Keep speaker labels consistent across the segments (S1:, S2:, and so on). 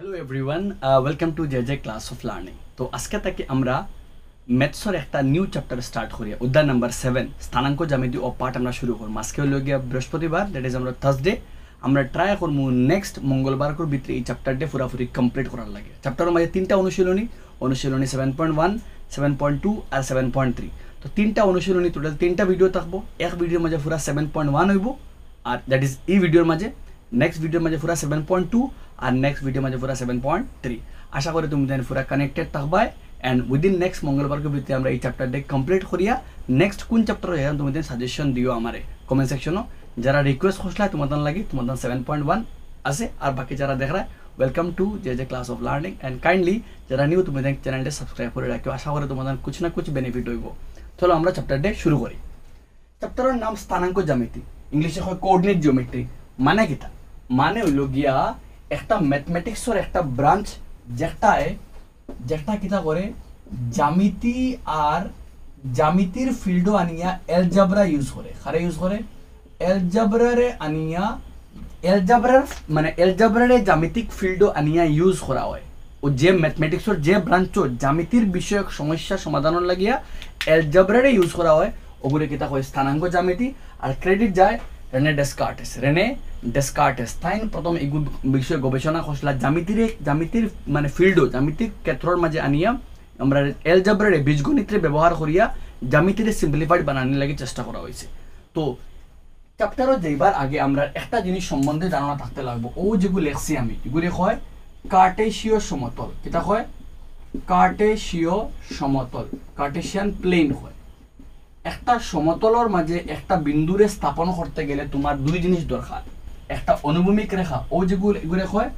S1: Hello everyone, welcome to J J class of learning. তো আজকে থেকে আমরা ম্যাথসের একটা নিউ চ্যাপ্টার স্টার্ট করি, অধ্যায় নাম্বার 7 স্থানাঙ্ক জ্যামিতি ও পাঠ আমরা শুরু করব। আজকে হলো গিয়া বৃহস্পতিবার, দ্যাট ইজ আমরা থার্সডে। আমরা ট্রাই করবো নেক্সট মঙ্গলবার ভিতরে এই চ্যাপ্টারটা পুরাপুরি কমপ্লিট করার লাগে। চ্যাপ্টারের মাঝে তিনটা অনুশীলনী 7.1, 7.2 আর 7.3। তো তিনটা অনুশীলনী টোটাল তিনটা ভিডিও থাকবো। এক ভিডিওর মাঝে পুরা 7.1 হইব, আর দ্যাট ইজ এই ভিডিওর মাঝে। নেক্সট ভিডিওর মাঝে পুরা 7.2 আর নেক্সট ভিডিওর মাঝে পুরা 7.3। আশা করি তুমি পুরা কানেক্টেড থাকবা অ্যান্ড উইদিন নেক্সট মঙ্গলবারকে ভিতরে আমরা এই চ্যাপ্টারটা কমপ্লিট করিয়া নেক্সট কোন চ্যাপ্টার হয়ে তুমি সাজেশন দিও আমার কমেন্ট সেকশনও। যারা রিকোয়েস্ট করছিল তোমাদের লাগে তোমাদের 7.1 আছে, আর বাকি যারা দেখ রা welcome to J J class of learning and kindly যারা নিউ তুমি চ্যানেলটা সাবস্ক্রাইব করে রাখো। আশা করি তোমাদের কুছ না কুছ বেনিফিট হইব। চলো আমরা চ্যাপ্টারটা শুরু করি। চ্যাপ্টারের নাম স্থানাঙ্ক জ্যামিতি, ইংলিশে হয় কোঅর্ডিনেট জিওমেট্রি। মানে কিটা? মানে হইল গিয়া একটা ম্যাথমেটিক্সের একটা ব্রাঞ্চ যেটা কিতা করে জ্যামিতি আর জ্যামিতির ফিল্ডও আনিয়া এলজাবরা ইউজ করে। কারে ইউজ করে? এলজাবরারে আনিয়া এলজাবরারে জ্যামিতিক ফিল্ডও আনিয়া ইউজ করা হয়। ও যে ম্যাথমেটিক্সের যে ব্রাঞ্চ জ্যামিতির বিষয়ক সমস্যা সমাধানের লাগিয়া এলজাবরারে ইউজ করা হয়, ওগুলো কিতা হয় স্থানাঙ্ক জ্যামিতি। আর ক্রেডিট যায় রেনে ডেসকার্টেস তাই প্রথম এই বিষয়ে গবেষণা করছিল। জ্যামিতির মানে ফিল্ডও জ্যামিতিক ক্ষেত্রের মাঝে আনিয়া আমরা এলজাবরারে বীজগণিতের ব্যবহার করিয়া জ্যামিতির সিম্পলিফাইড বানানোর লাগে চেষ্টা করা হয়েছে। তো চ্যাপ্টারও যাইবার আগে আমরা একটা জিনিস সম্বন্ধে ধারণা থাকতে লাগবো। ও যেগুলো লেখছি আমি এগুলি হয় কার্টেশীয় সমতল। কিতা হয়? কার্টেশীয় সমতল, কার্টেশিয়ান প্লেন হয়। একটা সমতলের মাঝে একটা বিন্দুরে স্থাপন করতে গেলে তোমার দুই জিনিস দরকার। একটা অনুভূমিক রেখা, ও যেগুলো এগুলো হয়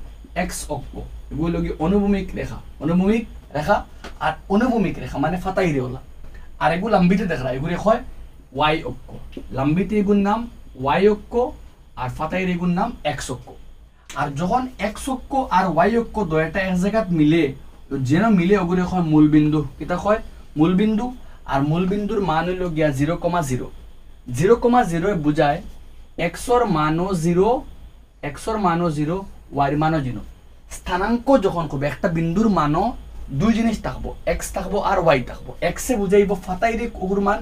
S1: এক্স অক্ষ, এগুলো অনুভূমিক রেখা আর অনুভূমিক রেখা মানে ফাতাই রেওলা। আর এগুলো লাম্বিতে দেখা এগুলো হয় ওয়াই অক্ষ। লাম্বিতে এগুর নাম ওয়াই অক্ষ আর ফাতাই এগুর নাম এক্স অক্ষ। আর যখন এক্স অক্ষ আর ওয়াই অক্ষ দুইটা এক জায়গাত মিলে, যেন মিলে ওগুলো হয় মূলবিন্দু। এটা হয় মূলবিন্দু। আর মূলবিন্দুর মান হইল গিয়া 0,0। 0,0 বুঝায় এক্সর মানও 0, ওয়াইর মানও 0। স্থানাঙ্ক যখন করবে একটা বিন্দুর মানও দুই জিনিস থাকবো, এক্স থাকবো আর ওয়াই থাকবো। এক্সে বুঝাইব ফাতাইরে ওগুর মান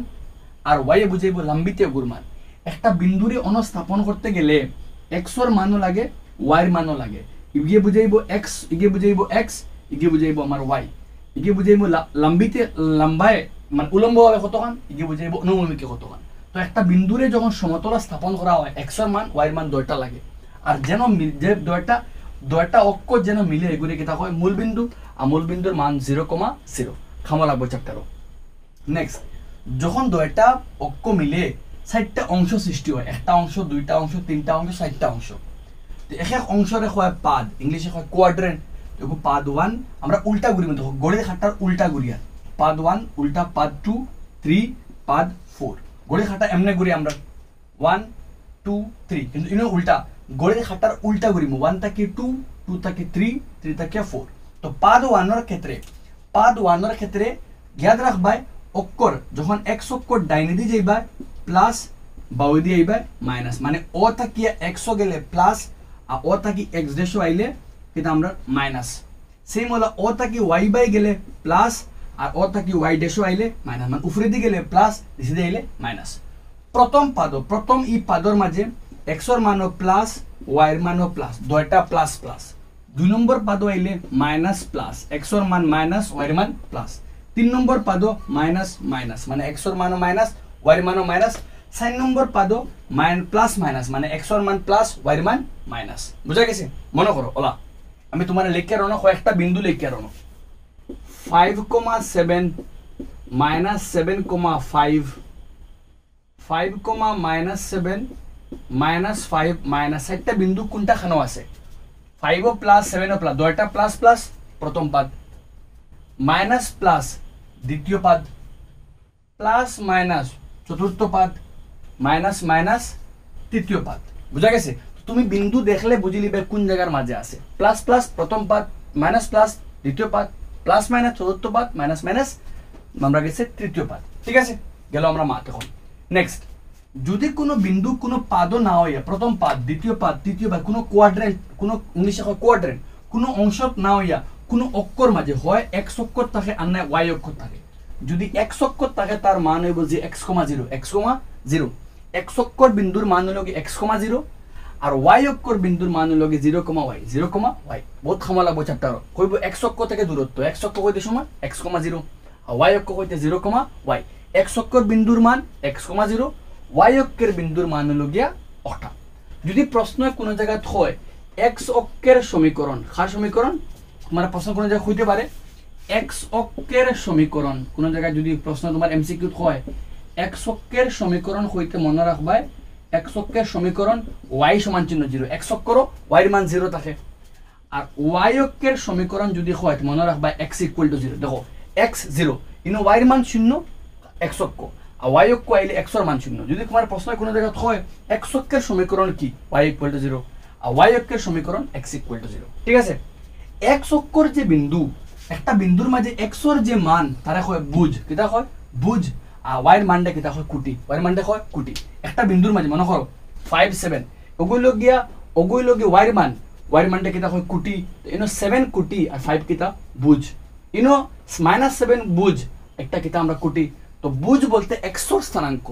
S1: আর ওয়াইয়ে বুঝাইব লাম্বিতে ওগুর মান। একটা বিন্দুরে অনুস্থাপন করতে গেলে এক্সর মানও লাগে, ওয়াইর মানও লাগে। ইগিয়ে বুঝাইব এক্স, ইগিয়ে বুঝাইব এক্স, ইগিয়ে বুঝাইব আমার ওয়াই। ইগিয়ে বুঝাইব লাম্বিতে লাম্বায় মানে উলম্বভাবে কতখান, ইগিয়ে বুঝাইব অনুভূমিকে কতখান। তো একটা বিন্দুরে যখন সমতলা স্থাপন করা হয় এক্সর মান ওয়াইর মান দুইটা লাগে। আর যেন যে দুইটা অক্ষ যেন মিলে এগুলি কিতা হয় মূলবিন্দু। আর মূলবিন্দুর মান 0,0 খামো লাগবে চ্যাপ্টারও। নেক্সট, যখন দুইটা অক্ষ মিলে 4টা অংশ সৃষ্টি হয়, একটা অংশ, দুইটা অংশ, তিনটা অংশ, 4টা অংশ। এক এক অংশরে হয় পাদ, ইংলিশে হয় কোয়াড্রেন্ট। দেখো পাদ 1 আমরা উল্টা ঘুরি, দেখো গড়ির খাটার উল্টা ঘুরিয়া পাদ 1 উল্টা, পাদ 2 3, পাদ 4। গড়ির খাটা এমনি ঘুরি আমরা 1 2 3, কিন্তু ইনো উল্টা গড়ির খাটার উল্টা ঘুরি 1 থেকে 2, 2 থেকে 3, 3 থেকে 4। তো পাদ 1 ক্ষেত্রে ইয়াদ রাখবাই অক্ষর যখন এক্স অক্ষর ডাইনে দিয়ে যাইবা প্লাস, বাউই দিয়ে আইবা মাইনাস। মানে ও থাকিয়া এক্স গেলে প্লাস আর ও থাকি এক্স ডেশো আইলে কিন্তু আমরা মাইনাস। সেম হলো ও থাকি ওয়াই বাই গেলে প্লাস আর ও থাকি ওয়াই ডেশো আইলে মাইনাস। মানে উপরে দিয়ে গেলে প্লাস, নিচে দিয়ে আইলে মাইনাস। প্রথম ই পাদর মাঝে এক্সর মানও প্লাস, ওয়াইয়ের মানও প্লাস, দুইটা প্লাস প্লাস। 2 নম্বর পাদ আইলে মাইনাস প্লাস, এক্সর মান মাইনাস, ওয়াইয়ের মান প্লাস। 3 নম্বর পাদ মাইনাস মাইনাস মানে এক্সর মানও মাইনাস, ওয়াইয়ের মানও মাইনাস। 4 নম্বর পাদ প্লাস মাইনাস মানে এক্সর মান প্লাস, ওয়াইয়ের মান মাইনাস। বুঝা গেছে? মনে করো ওলা আমি তোমার লিখে রানো কয়েকটা বিন্দু লিখে রানো 5,7 minus 7,5, 5, minus 7 minus 5 minus 4টা বিন্দু কোনটা খানো আছে? 5 প্লাস 7 প্লাস, দুইটা প্লাস প্লাস প্রথম পাদ, মাইনাস প্লাস দ্বিতীয় পাদ, প্লাস মাইনাস চতুর্থ পাদ, মাইনাস মাইনাস তৃতীয় পাদ। বুঝা গেছে? তুমি বিন্দু দেখলে বুঝি লিবে কোন জায়গার মাঝে আছে। প্লাস প্লাস প্রথম পাদ, মাইনাস প্লাস দ্বিতীয় পাদ, প্লাস মাইনাস চতুর্থ পাদ, মাইনাস মাইনাস আমরা গেছে তৃতীয় পাদ। ঠিক আছে, গেল আমরা মাত। এখন নেক্সট, যদি কোনো বিন্দু কোনো পাদও না হয়, প্রথম পাদ, দ্বিতীয় পাদ, তৃতীয় পাদ, কোনো কোয়াড্রেন্ট, কোনো ইংলিশে হয় কোয়াড্রেন্ট, কোনো অংশত না হইয়া কোনো অক্ষর মাঝে হয় এক্স অক্ষর থাকে আর না ওয়াই অক্ষর থাকে। যদি এক্স অক্ষর থাকে তার মান হইব যে x comma zero, x comma zero. X অক্ষর বিন্দুর মান হইল এক্স কমা জিরো, আর ওয়াই অক্ষর বিন্দুর মান হইল zero comma y, zero comma y. বহুত সময় লাগবো চ্যাপ্টার। কইব এক্স অক্ষ থেকে দূরত্ব, এক্স অক্ষ কইতে সময় এক্স কমা জিরো, আর ওয়াই অক্ষ কইতে জিরো কমা ওয়াই। এক্স অক্ষর বিন্দুর মান এক্স কমা জিরো, ওয়াই অক্ষের বিন্দুর মান হইল গিয়া অটা। যদি প্রশ্ন কোনো জায়গায় হয় এক্স অক্ষের সমীকরণ, কার সমীকরণ তোমার প্রশ্ন কোনো জায়গায় হইতে পারে, এক্স অক্ষের সমীকরণ কোনো জায়গায় যদি প্রশ্ন তোমার এমসিকিউ হয়, এক্স অক্ষের সমীকরণ হইতে মনে রাখবাই এক্স অক্ষের সমীকরণ ওয়াই সমান চিহ্ন জিরো, এক্স অক্ষরও ওয়াইয়ের মান জিরো থাকে। আর ওয়াই অক্ষের সমীকরণ যদি হয় মনে রাখবা এক্স ইকুয়াল টু জিরো। দেখো এক্স জিরো ইনো ওয়াইয়ের মান শূন্য, এক্স অক্ষ আর ওয়াই অক্ষ আইলে এক্সর মান শূন্য। যদি তোমার প্রশ্ন কোনো জায়গায় হয় এক্স অক্ষের সমীকরণ কি, ওয়াই ইকুয়াল টু জিরো, আর ওয়াই অক্ষের সমীকরণ এক্স ইকুয়াল টু জিরো। ঠিক আছে, এক্স অক্ষর যে বিন্দু, একটা বিন্দুর মাঝে এক্সর যে মান তারা হয় বুঝ, কিতা হয় বুঝ, আর ওয়াইয়ের মানটা কিতা হয় কোটি, ওয়াইয়ের মানটা হয় কোটি। একটা বিন্দুর মাঝে মনে করো 5 7 ওগুলো গিয়া ওয়াইয়ের মান, ওয়াইয়ের মানটা কিতা হয় কোটি, ইনো 7 কোটি আর 5 কিতা বুঝ, ইনো -7 বুঝ একটা কিতা আমরা কোটি। তো বুঝ বলতে এক্সর স্থানাঙ্ক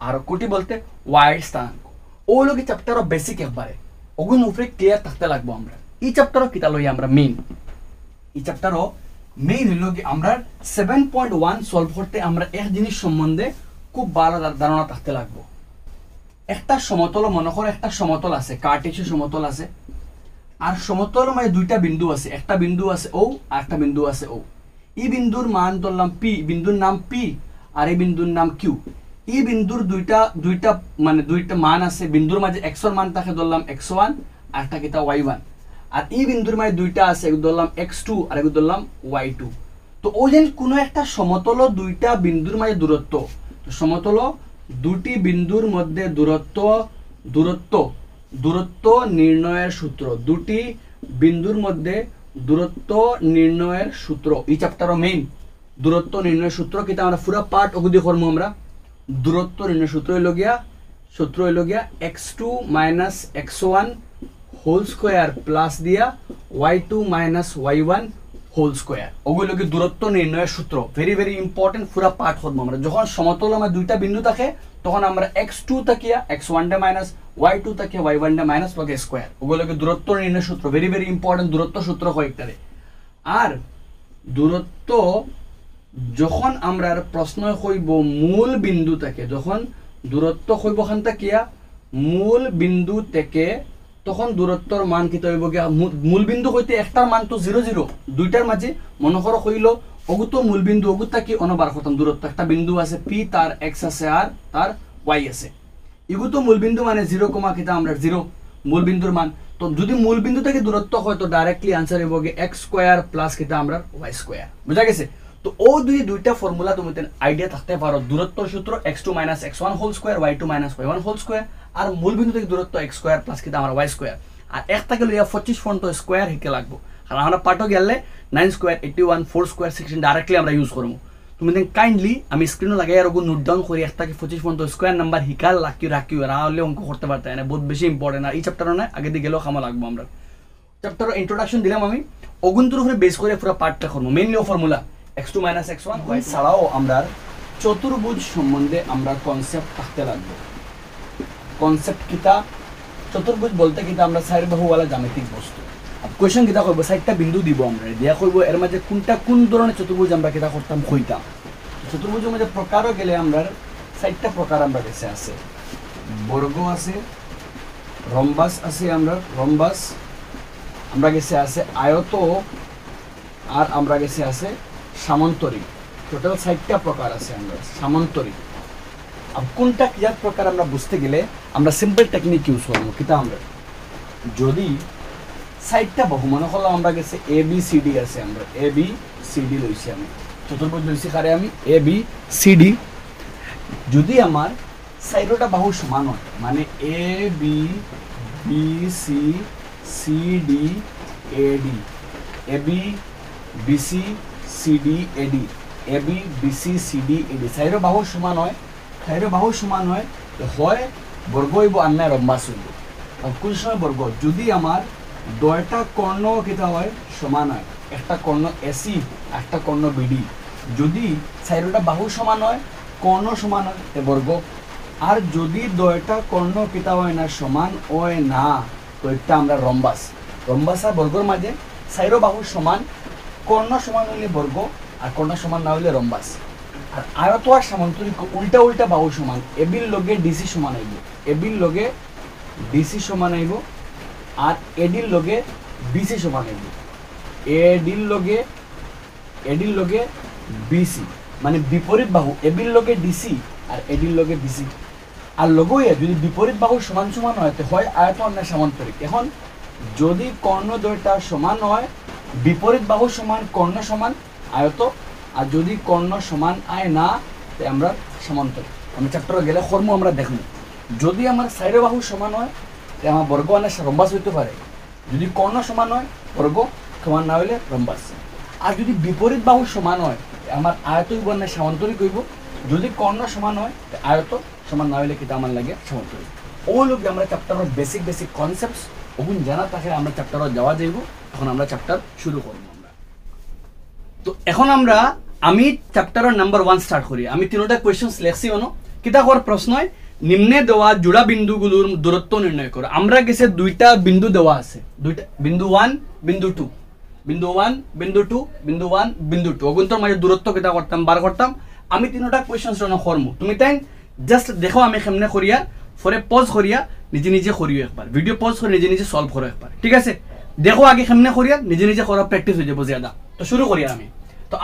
S1: আর কোটি বলতে ওয়াইয়ের স্থানাঙ্ক। ওগুলো কি চ্যাপ্টারও বেসিক একবারে, ওগুলো উপরে ক্লিয়ার থাকতে লাগবো আমরা। এই চ্যাপ্টারও কিতা লই আমরা মেইন, এই চ্যাপ্টারও মেইন হইল কি আমরা 7.1 সলভ করতে আমরা এক জিনিস সম্বন্ধে খুব ভালো ধারণা থাকতে লাগবো। একটা সমতল মনে করো, একটা সমতল আছে, কার্টেসীয় সমতল আছে, আর সমতল মানে দুইটা বিন্দু আছে, একটা বিন্দু আছে ও আর একটা বিন্দু আছে ও। এই বিন্দুর মান ধরলাম পি, বিন্দুর নাম পি, আর এই বিন্দুর নাম কিউ। এই বিন্দুর দুইটা মান আছে, বিন্দুর মাঝে এক্সর মান থাকে ধরলাম x1 আর একটা কিতা y1, আর এই বিন্দুর মাঝে দুইটা আছে, এক ধরলাম x2 আর এক ধরলাম y2। তো ওই যে কোনো একটা সমতল দুইটা বিন্দুর মাঝে দূরত্ব, তো সমতল দুটি বিন্দুর মধ্যে দূরত্ব নির্ণয়ের সূত্র, দুটি বিন্দুর মধ্যে দূরত্ব নির্ণয়ের সূত্র। এই চ্যাপ্টারও মেইন দূরত্ব নির্ণয়ের সূত্র কিতা আমরা পুরো পার্ট অগুদি করবো আমরা। দূরত্ব নির্ণয় সূত্র হইল গিয়া x2 - x1 whole square plus দিয়া y2 - y1 হোল স্কোয়ার। ওগুলো কি দূরত্ব নির্ণয়ের সূত্র, ভেরি ভেরি ইম্পর্টেন্ট, পুরা পাঠ করবো আমরা। যখন সমতল আমার দুইটা বিন্দু থাকে তখন আমরা x2 তাকিয়া x1 মাইনাস y2 তাকিয়া y1 মাইনাস লগে স্কোয়ার, ওগুলো কি দূরত্ব নির্ণয় সূত্র, ভেরি ভেরি ইম্পর্টেন্ট দূরত্ব সূত্র কয়েকটারে। আর দূরত্ব যখন আমরা প্রশ্ন হইব মূল বিন্দু থেকে, যখন দূরত্ব হইব খান তাকিয়া মূল বিন্দু থেকে, তখন দূরত্বর মান কি হইব গিয়া মূল বিন্দু হইতে একটার মান তো 0 0, দুইটার মাঝে মনে করো হইল ওগুত মূল বিন্দু, ওগুতা কি অনবার করতাম দূরত্ব, একটা বিন্দু আছে পি, তার এক্স আছে আর তার ওয়াই আছে, এগুত মূল বিন্দু মানে 0 কমা কিতা আমরা 0 মূল বিন্দুর মান। তো যদি মূল বিন্দু থেকে দূরত্ব হয় তো ডাইরেক্টলি আনসার হইব গিয়ে এক্স স্কোয়ার প্লাস কিতা আমরা ওয়াই স্কোয়ার। বুঝা গেছে? তো ও দুইটা ফর্মুলা তুমি আইডিয়া থাকতে পারো। দূরত্বর সূত্র x2 - x1 whole square, y2 - y1 whole square, আর মূল বিন্দু থেকে দূরত্ব x স্কোয়ার প্লাস কিতা আমরা y স্কোয়ার। আর একটাকে লইয়া 25 ফোন তো স্কোয়ার হিকে লাগবো, কারণ আমরা পাঠও গেলে 9 স্কোয়ার 81 4 স্কোয়ার 16 ডাইরেক্টলি আমরা ইউজ করবো। তুমি কাইন্ডলি আমি স্ক্রিনে লাগাই আর নোট ডাউন করি একটাকে 25 ফোন তো স্কোয়ার নাম্বার হিকাল রাখিও রাহলে অঙ্ক করতে পারতে না, বহুত বেশি ইম্পর্টেন্ট। আর এই চ্যাপ্টার না আগে দিয়ে গেলেও খামা লাগবো আমরা। চ্যাপ্টার ইন্ট্রোডাকশন দিলাম আমি, অগুন্তর উপরে বেস করে পুরো পার্টটা করবো, মেইনলি ও ফর্মুলা x2 - x1 y ছাড়াও আমরা চতুর্ভুজ সম্বন্ধে আমরা কনসেপ্ট থাকতে লাগবে। কনসেপ্ট কিতা, চতুর্ভুজ বলতে কিতা আমরা চার বাহুওয়ালা জ্যামিতিক বস্তু। কোয়েশ্চন কিতা করবো, 4টা বিন্দু দিব আমরা, দিয়া করবো এর মাঝে কোন ধরনের চতুর্ভুজ আমরা কিতা করতাম কইতাম। চতুর্ভুজের মধ্যে প্রকারও গেলে আমরা 4টা প্রকার আমরা গেছে আছে, বর্গ আছে, রম্বাস আছে, আমরা গেছে আছে আয়ত, আর আমরা গেছে আছে সামান্তরিক। টোটাল 4টা প্রকার আছে আমরা সামান্তরিক। আর কোনটা ক্রিয়ার প্রকার আমরা বুঝতে গেলে আমরা সিম্পল টেকনিক ইউজ করবো। কিতা আমরা যদি 4টা বাহু মনে করলাম আমরা গেছে ABCD আছে, আমরা ABCD লইছি, আমি চতুর্ভুজ লইছি কারে আমি ABCD। যদি আমার 4টা বাহু সমান হয় মানে ABBCCD AD, ABBCCD AD, ABBCCD AD, 4 বাহু সমান হয়, 4 বাহু সমান হয় বর্গ হইব আর না রম্বাস হইব। কোন সময় বর্গ, যদি আমার দুইটা কর্ণ কিতা হয় সমান হয় একটা কর্ণ এসি একটা কর্ণ বিডি যদি চাইরোটা বাহু সমান হয় কর্ণ সমান হয় তে বর্গ আর যদি দুইটা কর্ণ কিতা হয় না সমান হয় না তো এটা আমরা রম্বাস রম্বাস আর বর্গর মাঝে চাইরো বাহু সমান কর্ণ সমান হইলে বর্গ আর কর্ণ সমান না হইলে রম্বাস আর আয়ত আর সামান্তরিক উল্টা উল্টা বাহু সমান এবির লগে ডিসি সমান হইব এবির লগে ডিসি সমান হইব আর এডির লগে বিসি সমান হইব এডির লগে বিসি মানে বিপরীত বাহু এবির লগে ডিসি আর এডির লগে বিসি আর লগইয়া যদি বিপরীত বাহু সমান সমান হয় তো হয় আয়তন না সামান্তরিক এখন যদি কর্ণ দুইটা সমান হয় বিপরীত বাহু সমান কর্ণ সমান আয়ত আর যদি কর্ণ সমান আয় না তো আমরা সমান্তরিক আমরা চ্যাপ্টারে গেলে কর্ম আমরা দেখব যদি আমার সাইডে বাহু সমান হয় তো আমার বর্গ আনে রম্বাস হইতে পারে যদি কর্ণ সমান হয় বর্গ সমান না হইলে রম্বাস আর যদি বিপরীত বাহু সমান হয় আমার আয়ত হইব না সামান্তরিক হইব যদি কর্ণ সমান হয় আয়ত সমান না হইলে কিন্তু আমার লাগে সমান্তরিক ওগুলোকে আমরা চ্যাপ্টারের বেসিক কনসেপ্টস ওগুন জানা থাকে আমরা চ্যাপ্টারে যাওয়া যাইব এখন আমরা চ্যাপ্টার শুরু করব আমরা তো এখন আমি চ্যাপ্টারের নাম্বার 1 স্টার্ট করি আমি তিনটা কোশ্চেনস লেখছি অনো কিতা কর প্রশ্ন হয় নিম্নে দেওয়া জোড়া বিন্দুগুলোর দূরত্ব নির্ণয় করো আমরা গেছে দুইটা বিন্দু দেওয়া আছে দুইটা বিন্দু 1 বিন্দু 2 বিন্দু 1 বিন্দু 2 বিন্দু 1 বিন্দু 2 ওগুনটার মাঝে দূরত্ব কিতা করতাম বার করতাম আমি তিনটা কোশ্চেনস রন করব তুমি তাই জাস্ট দেখো আমি কেমনে করিয়া পরে পজ করিয়া নিজে করিও একবার ভিডিও পজ করে নিজে সলভ করো একবার ঠিক আছে দেখো আগে কেমনে করিয়া নিজে করা প্র্যাকটিস হয়ে যাবো জ্যাদা তো শুরু করিয়া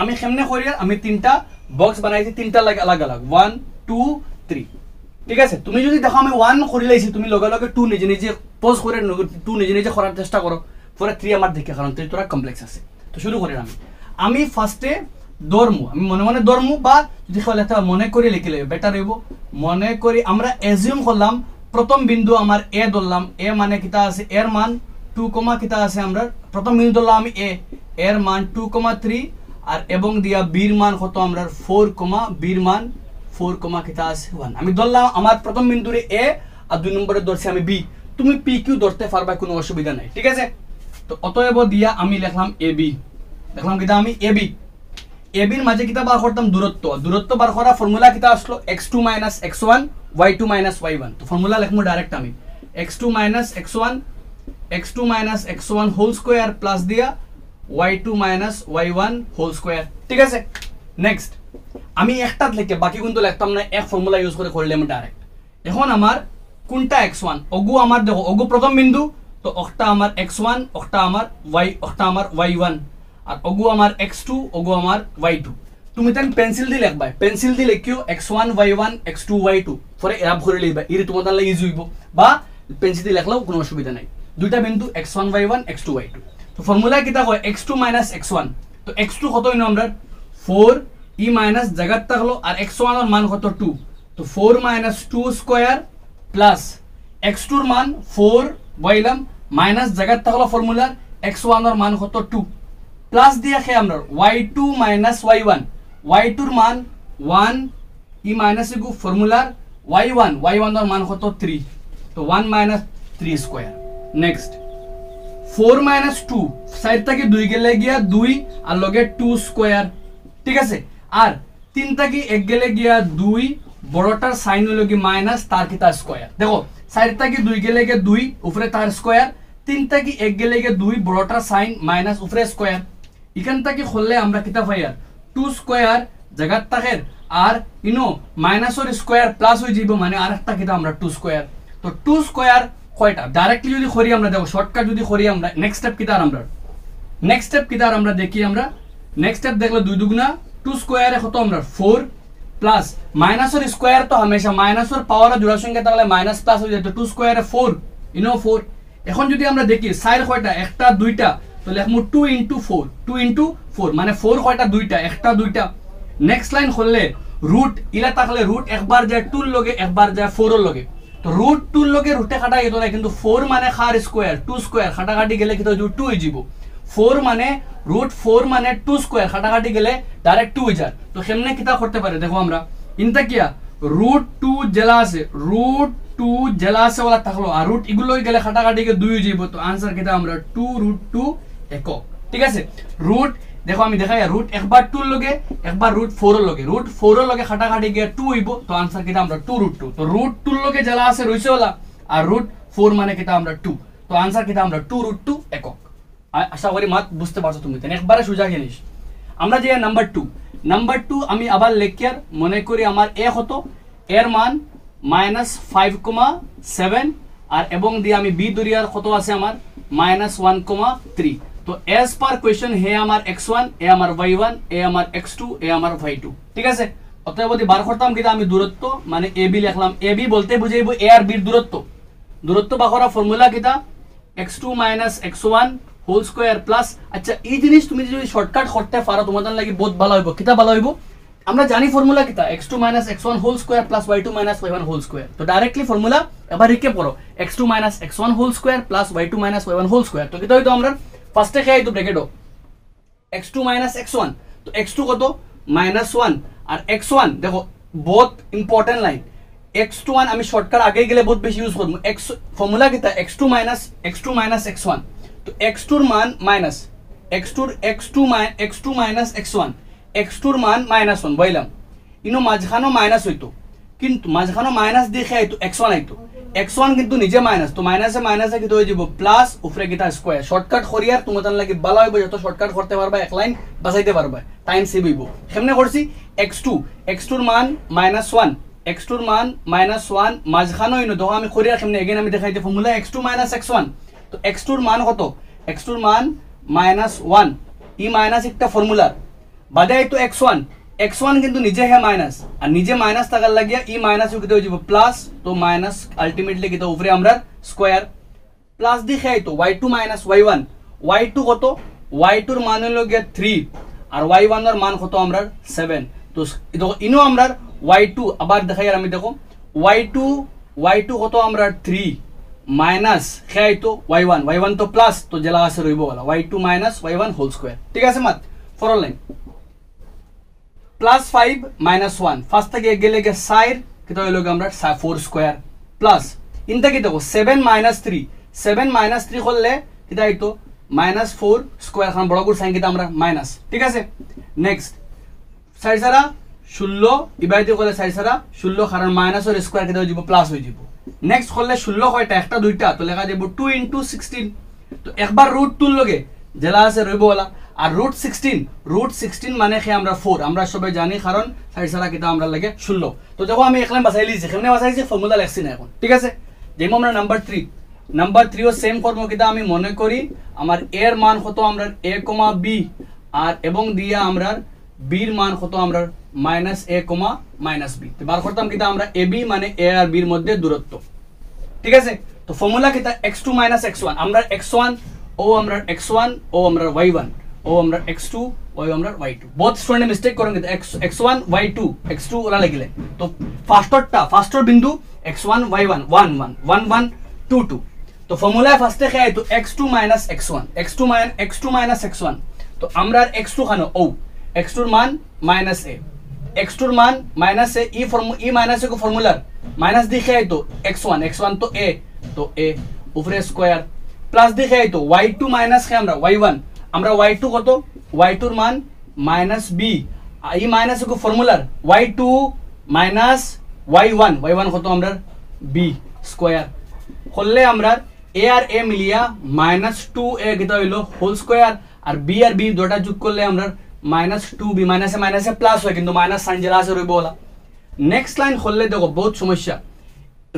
S1: আমি কেমনে করিয়া আমি তিনটা বক্স বানাইছি তিনটা আলাগ 1 2 3 ঠিক আছে তুমি যদি দেখো আমি 1 করে লাইছি তুমি লগে 2 নিজে পজ করে 2 নিজে করার চেষ্টা করো পরে 3 আমার দেখে কারণ তোরা কমপ্লেক্স আছে তো শুরু করি আমি ফার্স্টে ধর্মু আমি মনে ধর্মু বা যদি একটা মনে করে লিখলে বেটার হইব মনে করি আমরা এজিউম করলাম প্রথম বিন্দু আমার এ ধরলাম এ মানে কিতা আছে এর মান 2, কিতা আছে আমরা প্রথম বিন্দু ধরলাম আমি এর মান 2,3 আর এবং দিয়া বির মান কত আমরা 4, বির মান 4, কিতা আছে 1 আমি ধরলাম আমার প্রথম বিন্দুরে এ আর 2 নম্বরে ধরছি আমি বি তুমি পি কিউ ধরতে পারবা কোনো অসুবিধা নাই ঠিক আছে তো অতএব দিয়া আমি লিখলাম এবি দেখলাম কিতা আমি এবি এবির মাঝে কিতা বার করতাম দূরত্ব বার করা ফর্মুলা কিতা আসলো x2 - x1 y2 - y1 তো ফর্মুলা লিখমু ডাইরেক্ট আমি x2 - x1 whole square plus দিয়া y2 - y1 হোল স্কয়ার ঠিক আছে নেক্সট আমি একটাত লিখে বাকি কিন্তু লিখতাম না এক ফর্মুলা ইউজ করে করলাম ডাইরেক্ট এখন আমার কোনটা x1 ওগু আমার দেখো ওগু প্রথম বিন্দু তো ওটা আমার x1 ওটা আমার y1 আর ওগু আমার x2 ওগু আমার y2 তুমি তাই পেন্সিল দিয়ে লিখবা পেন্সিল দিয়ে লিখিও x1 y1 x2 y2 পরে এরাব করে লিখবা ইরে তোমার তাহলে ইজি হইব বা পেন্সিল দিয়ে লিখলেও কোনো অসুবিধা নাই দুইটা বিন্দু x1 y1 x2 y2 তো ফর্মুলা কিটা হয় x2 - x1 তো x2 কত হইনো আমরা 4 ই মাইনাস জায়গাটা থাকলো আর x1 এর মান কত 2 তো 4 - 2 স্কয়ার প্লাস x2 এর মান 4 বইলাম মাইনাস জায়গাটা থাকলো ফর্মুলার x1 এর মান কত 2 প্লাস দিয়ে খে আমরা y2 - y1 y2 এর মান 1 ই মাইনাস ইগু ফর্মুলার y1 এর মান কত 3 তো 1 - 3 স্কয়ার নেক্সট 4 - 2 সাইড থেকে 2 গেলে গিয়া 2 আর লগে 2 স্কয়ার ঠিক আছে আর 3 থেকে 1 গেলে গিয়া 2 বড়টার সাইন হলো কি মাইনাস তার কি তার স্কয়ার দেখো সাইড থেকে 2 গেলে গিয়া 2 উপরে তার স্কয়ার 3 থেকে 1 গেলে গিয়া 2 বড়টার সাইন মাইনাস উপরে স্কয়ার এখান থেকে খুললে আমরা কিতা পাই আর 2 স্কয়ার জায়গার তাকের আর ইনো মাইনাসের স্কয়ার প্লাস হয়ে যাইব মানে আরেকটা কিতা আমরা 2 স্কয়ার তো 2 স্কয়ার কয়টা ডাইরেক্টলি যদি করি আমরা দেখো শর্টকাট যদি করি আমরা নেক্সট স্টেপ কিতা আমরা দেখি আমরা নেক্সট স্টেপ দেখলে 2 দুগুনা 2 স্কয়ারে কত আমরা 4 প্লাস মাইনাসের স্কয়ার তো हमेशा মাইনাসের পাওয়ারে জোড়া সংখ্যা থাকলে মাইনাস প্লাস হয়ে যায় তো 2 স্কয়ারে 4 ইনো 4 এখন যদি আমরা দেখি সাইড কয়টা একটা দুইটা তো লিখমু 2 * 4 মানে 4 কয়টা দুইটা একটা দুইটা নেক্সট লাইন খুললে রুট ইলা থাকলে রুট একবার যায় 2 এর লগে একবার যায় 4 এর লগে তো রুট 2 এর লগে রুটে কাটা যেত না কিন্তু 4 মানে খার স্কয়ার 2 স্কয়ার কাটাকাটি গেলে কি তো 2 হয়ে যাব 4 মানে রুট 4 মানে 2 স্কয়ার কাটাকাটি গেলে ডাইরেক্ট 2 হয়ে যায় তো কেমনে কিটা করতে পারে দেখো আমরা ইনটা কিয়া রুট 2 জেলা আছে রুট 2 জেলা আছে ওলা থাকলো আর রুট এগুলো গেলে কাটাকাটিকে 2 হয়ে যাব তো आंसर কিটা আমরা 2 √2 একক ঠিক আছে রুট দেখো আমি দেখাই রুট একবার 2 এর লগে একবার রুট 4 এর লগে রুট 4 এর লগে কাটাকাটি গিয়ে 2 হইব তো आंसर কিটা আমরা 2 √2 তো রুট 2 এর লগে জেলা আছে রইছে ওলা আর রুট 4 মানে কিটা আমরা 2 তো आंसर কিটা আমরা 2 √2 একক আশা করি মাত বুঝতে পারছো তুমি তাই একবারে সোজা জিনিস আমরা যে নাম্বার 2 আমি আবার লেখিয়ার মনে করি আমার a হতো এর মান -5,7 আর এবং দিয়ে আমি b দরিয়ার কত আছে আমার -1,3 তো as per question হে আমার x1 এ আমার y1 এ আমার x2 এ আমার y2 ঠিক আছে অতএব যদি বার করতাম কিটা আমি দূরত্ব মানে ab লিখলাম ab বলতে বুঝাইবো a আর b এর দূরত্ব বা করা ফর্মুলা কিটা x2 - x1 whole square plus আচ্ছা এই জিনিস তুমি যদি শর্টকাট করতে পারো তোমাদের লাগি বহুত ভালো হইব কিটা ভালো হইব আমরা জানি ফর্মুলা কিটা x2 - x1 whole square plus y2 - y1 whole square তো ডাইরেক্টলি ফর্মুলা এবার রিক্যাপ করো x2 - x1 whole square plus y2 - y1 whole square তো কিটা হইতো আমরা ফার্স্টে খেয়ে আইতো ব্র্যাকেটও x2 - x1 তো x2 কত -1 আর x1 দেখো বহুত ইম্পর্টেন্ট লাইন x21 আমি শর্টকাট আগে গেলে বহুত বেশি ইউজ করব x ফর্মুলা কিটা x2 - x1 তো x2 এর মান মাইনাস x2 - x1 x2 এর মান -1 বইলাম ইনো মাঝখানো মাইনাস হইতো কিন্তু মাঝখানো মাইনাস দেখে আইতো x1 আইতো x1 কিন্তু নিজে মাইনাস তো মাইনাসে কি হয়ে যাব প্লাস উপরে কিটা স্কয়ার শর্টকাট করিয়ার তোমাদের লাগি ভালো হইব যত শর্টকাট করতে পারবা এক লাইন বাঁচাইতে পারবা টাইম সেভ হইব কেমনে করছি x2 এর মান -1 x2 এর মান -1 মাঝখানো ইনো তো আমি করিয়ার কেমনে এগেইন আমি দেখাইতে ফর্মুলা x2 - x1 তো x2 এর মান কত x2 এর মান -1 ই মাইনাস একটা ফর্মুলা বাদে আইতো x1 কিন্তু নিজে হে মাইনাস আর নিজে মাইনাস থাকার লাগিয়া ই মাইনাস কিতে হয়ে যাব প্লাস তো মাইনাস আলটিমেটলি কিতে উপরে আমরা স্কয়ার প্লাস দেখে আইতো y2 - y1 y2 কত y2 এর মান হলো গিয়া 3 আর y1 এর মান কত আমরা 7 তো দেখো ইনো আমরা y2 আবার দেখাই আর আমি দেখো y2 কত আমরা 3 মাইনাস খেয়াই তো y1 তো প্লাস তো জেলা আছে রইব বলা y2 - y1 হোল স্কয়ার ঠিক আছে মাত ফরল লাইন প্লাস 5 - 1 ফার্স্ট থেকে গেলে গে সাইড কিটা হইলো আমরা 4 স্কয়ার প্লাস ইনটা কি দেখো 7 - 3 করলে কিটা আইতো -4 স্কয়ার খান বড় করে সাইন কিটা আমরা মাইনাস ঠিক আছে নেক্সট সাইড সারা 16 ইবাইতে করলে সাইড সারা 16 কারণ মাইনাসের স্কয়ার কিটা হয়ে যাব প্লাস হয়ে যাব নেক্সট করলে 16 কয়টা একটা দুইটা তো লেখা যাব 2 * 16 তো একবার √2 লগে জেলা আছে রইব ওলা আর √16 মানে কি আমরা 4 আমরা সবাই জানি কারণ সাইড সারা কিটা আমরা লাগে 16 তো দেখো আমি একলাম বাছাই লিছি কেমনে বাছাইছি ফর্মুলা লেখছি না এখন ঠিক আছে যেমন আমরা নাম্বার 3 ও সেম ফর্ম কিটা আমি মনে করি আমার a এর মান কত আমরা a, b আর এবং দিয়া আমরা b এর মান কত আমরা -a, -b তো বার করতাম কিটা আমরা ab মানে a আর b এর মধ্যে দূরত্ব ঠিক আছে তো ফর্মুলা কিটা x2 - x1 আমরা x1 ও আমরা x1 ও আমরা y1 ও আমরা x2 ও আমরা y2 বহুত স্টুডেন্ট মিস্টেক করেন কিন্তু x1 y2 x2 ওলা লাগিলে তো ফার্স্টর বিন্দু x1 y1 1 1 1 1 2 2 তো ফর্মুলা ফার্স্টে খেয়ে তো x2 - x1 তো আমরা x2 খানো ও x2 এর মান -a x2 এর মান -a ই মাইনাস কো ফর্মুলার মাইনাস দেখে তো x1 তো a উপরে স্কয়ার প্লাস দেখে তো y2 মাইনাস কে আমরা y1 y2 কত y2 এর মান -b ই মাইনাস কো ফর্মুলার y2 - y1 কত আমরা b স্কয়ার করলে আমরা a R a Millia -2a কিটা হইলো হোল স্কয়ার আর b দুটো যোগ করলে আমরা -2b মাইনাসে প্লাস হয় কিন্তু মাইনাস সাইন জেলা আছে রইব বলা নেক্সট লাইন করলে দেখো বহুত সমস্যা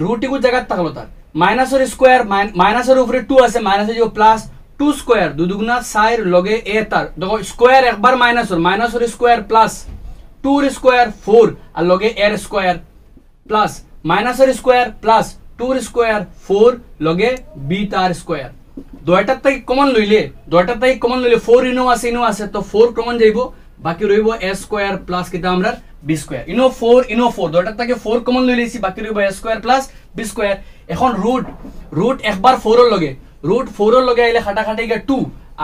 S1: রুট ইকু জায়গা থাকলো তার মাইনাসের স্কয়ার মাইনাসের উপরে 2 আছে মাইনাসে যে প্লাস 2 স্কয়ার 2 দুগুণা 4 লগে a তার দেখো স্কয়ার একবার মাইনাসের স্কয়ার প্লাস 2 এর স্কয়ার 4 আর লগে a এর স্কয়ার প্লাস মাইনাসের স্কয়ার প্লাস 2 এর স্কয়ার 4 লগে b তার স্কয়ার দুইটার থেকে কমন লইলে 4 ইনো আছে তো 4 কমন যাইবো বাকি রইব a স্কয়ার প্লাস কিটা আমরা b স্কয়ার ইনো 4 দুইটার থেকে 4 কমন লইলেছি বাকি রইব a square plus b square এখন রুট একবার 4 এর লগে আইলে খাটাখাটি গা 2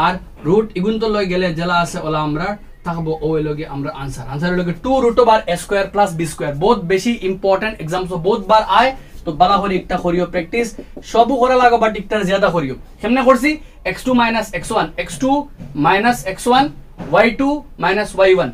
S1: আর রুট ইগুন তো লই গেলে জেলা আছে ওলা আমরা থাকবো ও লগে আমরা আনসার লগে 2 √a square plus b square বহুত বেশি ইম্পর্টেন্ট एग्जाम्स বহুত বার আয় তো বালা করে একটা করিও প্র্যাকটিস সবও করা লাগো বাট একটা জ্যাদা করিও কেমনে করছি x2 x1 x2 x1 y2 y1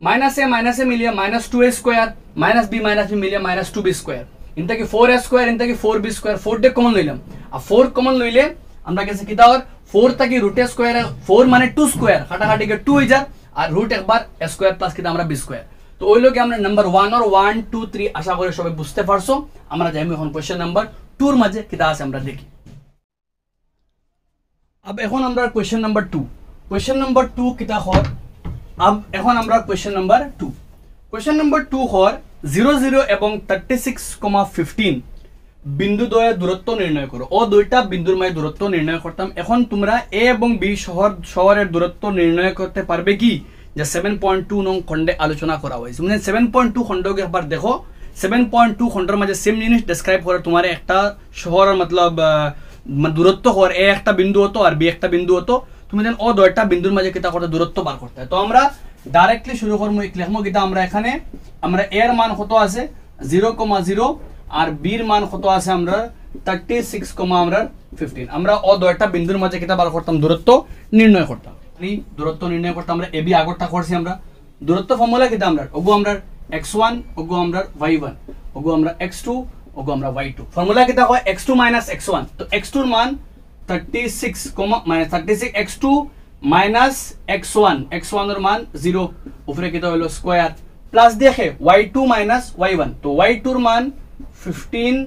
S1: minus ए मिलिया -2a स्क्वायर -b मिलिया -2b स्क्वायर इनता की 4a स्क्वायर इनता की 4b स्क्वायर 4 डे कॉमन लइलाम अब 4 कॉमन लइले আমরা कैसे किता और 4 तक की रूट स्क्वायर 4 माने 2 स्क्वायर काटाकाटी के 2 इधर और रूट एक बार a स्क्वायर प्लस किता আমরা b स्क्वायर তো ওই লোকে আমরা নাম্বার 1 और 1 2 3 আশা করি সবাই বুঝতে পারছো আমরা যাইম এখন কোশ্চেন নাম্বার 2 এর মাঝে কিতা আছে আমরা দেখি अब এখন আমরা কোশ্চেন নাম্বার 2 কোশ্চেন নাম্বার 2 কিতা হয় अब এখন আমরা কোশ্চেন নাম্বার 2 কোশ্চেন নাম্বার 2 হর 00 এবং 36,15 বিন্দু দ্বয়ের দূরত্ব নির্ণয় করো ও দুইটা বিন্দুর মাঝে দূরত্ব নির্ণয় করতাম এখন তোমরা a এবং b শহরের দূরত্ব নির্ণয় করতে পারবে কি যে 7.2 নং খণ্ডে আলোচনা করা হয়েছে মানে 7.2 খণ্ডকে একবার দেখো 7.2 খণ্ডের মাঝে সেম জিনিস ডেসক্রাইব করে তোমার একটা শহরের मतलब দূরত্ব হর a একটা বিন্দু হতো আর b একটা বিন্দু হতো তুমি দেন ও দুইটা বিন্দুর মাঝে কিতা করতে দূরত্ব বার করতে তো আমরা ডাইরেক্টলি শুরু করব লিখবো কিতা আমরা এখানে আমরা a এর মান কত আছে 0,0 আর b এর মান কত আছে আমরা 36,15 আমরা ও দুইটা বিন্দুর মাঝে কিতা বার করতাম দূরত্ব নির্ণয় করতাম এই দূরত্ব নির্ণয় করতাম আমরা ab আগরটা করছি আমরা দূরত্ব ফর্মুলা কিতা আমরা ওগো আমরা x1 ওগো আমরা y1 ওগো আমরা x2 ওগো আমরা y2 ফর্মুলা কিতা হয় x2 x1 তো x2 এর মান 36 x2 x1 x1 এর মান 0 উপরে কিতা হলো স্কয়ার প্লাস দেখে y2 y1 তো y2 এর মান 15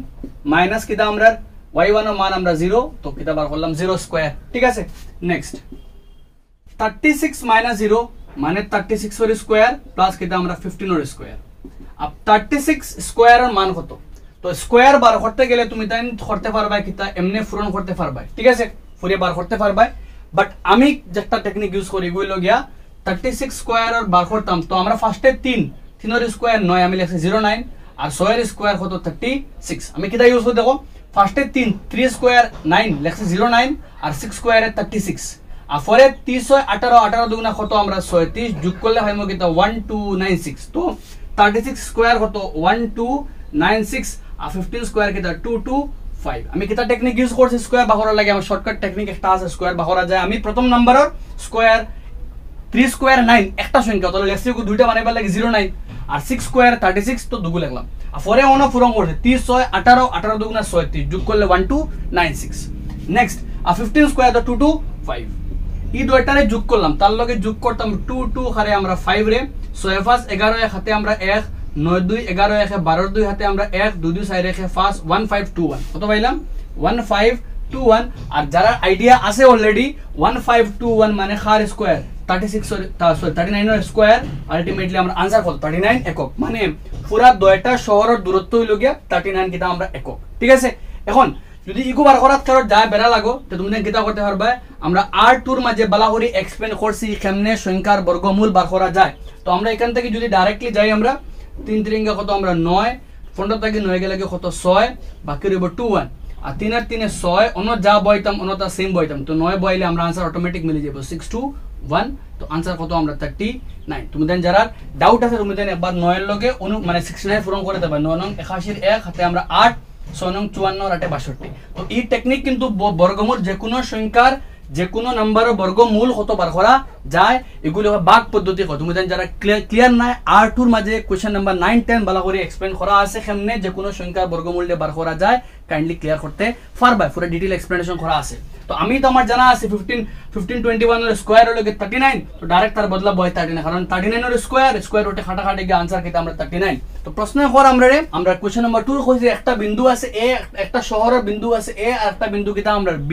S1: মাইনাস কিতা আমরা y1 এর মান আমরা 0 তো কিতা বার করলাম 0 স্কয়ার ঠিক আছে নেক্সট 36 0 মানে 36 এর স্কয়ার প্লাস কিতা আমরা 15 এর স্কয়ার अब 36 স্কয়ার এর মান কত তো স্কয়ার বার করতে গেলে তুমি তাই করতে পারবা কিতা এমনি পূরণ করতে পারবা ঠিক আছে ফুরিয়ে বার করতে পারবা বাট আমি যেটা টেকনিক ইউজ করি এগুলো গিয়া 36 স্কয়ার আর বার করতাম তো আমরা ফার্স্টে 3 এর স্কয়ার 9 আমি লিখছি 09 আর 6 এর স্কয়ার কত 36 আমি কিটা ইউজ করে দেখো ফার্স্টে 3 স্কয়ার 9 লিখছি 09 আর 6 স্কয়ারে 36 আর পরে 318 দুগুণা কত আমরা 36 যোগ করলে হয় কিতা 1296 তো 36 স্কয়ার কত 1296 আর 15 স্কয়ার কিতা 225 আমি কিতা টেকনিক ইউজ করছি স্কয়ার বাহরা লাগে আমার শর্টকাট টেকনিক একটা আছে স্কয়ার বাহরা যায় আমি প্রথম নাম্বারের স্কয়ার 3 স্কয়ার 9 একটা সংখ্যা তাহলে লেখছি দুইটা বানাইবার লাগে 09 আর 6 স্কয়ার 36 তো দুগু লিখলাম আর পরে ওনা পূরণ করতে 30 6 18 18 দুগুণা 36 যোগ করলে 1296 নেক্সট আর 15 স্কয়ার তো 225 এই দুইটারে যোগ করলাম তার লগে যোগ করতাম 2 2 হারে আমরা 5 রে 6 5 11 এক হাতে আমরা 1 9 2 11 এক 12 2 হাতে আমরা 1 2 2 6 রেখে 5 1521 কত পাইলাম 1521 আর যারা আইডিয়া আছে অলরেডি 1521 মানে খার স্কয়ার 36 সরি 39 এর স্কয়ার আলটিমেটলি আমরা आंसर কত 39 একক মানে পুরা দুইটা শহরের দূরত্ব হইল গিয়া 39 কিটা আমরা একক ঠিক আছে এখন যদি ইকো বার করাত কারো যায় বেরা লাগো তো তুমি কিটা করতে পারবা আমরা r2 এর মাঝে বালাহরি এক্সপ্লেন করছি কেমনে সংখ্যার বর্গমূল বার করা যায় তো আমরা এখান থেকে যদি ডাইরেক্টলি যাই আমরা 3 3 কত আমরা 9 15 থেকে 9 গেলে কত 6 বাকি রইব 21 আর 3 আর 3 6 অন্য যা বইতাম অন্যটা সেম বইতাম তো 9 বইলে আমরা आंसर অটোমেটিক মিলে যাব 621 তো आंसर কত আমরা 39 তুমি দেন যারা ডাউট আছে তুমি দেন একবার 9 এর লগে মানে 69 পূরণ করে দেবা 9 নং 81 এর 1 হাতে আমরা 8 6 নং 54 আর 8 62 তো এই টেকনিক কিন্তু বর্গমূল যে কোনো সংখ্যার যে কোনো নাম্বারের বর্গমূল কত বার করা যায় এগুলো ভাগ পদ্ধতি কত তুমি দেন যারা ক্লিয়ার নাই r2 এর মাঝে কোশ্চেন নাম্বার 9 10 বালা করে এক্সপ্লেন করা আছে কেমনে যে কোনো সংখ্যার বর্গমূল বার করা যায় কাইন্ডলি ক্লিয়ার করতে পারবা পুরো ডিটেইল এক্সপ্লেনেশন করা আছে তো আমি তো আমার জানা আছে 1521 এর স্কয়ার হলো 39 তো ডাইরেক্ট তার বদলা বয় 39 কারণ 39 এর স্কয়ার রুটে খাটাখাটি গিয়ে आंसर কিটা আমরা 39 তো প্রশ্ন কর আমরা কোশ্চেন নাম্বার 2 এর কইছি একটা বিন্দু আছে a একটা শহরের বিন্দু আছে a আর একটা বিন্দু কিটা আমরা b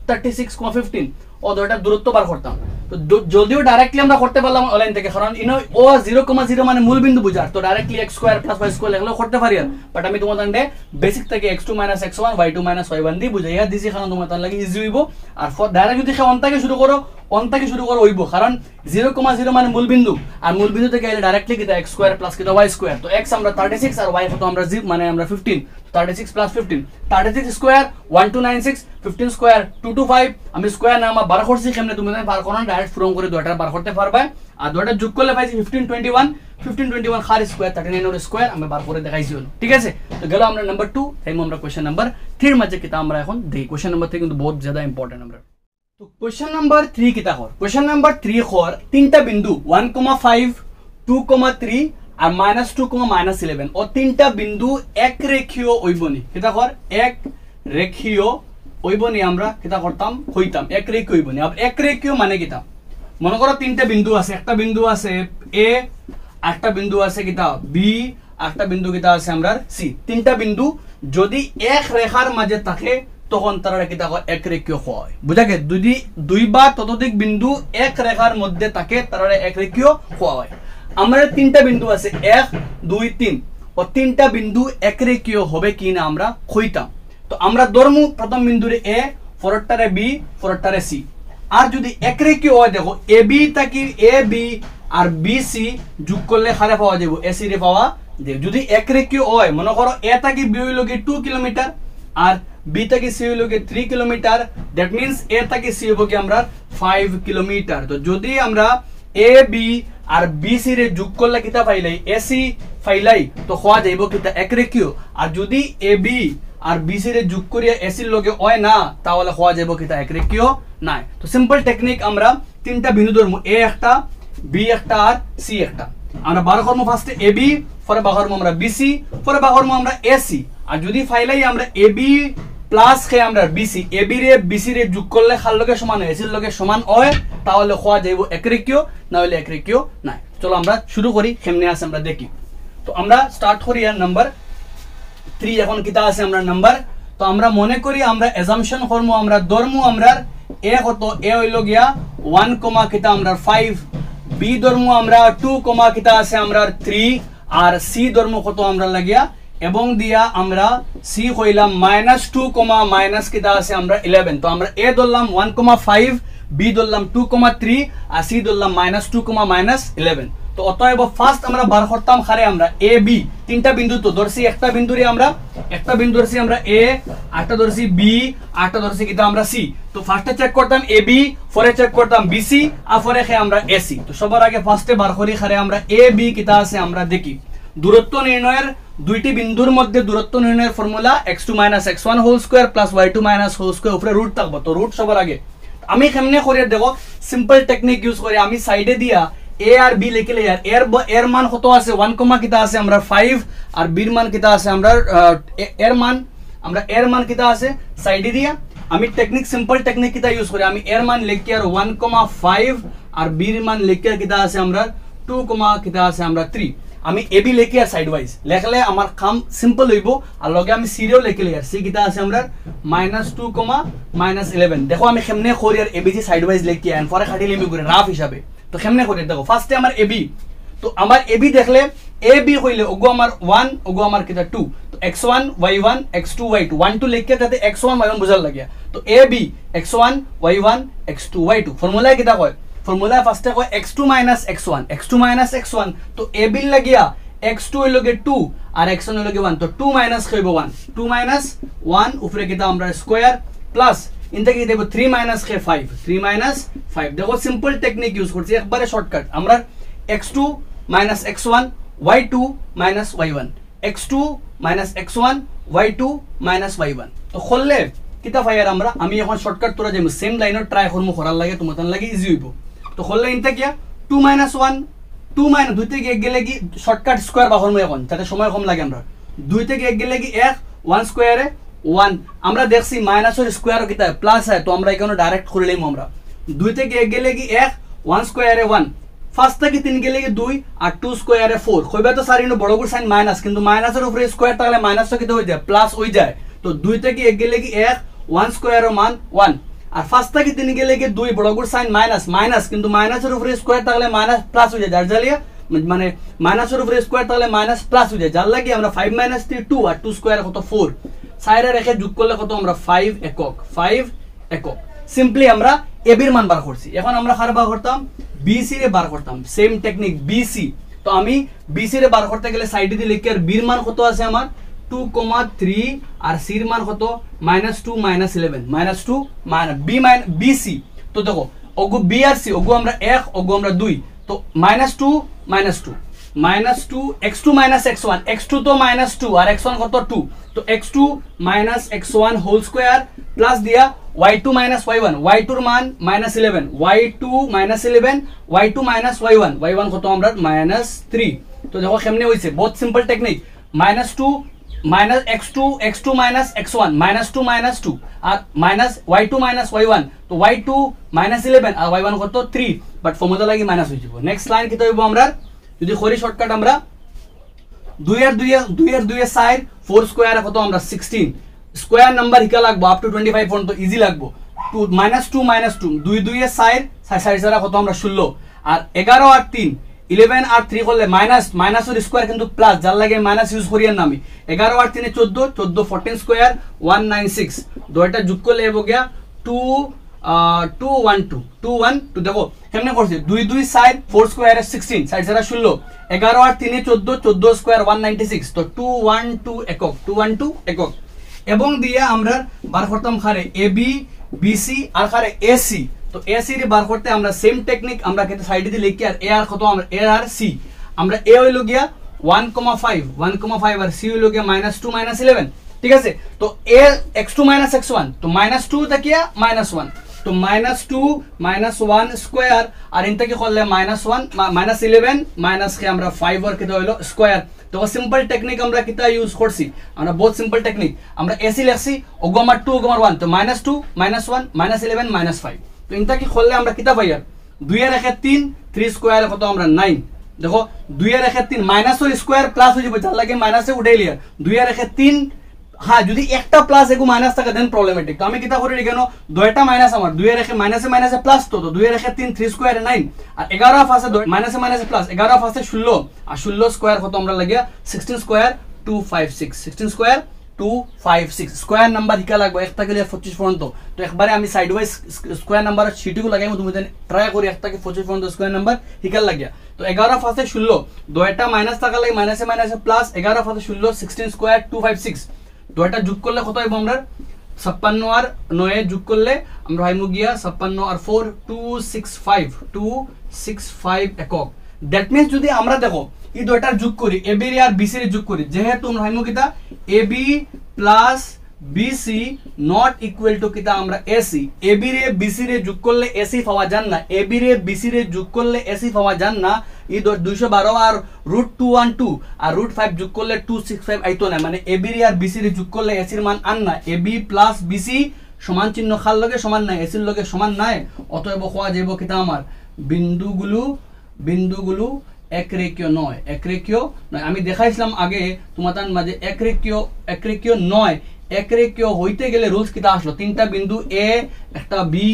S1: 36,15 ও দুইটা দূরত্ব বার করতাম তো যদিও ডাইরেক্টলি আমরা করতে পারলাম অনলাইন থেকে কারণ ইনো ও 0,0 মানে মূল বিন্দু বুঝার তো directly x square plus y square লিখলেও করতে পারি আর বাট আমি তোমাদের বেসিক থেকে x2 x1 y2 y1 দি বুঝাইয়া দিছি কারণ তোমাদের লাগি ইজি হইব আর ডাইরেক্ট যদি অন থেকে শুরু করো হইব কারণ 0,0 মানে মূল বিন্দু আর মূল বিন্দু থেকে এলে ডাইরেক্টলি কিটা x স্কয়ার প্লাস কিটা y স্কয়ার তো x আমরা 36 আর y কত আমরা মানে আমরা 15 36 plus 15 36 স্কয়ার 1296 15 স্কয়ার 225 আমি স্কয়ার নামা বার করছি কেমনে তুমি বার করো ডাইরেক্ট পূরণ করে দুইটা বার করতে পারবে আর দুইটা যোগ করলে পাইছি 1521 1521 খার স্কয়ার 39 এর স্কয়ার আমরা বার করে দেখাইছি হলো ঠিক আছে তো গেল আমরা নাম্বার 2 তাই আমরা কোশ্চেন নাম্বার 3 এর মধ্যে কিতা আমরা এখন দেখি কোশ্চেন নাম্বার 3 কিন্তু বহুত ज्यादा ইম্পর্টেন্ট আমরা তো কোশ্চেন নাম্বার 3 কিতা হর কোশ্চেন নাম্বার 3 হর তিনটা বিন্দু 1,5 2,3 আর -2, -11 ও তিনটা বিন্দু এক রেখীয় হইবনি কিতা হর এক রেখীয় হইবনি আমরা কিতা করতাম হইতাম এক রেখীয় হইবনি আর এক রেখীয় মানে কিতা মনে করো তিনটা বিন্দু আছে একটা বিন্দু আছে এ একটা বিন্দু আছে কিতা বি একটা বিন্দু কিতা আছে আমরা সি তিনটা বিন্দু যদি এক রেখার মাঝে থাকে তখন তারা কিতা হয় এক রেখীয় হয় বুঝা গে যদি দুই বা ততোধিক বিন্দু এক রেখার মধ্যে থাকে তারা এক রেখীয় হয় আমরা তিনটা বিন্দু আছে 1 2 3 ও তিনটা বিন্দু এক রেখীয় হবে কিনা আমরা কইতাম তো আমরা ধরমু প্রথম বিন্দুরে এ পরেরটারে বি পরেরটারে সি আর যদি এক রেখীয় হয় দেখো এ বি তাকি A B R B C যোগ করলে খারে পাওয়া যাবে এ সি রে পাওয়া যাবে যদি এক রেখীয় হয় মনে করো এ তাকি বি হইল 2 কিলোমিটার আর বি তাকি সি হইল 3 কিলোমিটার দ্যাট মিন্স এ তাকি সি হইব কি আমরা 5 কিলোমিটার তো যদি আমরা A B R B C রে যোগ করলে কিতা পাইলাই এ সি পাইলাই তো হওয়া যাইব কিতা এক রেখীয় আর যদি A B R B C রে যোগ করিয়া এ সির লগে হয় না তাহলে হওয়া যাইব কিতা এক রেখীয় নাই তো সিম্পল টেকনিক আমরা তিনটা বিন্দু ধরমু এ একটা বি একটা আর সি একটা আমরা বার করমু ফার্স্টে এ বি পরে বার করমু আমরা বি সি পরে বার করমু আমরা এ সি আর যদি ফাইলাই আমরা এ বি প্লাস খে আমরা বিসি এ বি রে বিসি রে যোগ করলে খাল লগে সমান হয় এসির লগে সমান হয় তাহলে হওয়া যাইব এক রেখীয় না হলে এক রেখীয় নাই চলো আমরা শুরু করি কেমনে আছে আমরা দেখি তো আমরা স্টার্ট করি আর নাম্বার 3 এখন কিতা আছে আমরা নাম্বার তো আমরা মনে করি আমরা অ্যাজাম্পশন করমু আমরা ধরমু আমরা এ কত এ হইল গিয়া 1, কিতা আমরা 5 বি ধরমু আমরা 2, কিতা আছে আমরা 3 আর সি ধরমু কত আমরা লাগিয়া এবং দিয়া আমরা সি কইলাম -2, মাইনাস কিতা আছে আমরা 11 তো আমরা এ ধরলাম 1,5 বি ধরলাম 2,3 আর সি ধরলাম -2, -11 তো অতএব ফার্স্ট আমরা বার করতাম খারে আমরা এ বি তিনটা বিন্দু তো ধরছি একটা বিন্দুরে আমরা একটা বিন্দু ধরছি আমরা এ আরেকটা ধরছি বি আরেকটা ধরছি কিতা আমরা সি তো ফার্স্টে চেক করতাম এ বি পরে চেক করতাম বি সি আর পরে খে আমরা এ সি তো সবার আগে ফার্স্টে বার করি খারে আমরা এ বি কিতা আছে আমরা দেখি দূরত্ব নির্ণয়ের দুইটি বিন্দুর মধ্যে দূরত্ব নির্ণয়ের formula x2 - x1 whole square plus y2 - whole square উপরে রুট থাকবো তো রুট সবার আগে আমি কেমনে করে দেখো সিম্পল টেকনিক ইউজ করে আমি সাইডে দিয়া এ আর বি লিখলে আর এর মান কত আছে 1, কিতা আছে আমরা 5 আর বির মান কিতা আছে আমরা এর মান কিতা আছে সাইডে দিয়া আমি টেকনিক সিম্পল টেকনিক কিতা ইউজ করি আমি এর মান লিখি আর 1,5 আর বির মান লিখি কিতা আছে আমরা 2, কিতা আছে আমরা 3 আমি এ বি লিখি আর সাইড ওয়াইজ লেখলে আমার কাম সিম্পল হইব আর লগে আমি সিরিও লিখলে আর সি কিতা আছে আমরা -2, -11 দেখো আমি কেমনে করি আর এবিসি সাইড ওয়াইজ লিখি আর পরে খাটিলে আমি করে রাফ হিসাবে তো কেমনে করি দেখো ফার্স্টে আমার এবি তো আমার এবি দেখলে এ বি হইলে ওগো আমার 1 ওগো আমার কিতা 2 তো x1 y1 x2 y2 1 2 লিখকে যাতে x1 y1 বুঝার লাগিয়া তো A B x1 y1 x2 y2 formula কিতা কয় ফর্মুলা ফার্স্টে কয় x2 - x1 তো এ বি লাগিয়া x2 হইলগে 2 আর x1 হইলগে 1 তো 2 মাইনাস কইব 1 2 - 1 উপরে কিতা আমরা স্কয়ার প্লাস ইনতে কি দেব 3 - 5 3 - 5 দেখো সিম্পল টেকনিক ইউজ করছি একবারে শর্টকাট আমরা x2 - x1 y2 - y1 x2 - x1 y2 - y1 তো করলে কিতা ফায়ার আমরা আমি এখন শর্টকাট তোরা যাইম সেম লাইনত ট্রাই করমু করার লাগে তোমাদের লাগে ইজি হইব তো করলে ইনতে কি 2 - 1 2 - 2 থেকে 1 গেলে কি শর্টকাট স্কয়ার বাহর মে এখন যাতে সময় কম লাগে আমরা 2 থেকে 1 গেলে কি 1 স্কয়ারে 1 আমরা দেখছি মাইনাসের স্কয়ার কিতা প্লাস হয় তো আমরা এখানে ডাইরেক্ট করে লইম আমরা 2 থেকে 1 গেলে কি 1 স্কয়ারে 1 ফার্স্ট থেকে 3 গেলে কি 2 আর 2 স্কয়ারে 4 কইবা তো সারিনো বড় করে সাইন মাইনাস কিন্তু মাইনাসের উপরে স্কয়ার থাকলে মাইনাস তো কিতা হই যায় প্লাস হই যায় তো 2 থেকে 1 গেলে কি 1 স্কয়ারের মান 1 আর ফার্স্ট থেকে 3 গেলে কি 2 বড় করে সাইন মাইনাস কিন্তু মাইনাসের উপরে স্কয়ার থাকলে মাইনাস প্লাস হই যায় যার জালিয়া মানে মাইনাসের উপরে স্কয়ার থাকলে মাইনাস প্লাস হই যায় যার লাগি আমরা 5 - 3 2 আর 2 স্কয়ার কত 4 সাইডে রেখে যোগ করলে কত আমরা 5 একক সিম্পলি আমরা এবির মান বার করছি এখন আমরা কার বার করতাম বিসি রে বার করতাম সেম টেকনিক বিসি তো আমি বিসি রে বার করতে গেলে সাইডে দিয়ে লিখি আর বির মান কত আছে আমার 2,3 আর সির মান কত -2 -11 -2 বি বিসি তো দেখো ওগো বি আর সি ওগো আমরা 1 ওগো আমরা 2 তো -2 -2 minus 2 x2 minus x1, x2 তো মাইনাস 2 আর x1 কত 2, তো x2 minus x1 whole square plus দিয়া y2 মাইনাস y1, y2 এর মান minus 11, y2 minus 11, y2 minus y1, y1 কত আমরা মাইনাস 3। তো দেখো কেমনে হইছে, বহুত simple technique, minus 2 minus x2 minus x1, minus 2 minus 2 আর মাইনাস y2 মাইনাস y1, তো y2 মাইনাস 11 আর y1 কত 3, বাট ফর্মুলা লাগি মাইনাস হয়ে যাব। নেক্সট লাইন কি হইব আমরা যদি করি শর্টকাট, আমরা 2 এর 2 এর সাইড 4 স্কয়ার কত আমরা 16, স্কয়ার নাম্বার হিকা লাগবো আপ টু 25 পর্যন্ত ইজি লাগবো। 2 মাইনাস 2 2 এর সাইড সাইড কত আমরা 16 আর 11 আর 3 11 আর 3 করলে মাইনাসের স্কয়ার কিন্তু প্লাস, যার লাগে মাইনাস ইউজ করিয়ার নামি। 11 আর 3 14 14 স্কয়ার 196, দুইটা যোগ করলে এবো গিয়া 212 দেখো কেমনে করছে, 2 সাইড 4 স্কয়ার 16 সাইড সারা 16, 11 আর 3 14 স্কয়ার 196, তো 212 একক 212 একক। এবং দিয়ে আমরা বার করতাম খারে এবি বিসি আর খারে এসি, তো এসি রে বার করতে আমরা সেম টেকনিক আমরা কিন্তু সাইডে দিয়ে লিখি, আর এ আর কত আমরা এ আর সি, আমরা এ হইল গিয়া 1,5 আর সি হইল গিয়া -2 -11, ঠিক আছে। তো এ x2 x1, তো -2 তাকিয়া -1, তো -2 -1 স্কয়ার আর ইনটা কি করলে -1 -11 মাইনাস কে আমরা 5 আর কিটা হইলো স্কয়ার। তো সিম্পল টেকনিক আমরা কিটা ইউজ করছি, আমরা বহুত সিম্পল টেকনিক, আমরা এসি লিখছি ওগমার 2 ওগমার 1, তো -2 -1 -11 -5, তো ইনটা কি করলে আমরা কিটা পাই, আর 2 এর 3 স্কয়ার কত আমরা 9, দেখো 2 এর 3 মাইনাসের স্কয়ার প্লাস হয়ে যাবে, যার লাগে মাইনাসে উঠাই লিয়া 2 এর 3, হ্যাঁ যদি একটা প্লাস এগু মাইনাস থাকে দেন প্রবলেমেটিক, তো আমি কিটা করি কেন দুইটা মাইনাস আমার 2 এর মাইনাসে প্লাস, তো 2 এর 3 3 স্কয়ার 9 আর 11 ফাসে মাইনাসে প্লাস 11 ফাসে 16 আর 16 স্কয়ার কত আমরা লাগিয়া 16 স্কয়ার 256, 16 স্কয়ার 256 স্কয়ার নাম্বার হিকা লাগবে একটা গেলে 25 পর্যন্ত। তো একবারে আমি সাইড ওয়াইজ স্কয়ার নাম্বার শিটগুলো লাগাইমু, তুমি ট্রাই করি একটা কি 25 পর্যন্ত স্কয়ার নাম্বার হিকা লাগিয়া। তো 11 ফাসে 16 দুইটা মাইনাস থাকা লাগে মাইনাসে প্লাস 11 ফাসে 16 16 স্কয়ার 256, দুইটা যোগ করলে কত হইব আমরা 56 আর 9 যোগ করলে আমরা হইমু গিয়া 56 আর 4 265 একক। দ্যাট মিন্স যদি আমরা দেখো এই দুইটার যোগ করি এবি আর বিসি এর যোগ করি, যেহেতু আমরা হইমু কিটা AB plus BC not equal to কিটা আমরা এসি, এবি রে বিসি রে যোগ করলে এসি পাওয়া যান না, এবি রে বিসি রে যোগ করলে এসি পাওয়া যান না, এই 212 আর √212 আর √5 যোগ করলে 265 আইতো না, মানে এবি রে আর বিসি রে যোগ করলে এসির মান আন না, এবি প্লাস বিসি সমান চিহ্ন খাল লগে সমান নাই, এসির লগে সমান নাই, অতএব কোয়া যাইব কিটা আমার বিন্দুগুলো একরেখীয় নয়, একরেখীয় নয়। আমি দেখাইছিলাম আগে তোমাদের মাঝে একরেখীয় নয়, একরেখীয় হইতে গেলে রুলস কিটা আসলো, তিনটা বিন্দু এ একটা বি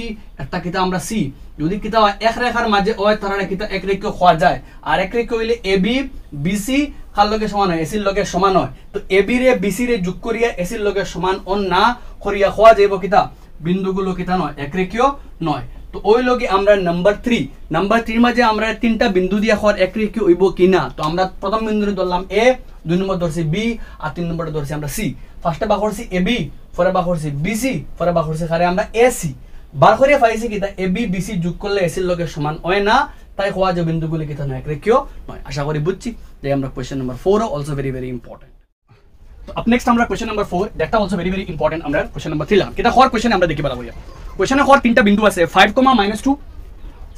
S1: একটা কিটা আমরা সি, যদি কিটা এক রেখার মাঝে ওই তাহলে কিটা একরেখীয় হওয়া যায়, আর একরেখীয় হইলে এ বি বিসি কার লগে সমান হয়, এসির লগে সমান হয়, তো এ বি রে বিসি রে যোগ করিয়া এসির লগে সমান অন না করিয়া হওয়া যাইব কিটা বিন্দুগুলো কিটা নয়, একরেখীয় নয়। তো ওই লগে আমরা নাম্বার 3 মাঝে আমরা তিনটা বিন্দু দিয়া হওয়ার একরেখীয় হইব কিনা, তো আমরা প্রথম বিন্দুরে ধরলাম এ, 2 নম্বর ধরছি বি আর 3 নম্বরে ধরছি আমরা সি, ফার্স্টে বার করছি এ বি, পরে বার করছি বিসি, পরে বার করছি খারে আমরা এসি, বার করিয়া পাইছি কিটা এ বি বিসি যোগ করলে এসির লগে সমান হয় না, তাই হওয়া যে বিন্দুগুলি কিটা নয়, একরেখীয় নয়। আশা করি বুঝছি। তাই আমরা question number 4 also very very important. তো আপ নেক্সট আমরা কোয়েশ্চেন নাম্বার 4 দ্যাটটা অলসো ভেরি ভেরি ইম্পর্টেন্ট, আমরা কোয়েশ্চেন নাম্বার 3 লাগাম। কিটা হওয়ার কোয়েশ্চেন আমরা দেখি পারবো। কোয়েশ্চেনে হওয়ার তিনটা বিন্দু আছে 5, -2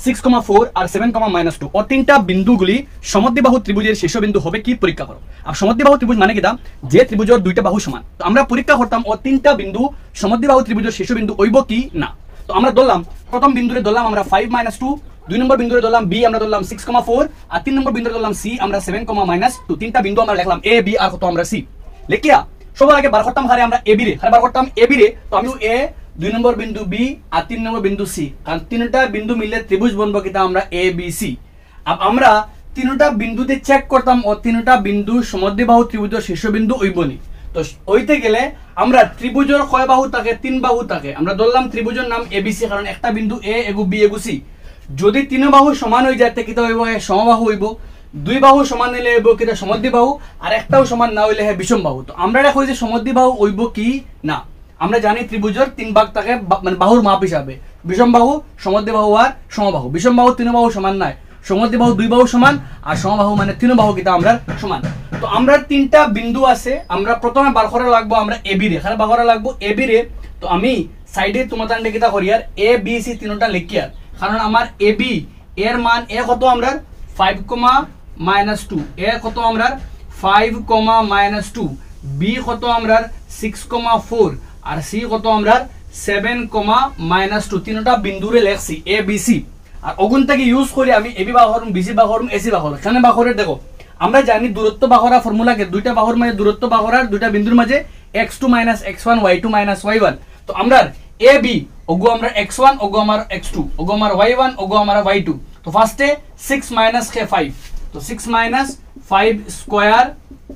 S1: 6,4 আর 7,-2 ও তিনটা বিন্দুগুলি সমদ্বিবাহু ত্রিভুজের শীর্ষবিন্দু হবে কি পরীক্ষা করো। আর সমদ্বিবাহু ত্রিভুজ মানে কিটা যে ত্রিভুজের দুইটা বাহু সমান, তো আমরা পরীক্ষা করতাম ও তিনটা বিন্দু সমদ্বিবাহু ত্রিভুজের শীর্ষবিন্দু হইব কি না। তো আমরা ধরলাম প্রথম বিন্দুরে ধরলাম আমরা 5 - 2, 2 নম্বর বিন্দুরে ধরলাম বি আমরা ধরলাম 6,4 আর 3 নম্বর বিন্দুরে ধরলাম সি আমরা 7,-2, তিনটা বিন্দু আমরা লিখলাম এ বি আর কত আমরা সি লিখিয়া সবার আগে বার করতাম হারে আমরা এবি রে, বার করতাম এবি রে, তো আমি এ 2 নম্বর বিন্দু বি আর 3 নম্বর বিন্দু সি, কারণ তিনটা বিন্দু মিললে ত্রিভুজ বনবো কিটা আমরা এ বি সি। আমরা তিনটা বিন্দুতে চেক করতাম ও তিনটা বিন্দু সমদ্বিবাহু ত্রিভুজের শীর্ষবিন্দু হইবনি। তো হইতে গেলে আমরা ত্রিভুজের কয় বাহু থাকে 3 বাহু থাকে, আমরা ধরলাম ত্রিভুজের নাম এবিসি, কারণ একটা বিন্দু এ এগু বি এগু সি, যদি 3 বাহু সমান হয়ে যায় কিটা হইব সমবাহু হইব, 2 বাহু সমান হইলে হইব কিটা সমদ্বিবাহু আর একটাও সমান না হইলে বিষম বাহু। তো আমরা দেখো যে সমদ্বিবাহু হইব কি না, আমরা জানি ত্রিভুজের 3 ভাগ থাকে মানে বাহুর মাপ হিসাবে, বিষম বাহু সমদ্বিবাহু আর সমবাহু, বিষম বাহু 3 বাহু সমান নাই, সমদ্বিবাহু দুই বাহু সমান আর সমবাহু মানে তিন বাহু কিতা আমরা সমান। তো আমরা তিনটা বিন্দু আছে, আমরা প্রথমে বার করা লাগবো আমরা এবি রে, এখানে বার করা লাগবো এবি রে। তো আমি সাইডে তোমাদের কিতা করি আর এ বি সি তিনটা লিখি আর, কারণ আমার এবি এর মান এ কত আমরা 5,-2, এ কত আমরা 5,-2, বি কত আমরা 6,4 আর সি কত আমরা 7,-2 তিনটা বিন্দুরে লেখছি এ বি সি। আর ওগুন থেকে ইউজ করি আমি এবি বাহরম, বিসি বাহরম, এসি বাহরম। এখানে বাহরের দেখো আমরা জানি দূরত্ব বাহরা ফর্মুলাকে দুইটা বাহুর মাঝে দূরত্ব বাহরার দুইটা বিন্দুর মাঝে x2 - x1 y2 - y1। তো আমরা এ বি ওগো আমরা x1 ওগো আমার x2 ওগো আমার y1 ওগো আমার y2। তো ফার্স্টে 6 - k 5, তো 6 - 5 স্কয়ার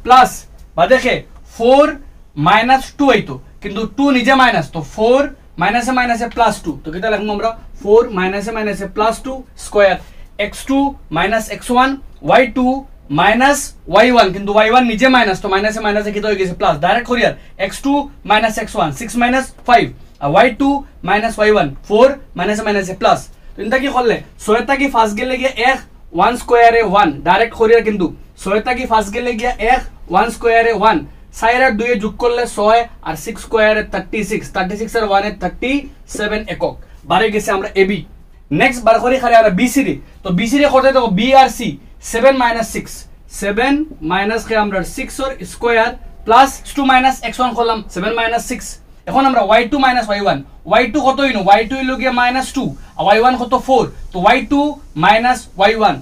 S1: প্লাস বা দেখে 4 - 2 হইতো, কিন্তু 2 নিজে মাইনাস, তো 4 মাইনাসে মাইনাসে +2, তো কিটা লিখবো আমরা 4 মাইনাসে মাইনাসে +2 square x2 - x1 y2 - y1, কিন্তু y1 নিজে মাইনাস, তো মাইনাসে মাইনাসে কিটা হয়ে গেছে প্লাস। ডাইরেক্ট করি আর x2 - x1 6 - 5 আর y2 - y1 4 মাইনাসে মাইনাসে প্লাস। তো এটা কি করলে 6 টা কি ফার্স্ট গেলে গিয়ে 1 স্কয়ারে 1 ডাইরেক্ট করি আর, কিন্তু 6 টা কি ফার্স্ট গেলে গিয়ে 1 স্কয়ারে 1 6 আর 2 এ যোগ করলে 6 আর 6 স্কয়ারে 36, 36 আর 1 এ 37 একক বারে গেছে আমরা এবি। নেক্সট বার করি খালি আমরা বিসি রে। তো বিসি রে করতে দেখো বি আর সি 7 - 6, 7 - কে আমরা 6 এর স্কয়ার প্লাস 2 - x1 করলাম 7 - 6। এখন আমরা y2 - y1, y2 কত হইনো y2 হইলো গিয়া -2 আর y1 কত 4, তো y2 - y1,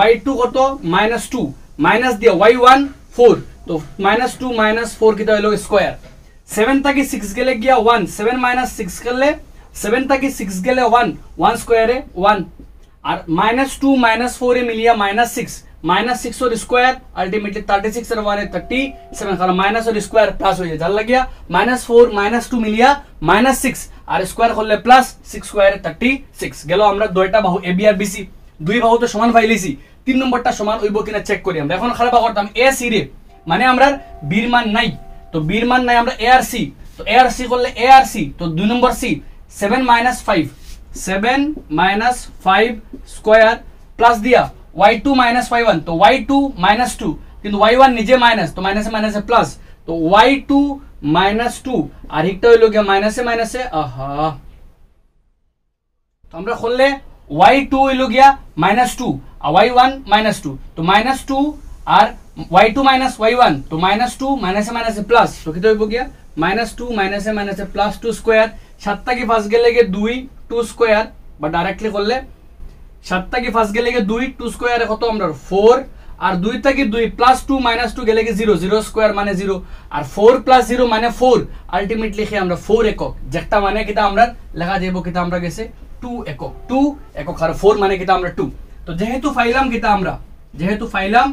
S1: y2 কত -2 মাইনাস দিয়া y1 4, তো -2 - 4 কিটা হইলো স্কয়ার। 7 থেকে 6 গেলে গিয়া 1, 7 - 6 করলে 7 থেকে 6 গেলে 1, 1 স্কয়ারে 1 আর -2 - 4 এ মিলিয়া -6, -6 এর স্কয়ার আলটিমেটলি 36 এর 1 এ 37, কারণ মাইনাস এর স্কয়ার প্লাস হয়ে যায়, যার লাগিয়া -4 - 2 মিলিয়া -6 আর স্কয়ার করলে প্লাস 6 স্কয়ারে 36 গেল। আমরা দুইটা বাহু এবি আর বিসি দুই বাহু তো সমান পাইলেছি, 3 নম্বরটা সমান হইব কিনা চেক করি আমরা। এখন খারাপ করতাম এ সি রে, মানে আমরা বির মান নাই, তো বির মান নাই আমরা এ আর সি, তো এ আর সি করলে এ আর সি, তো 2 নম্বর সি 7 - 5, 7 - 5 স্কয়ার প্লাস দিয়া y2 - y1, তো y2 -2 কিন্তু y1 নিজে মাইনাস, তো মাইনাসে মাইনাসে প্লাস, তো y2 -2 আর একটা হইলো গিয়া মাইনাসে মাইনাসে আহা, তো আমরা করলে y2 হইলো গিয়া -2 আর y1 -2, তো -2 আর y2 - y1, তো -2 মাইনাসে মাইনাসে প্লাস, তো কিটা হইব গিয়া -2 মাইনাসে মাইনাসে +2 স্কয়ার। 7 থেকে 5 গেলে গিয়ে 2 স্কয়ার, বা ডাইরেক্টলি করলে 7 থেকে 5 গেলে গিয়ে 2 স্কয়ারে কত আমরা 4 আর 2 থেকে 2 +2 -2 গেলে গিয়ে 0, 0 স্কয়ার মানে 0 আর 4 + 0 মানে 4, আলটিমেটলি কি আমরা 4 একক, যেটা মানে কিটা আমরা লেখা যাইব কিটা আমরা গেছে 2 একক, 2 একক আর 4 মানে কিটা আমরা 2। তো যেহেতু ফাইলাম কিটা আমরা, যেহেতু ফাইলাম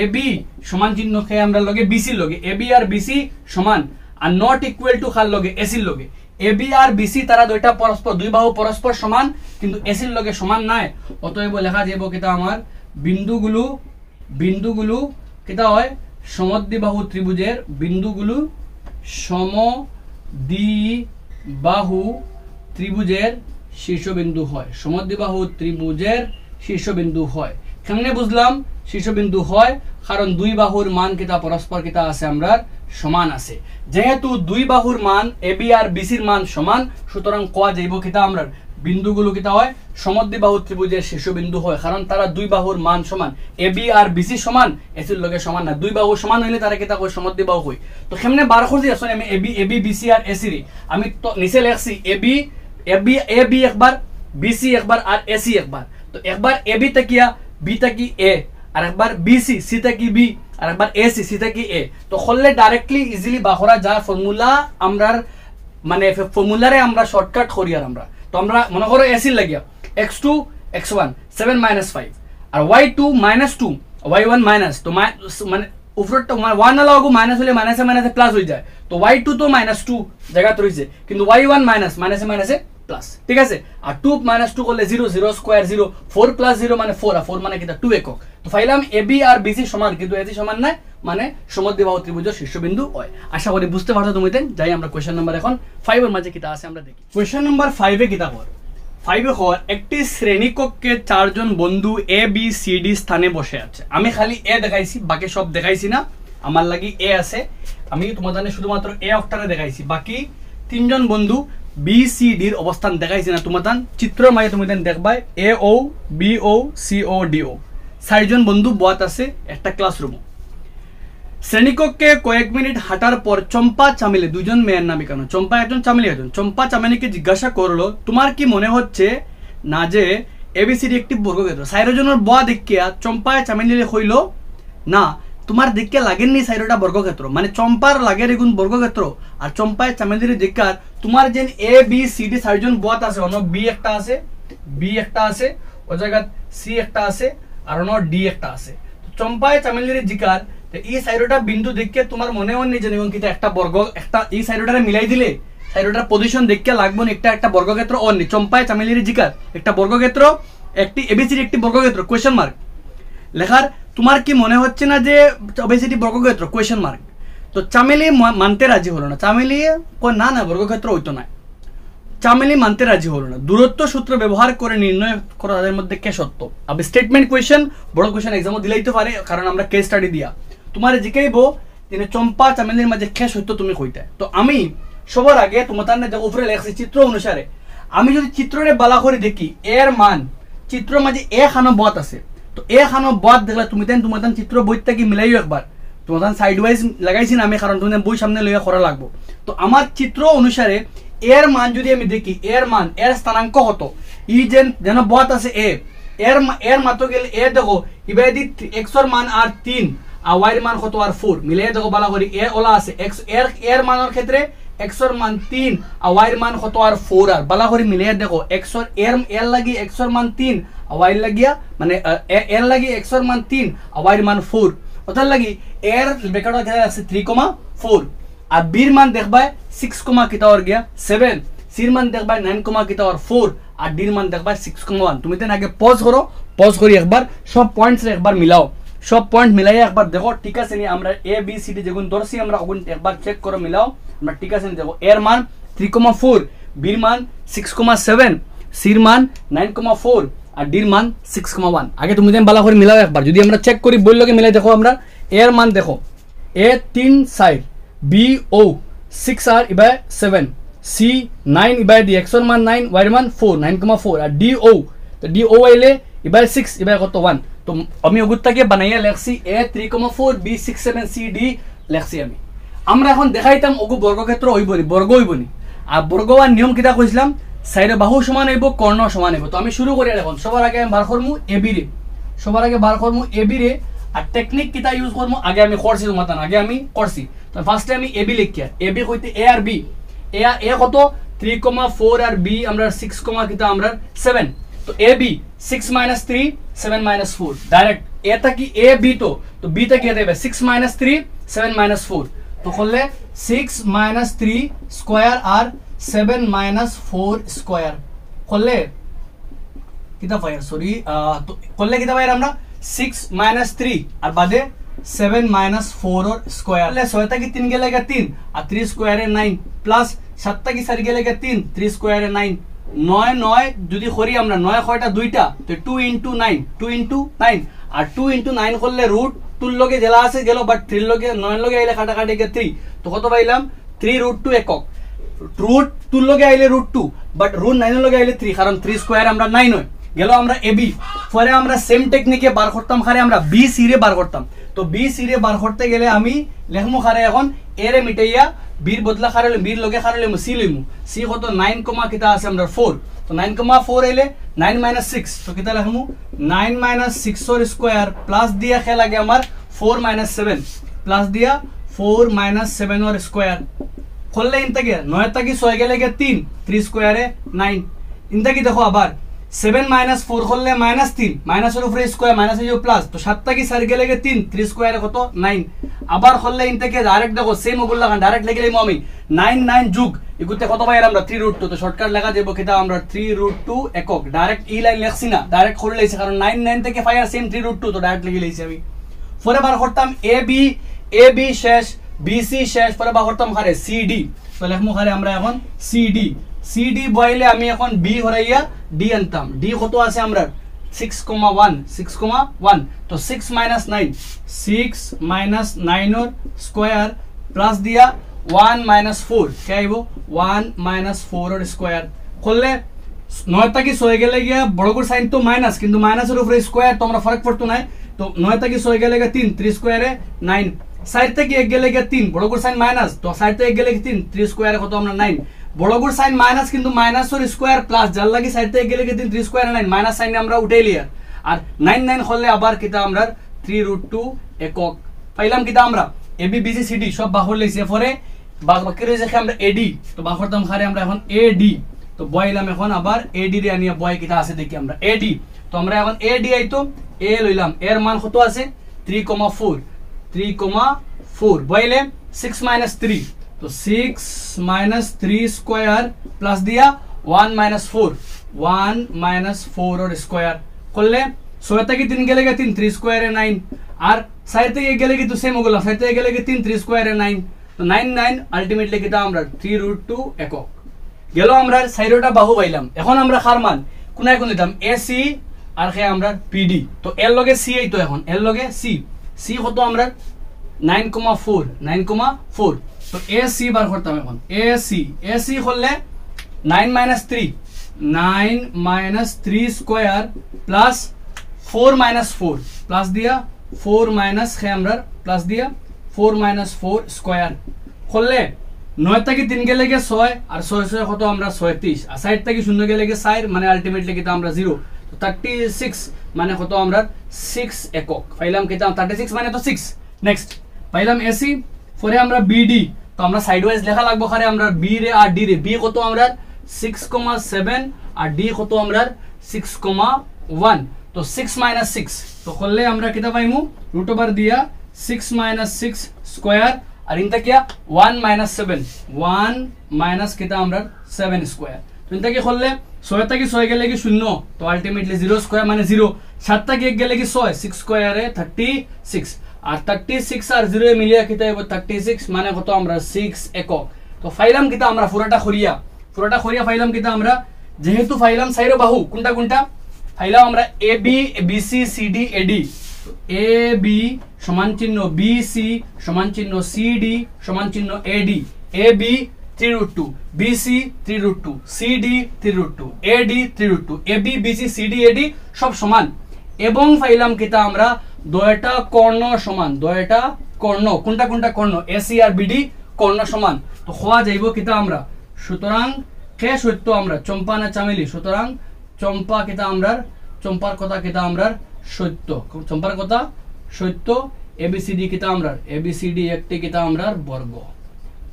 S1: এবি সমান চিহ্ন খেয়ে আমরা লগে বিসি লগে, এবি আর বিসি সমান আর নট ইকুয়াল টু খাল লগে এসির লগে। এবি আর বিসি তারা দুইটা পরস্পর দুই বাহু পরস্পর সমান, কিন্তু এসির লগে সমান নাই, অতএব লেখা যাইব কিটা আমার বিন্দুগুলো কিটা হয় সমদ্বিবাহু ত্রিভুজের, বিন্দুগুলো সমদ্বিবাহু ত্রিভুজের শীর্ষবিন্দু হয়, সমদ্বিবাহু ত্রিভুজের শীর্ষবিন্দু হয়। কেমনে বুঝলাম শীর্ষবিন্দু হয়? কারণ দুই বাহুর মান কিটা পরস্পর কিটা আছে আমরা সমান আছে। যেহেতু দুই বাহুর মান এবি আর বিসির মান সমান, সুতরাং কোয়া যাইব কিটা আমরা বিন্দুগুলো কিটা হয় সমদ্বিবাহু ত্রিভুজের শীর্ষবিন্দু হয়, কারণ তারা দুই বাহুর মান সমান, এবি আর বিসি সমান, এসির লগে সমান না। দুই বাহু সমান হইলে তারা কিটা কয় সমদ্বিবাহু হয়। তো কেমনে বার করছি আসলে আমি এবি বিসি আর এসি রে, আমি তো নিচে লেখছি এবি একবার, বিসি একবার আর এসি একবার। তো একবার এবি তাকিয়া বি তাকি এ, আর একবার বিসি সি তাকি বি, আর একবার এসি সি তাকি এ। তো করলে ডাইরেক্টলি ইজিলি বাহরা যা ফর্মুলা আমরা মানে ফর্মুলারে আমরা শর্টকাট করি আর আমরা, তো আমরা মনে করো এসি লাগিয়া x2 x1 7 - 5 আর y2 -2 y1 মাইনাস, তো মানে উপরটা 1 না লাগো মাইনাস হলে মাইনাসে মাইনাসে প্লাস হয়ে যায়, তো y2 তো -2 জায়গা তো রইছে, কিন্তু y1 মাইনাস মাইনাসে মাইনাসে প্লাস, ঠিক আছে। আর 2 - 2 করলে 0, 0 স্কয়ার 0, 4 + 0 মানে 4 আর 4 মানে কিটা 2 একক। তো ফাইলাম এবি আর বিসি সমান, কিন্তু এসি সমান নাই, মানে সমদ্বিবাহু ত্রিভুজের শীর্ষবিন্দু হয়। আশা করি বুঝতে পারছো তুমি। যাই আমরা কোশ্চেন নাম্বার এখন 5 এর মাঝে কিটা আছে আমরা দেখি। কোশ্চেন নাম্বার 5 এ কিটা কর 5 হর একটি শ্রেণীকক্ষে 4 জন বন্ধু এ বি সি ডি স্থানে বসে আছে। আমি খালি এ দেখাইছি, বাকি সব দেখাইছি না। আমার লাগি এ আছে, আমি তোমাদের শুধুমাত্র এ অক্ষরে দেখাইছি। বাকি 3 জন বন্ধু বি সি ডির অবস্থান দেখাইছি না। তোমাদের চিত্রের মাঝে তুমি দেখবা এ ও বি ও সি ও ডি ও 4 জন বন্ধু বয়াত আছে একটা ক্লাসরুম। শ্রেণীকক্ষে কয়েক মিনিট হাঁটার পর চম্পা চামেলি, 2 জন মেয়ের নাম কেন, চম্পা একজন চামেলি একজন। চম্পা চামেলিকে জিজ্ঞাসা করলো, তোমার কি মনে হচ্ছে না যে এবিসিডি একটি বর্গক্ষেত্র? 4 জনের বয়া দেখিয়া চম্পা চামেলি কইল, না তোমার দেখে লাগেননি 4টা বর্গক্ষেত্র, মানে চম্পার লাগের এগুন বর্গক্ষেত্র। আর চম্পায় চামেলির দেখার তোমার যে এ বি সি ডি 4 জন বয়াত আছে, অন্য বি একটা আছে, বি একটা আছে, ও জায়গা সি একটা আছে, আর অন্য ডি একটা আছে। চম্পায় চামেলির জিকার এই 4টা বিন্দু দেখে তোমার মনে হয় যে একটা বর্গ, একটা এই 4টারে মিলাই দিলে 4টার পজিশন দেখে লাগবে না একটা বর্গক্ষেত্র অন্য। চম্পায় চামেলির জিকার একটা বর্গক্ষেত্র, একটি এবিসিডি একটি বর্গক্ষেত্র কোয়েশ্চেন মার্ক লেখার, তোমার কি মনে হচ্ছে না যে এবিসিডি বর্গক্ষেত্র কোয়েশ্চেন মার্ক। তো চামেলি মানতে রাজি হলো না। চামেলি কয় না না বর্গক্ষেত্র হইতো না। চামেলি মানতে রাজি হলো না। দূরত্ব সূত্র ব্যবহার করে নির্ণয় করা তাদের মধ্যে কে সত্য। আবার স্টেটমেন্ট কোয়েশ্চেন, বড় কোয়েশ্চেন এক্সামও দিলাইতে পারে, কারণ আমরা কেস স্টাডি দিয়া তোমার জিকাইব যে চম্পা চামেলির মাঝে কে সত্য তুমি কইতে। তো আমি সবার আগে তোমাদের উপরে লেখছি চিত্র অনুসারে। আমি যদি চিত্রে বালা করে দেখি এর মান চিত্রের মাঝে এ খানো বত আছে, তো এ খানো বত দেখলে তুমি তোমাদের চিত্র বইটা কি মিলাইও একবার। তোমাদের সাইড ওয়াইজ লাগাইছি না আমি, কারণ তোমাদের বই সামনে লইয়া করা লাগবো। তো আমার চিত্র অনুসারে এর মান যদি আমি দেখি, এর মান এর স্থানাঙ্ক কত, ই যেন বত আছে এ, এর মাত্র গেলে এ দেখো এবার এক্সর মান আর 3 আর ওয়াইয়ের মান কত আর 4 মিলিয়ে দেখো বালা করি এ ওলা আছে এক্স এর মানের ক্ষেত্রে এক্সর মান 3 আর ওয়াইয়ের মান কত আর 4 আর বালা করে মিলিয়ে দেখো এক্সর এর লাগি এক্সর মান 3 আর ওয়াইয়ের লাগিয়া মানে এর লাগি এক্সর মান 3 আর ওয়াইয়ের মান 4, ওটার লাগি এর ব্র্যাকেটের ক্ষেত্রে আছে 3,4 আর বির মান দেখবা 6, কিতা আর গিয়া 7, সির মান দেখবা 9, কিতা আর 4 আর ডির মান দেখবা 6,1। তুমি তেন আগে পজ করো, পজ করি একবার সব পয়েন্টস একবার মিলাও, সব পয়েন্ট মিলাইয়া একবার দেখো ঠিক আছে নি। আমরা এ বি সি ডি যেগুন ধরছি আমরা ওগুন একবার চেক করো মিলাও, আমরা ঠিক আছে নি দেখো। এর মান 3,4, বির মান 6,7, সির মান 9,4 আর ডির মান 6,1। আগে তুমি দেন বালা করে মিলাও একবার, যদি আমরা চেক করি বই লগে মিলাই দেখো। আমরা এর মান দেখো এ 3 সাইড, বি ও 6 আর ইবাই 7, সি 9 ইবাই দি এক্সর মান 9 ওয়াইয়ের মান 4 9,4 আর ডি ও, তো ডি ও আইলে ইবাই 6 ইবাই কত 1। তো আমি ওগুতাকে বানাইয়া লেখছি এ 3,4 বি 6 7 সি ডি লেখছি আমি। আমরা এখন দেখাইতাম ওগু বর্গক্ষেত্র হইবনি, বর্গ হইবনি। আর বর্গ হওয়ার নিয়ম কিটা কইছিলাম, সাইডে বাহু সমান হইব, কর্ণ সমান হইব। তো আমি শুরু করি এখন। সবার আগে আমি বার করমু এ বি রে, সবার আগে বার করমু এ বি রে। আর টেকনিক কিটা ইউজ করমু আগে আমি করছি তোমার আগে আমি করছি। তো ফার্স্টে আমি এ বি লিখি, এ বি কইতে এ আর বি, এ কত 3,4 আর বি আমরা 6, কিটা আমরা 7। তো এ বি 6 - 3 7 - 4 ডাইরেক্ট এটা কি এ বি, তো বি টা কি দেবে 6 - 3 7 - 4। তো করলে 6 - 3 স্কয়ার আর 7 - 4 স্কয়ার করলে কিটা পাই, সরি তো করলে কিটা পাই আমরা 6 - 3 আর বাদে 7 - 4 और স্কয়ার। 6 টা কি 3 গেলেগা 3 আর 3 স্কয়ারে 9 প্লাস 7 টা কি 4 গেলেগা 3 3 স্কয়ারে 9 9 9 যদি করি আমরা 9 কয়টা 2টা, তো 2 * 9 2 * 9 আর 2 * 9 করলে রুট 2 লগে জেলা আছে গেল, বাট 3 লগে 9 লগে আইলে কাটাকাটি গে 3। তো কত পাইলাম 3 √2 একক। রুট 2 লগে আইলে √2 বাট রুট 9 লগে আইলে 3, কারণ 3 স্কয়ার আমরা 9 হয় গেল। আমরা এ বি পরে আমরা সেম টেকনিকে বার করতাম, খারে আমরা বি সি রে বার করতাম। তো বি সি রে বার করতে গেলে আমি লেখমু খারে এখন এ রে মিটাইয়া বির বদলা খারে বির লগে খারে লইমু সি লইমু। সি কত 9, কিতা আছে আমরা 4। তো 9,4 আইলে 9 - 6, তো কিতা লেখমু 9 - 6 এর স্কয়ার প্লাস দিয়া খে লাগে আমার 4 - 7 প্লাস দিয়া 4 - 7 এর স্কয়ার করলে ইনতাকে 9 টা কি 6 গেলে 3 3 স্কয়ারে 9। ইনতাকে দেখো আবার 7 - 4 করলে -3 মাইনাসের উপরে স্কয়ার মাইনাস হয়ে যাবে প্লাস। তো 7 টা কি 4 গেলে 3 3 স্কয়ারে কত 9। আবার করলে ইনতাকে ডাইরেক্ট দেখো সেম ওগুলো লাগান ডাইরেক্ট লিখে লইমু আমি 9 9 যোগ এগুতে কত পাই আমরা 3 √2। তো শর্টকাট লেখা দেব কিটা আমরা 3 √2 একক। ডাইরেক্ট ই লাইন লেখছি না, ডাইরেক্ট করে লইছি, কারণ 9 9 থেকে ফায়ার সেম 3 √2, তো ডাইরেক্ট লিখে লইছি আমি। পরে বার করতাম এ বি শেষ, বি সি শেষ, পরে বার করতাম খারে সি ডি। তো লেখমু খারে আমরা এখন সি ডি সিডি বইলে আমি এখন বি হরাইয়া ডি আনতাম। ডি কত আছে আমরা 6,1 6,1 তো 6 - 9 6 - 9 এর স্কয়ার প্লাস দিয়া 1 - 4 কে আইবো 1 - 4 এর স্কয়ার করলে 9 থেকে 6 গেলে গিয়া বড় করে সাইন তো মাইনাস, কিন্তু মাইনাসের উপরে স্কয়ার তো আমরা ফারাক পড়তো না। তো 9 থেকে 6 গেলে গিয়া 3 3 স্কয়ারে 9 সাইড থেকে 1 গেলে গিয়া 3 বড় করে সাইন মাইনাস, তো সাইড থেকে 1 গেলে 3 3 স্কয়ারে কত আমরা 9 বড় করে সাইন মাইনাস, কিন্তু মাইনাসের স্কয়ার প্লাস যার লাগি সাইড থেকে গেলে 3 3 স্কয়ারে 9 মাইনাস সাইন আমরা উঠাই লিয়া আর 9 9 হলে আবার কিতা আমরা 3√2 একক পাইলাম। কিতা আমরা এবি বিসি সিডি সব বাহর লইছে, পরে বাকি রয়েছে আমরা এডি, তো বাহর দাম খারে আমরা এখন এডি, তো বইলাম এখন আবার এডি রে আনিয়া বয় কিতা আছে দেখি আমরা এডি, তো আমরা এখন এডি আইতো এ লইলাম, এর মান কত আছে 3,4 3,4 বইলে 6 - 3 তো 6 - 3 স্কয়ার প্লাস দিয়া 1 - 4 1 - 4 এর স্কয়ার করলে 6 থেকে 3 গেলে 3 3 স্কয়ারে 9 আর সাইড থেকে গেলে কি তো সেম হলো, সাইড থেকে গেলে 3 3 স্কয়ারে 9 তো 9 9 আলটিমেটলি কিটা আমরা 3√2 একক গেল। আমরা সাইডটা বাহু পাইলাম, এখন আমরা খার মান কোনায় কোন দিতাম এসি আর খে আমরা পিডি, তো এর লগে সি আইতো, এখন এর লগে সি সি কত আমরা 9,4 9,4 তো এসি বার করতাম এখন এসি করলে 9 - 3 9 - 3 স্কয়ার প্লাস 4 - 4 প্লাস দিয়া 4 মাইনাস খে আমরা প্লাস দিয়া 4 - 4 স্কয়ার করলে 9 থেকে 3 গেলে 6 আর 6 6 কত আমরা 36 আর সাইড থেকে 0 গেলে 4 মানে আলটিমেটলি কিটা আমরা 0 তো 36 মানে কত আমরা 6 একক পাইলাম। কিটা 36 মানে তো 6 নেক্সট পাইলাম এসি, পরে আমরা বিডি, তো আমরা সাইড ওয়াইজ লেখা লাগবো খারে আমরা বি রে আর ডি রে, বি কত আমরা 6,7 আর ডি কত আমরা 6,1 তো 6 - 6 তো করলে আমরা কিটা পাইমু রুট ওভার দিয়া 6 - 6 স্কয়ার আর ইনটা কিয়া 1 - 7 1 মাইনাস কিটা আমরা 7 স্কয়ার, তো ইনটা কি করলে 6 থেকে 6 গেলে কি 0 তো আলটিমেটলি 0 স্কয়ার মানে 0 7 থেকে 1 গেলে কি 6 6 স্কয়ারে 36 আর 36 আর 0 এ মিলিয়ে কিটা হইব 36 মানে কত আমরা 6 একক। তো ফাইলাম কিটা আমরা পুরোটা খরিয়া ফাইলাম কিটা আমরা যেহেতু ফাইলাম সাইরো বাহু কোনটা কোনটা ফাইলাম আমরা A B BC CD eddy, A B সমান চিহ্ন বিসি সমান চিহ্ন সিডি সমান চিহ্ন এডি, A B 3√2 BC 3√2 CD 3√2 eddy 3√2 A B BC CD এডি সব সমান এবং ফাইলাম কিটা আমরা দয়টা কর্ণ সমান, দয়টা কর্ণ কোনটা কোনটা কর্ণ এসি আর বিডি কর্ণ সমান, তো হওয়া যাইব কিটা আমরা সুতরাং কে সত্য আমরা চম্পা না চামেলি, সুতরাং চম্পা কিটা আমরা চম্পার কথা কিটা আমরা সত্য, চম্পার কথা সত্য, এবিসিডি কিটা আমরা এবিসিডি একটি কিটা আমরা বর্গ,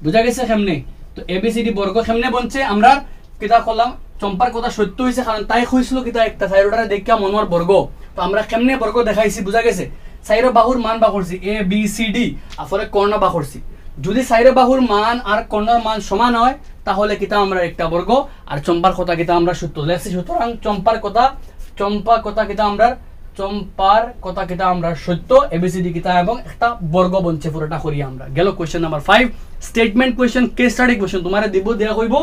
S1: বুঝা গেছে কেমনে? তো এবিসিডি বর্গ কেমনে বনছে আমরা কিটা করলাম চম্পার কথা সত্য হইছে কারণ তাই কইছিল কিটা একটা সাইরোটারে দেখা মনোর বর্গ, তো আমরা কেমনে বর্গ দেখাইছি বুঝা গেছে? সাইরো বাহুর মান বা করছি এ বি সি ডি আর কর্ণ বা করছি, যদি সাইরো বাহুর মান আর কর্ণর মান সমান হয় তাহলে কিটা আমরা একটা বর্গ আর চম্পার কথা কিটা আমরা সত্য লেখছি, সুতরাং চম্পার কথা কিটা আমরা সত্য এবিসিডি কিটা এবং একটা বর্গ বনছে পুরোটা করি আমরা। গেল question number 5 statement question case study question তোমারে দিব দেয়া হইব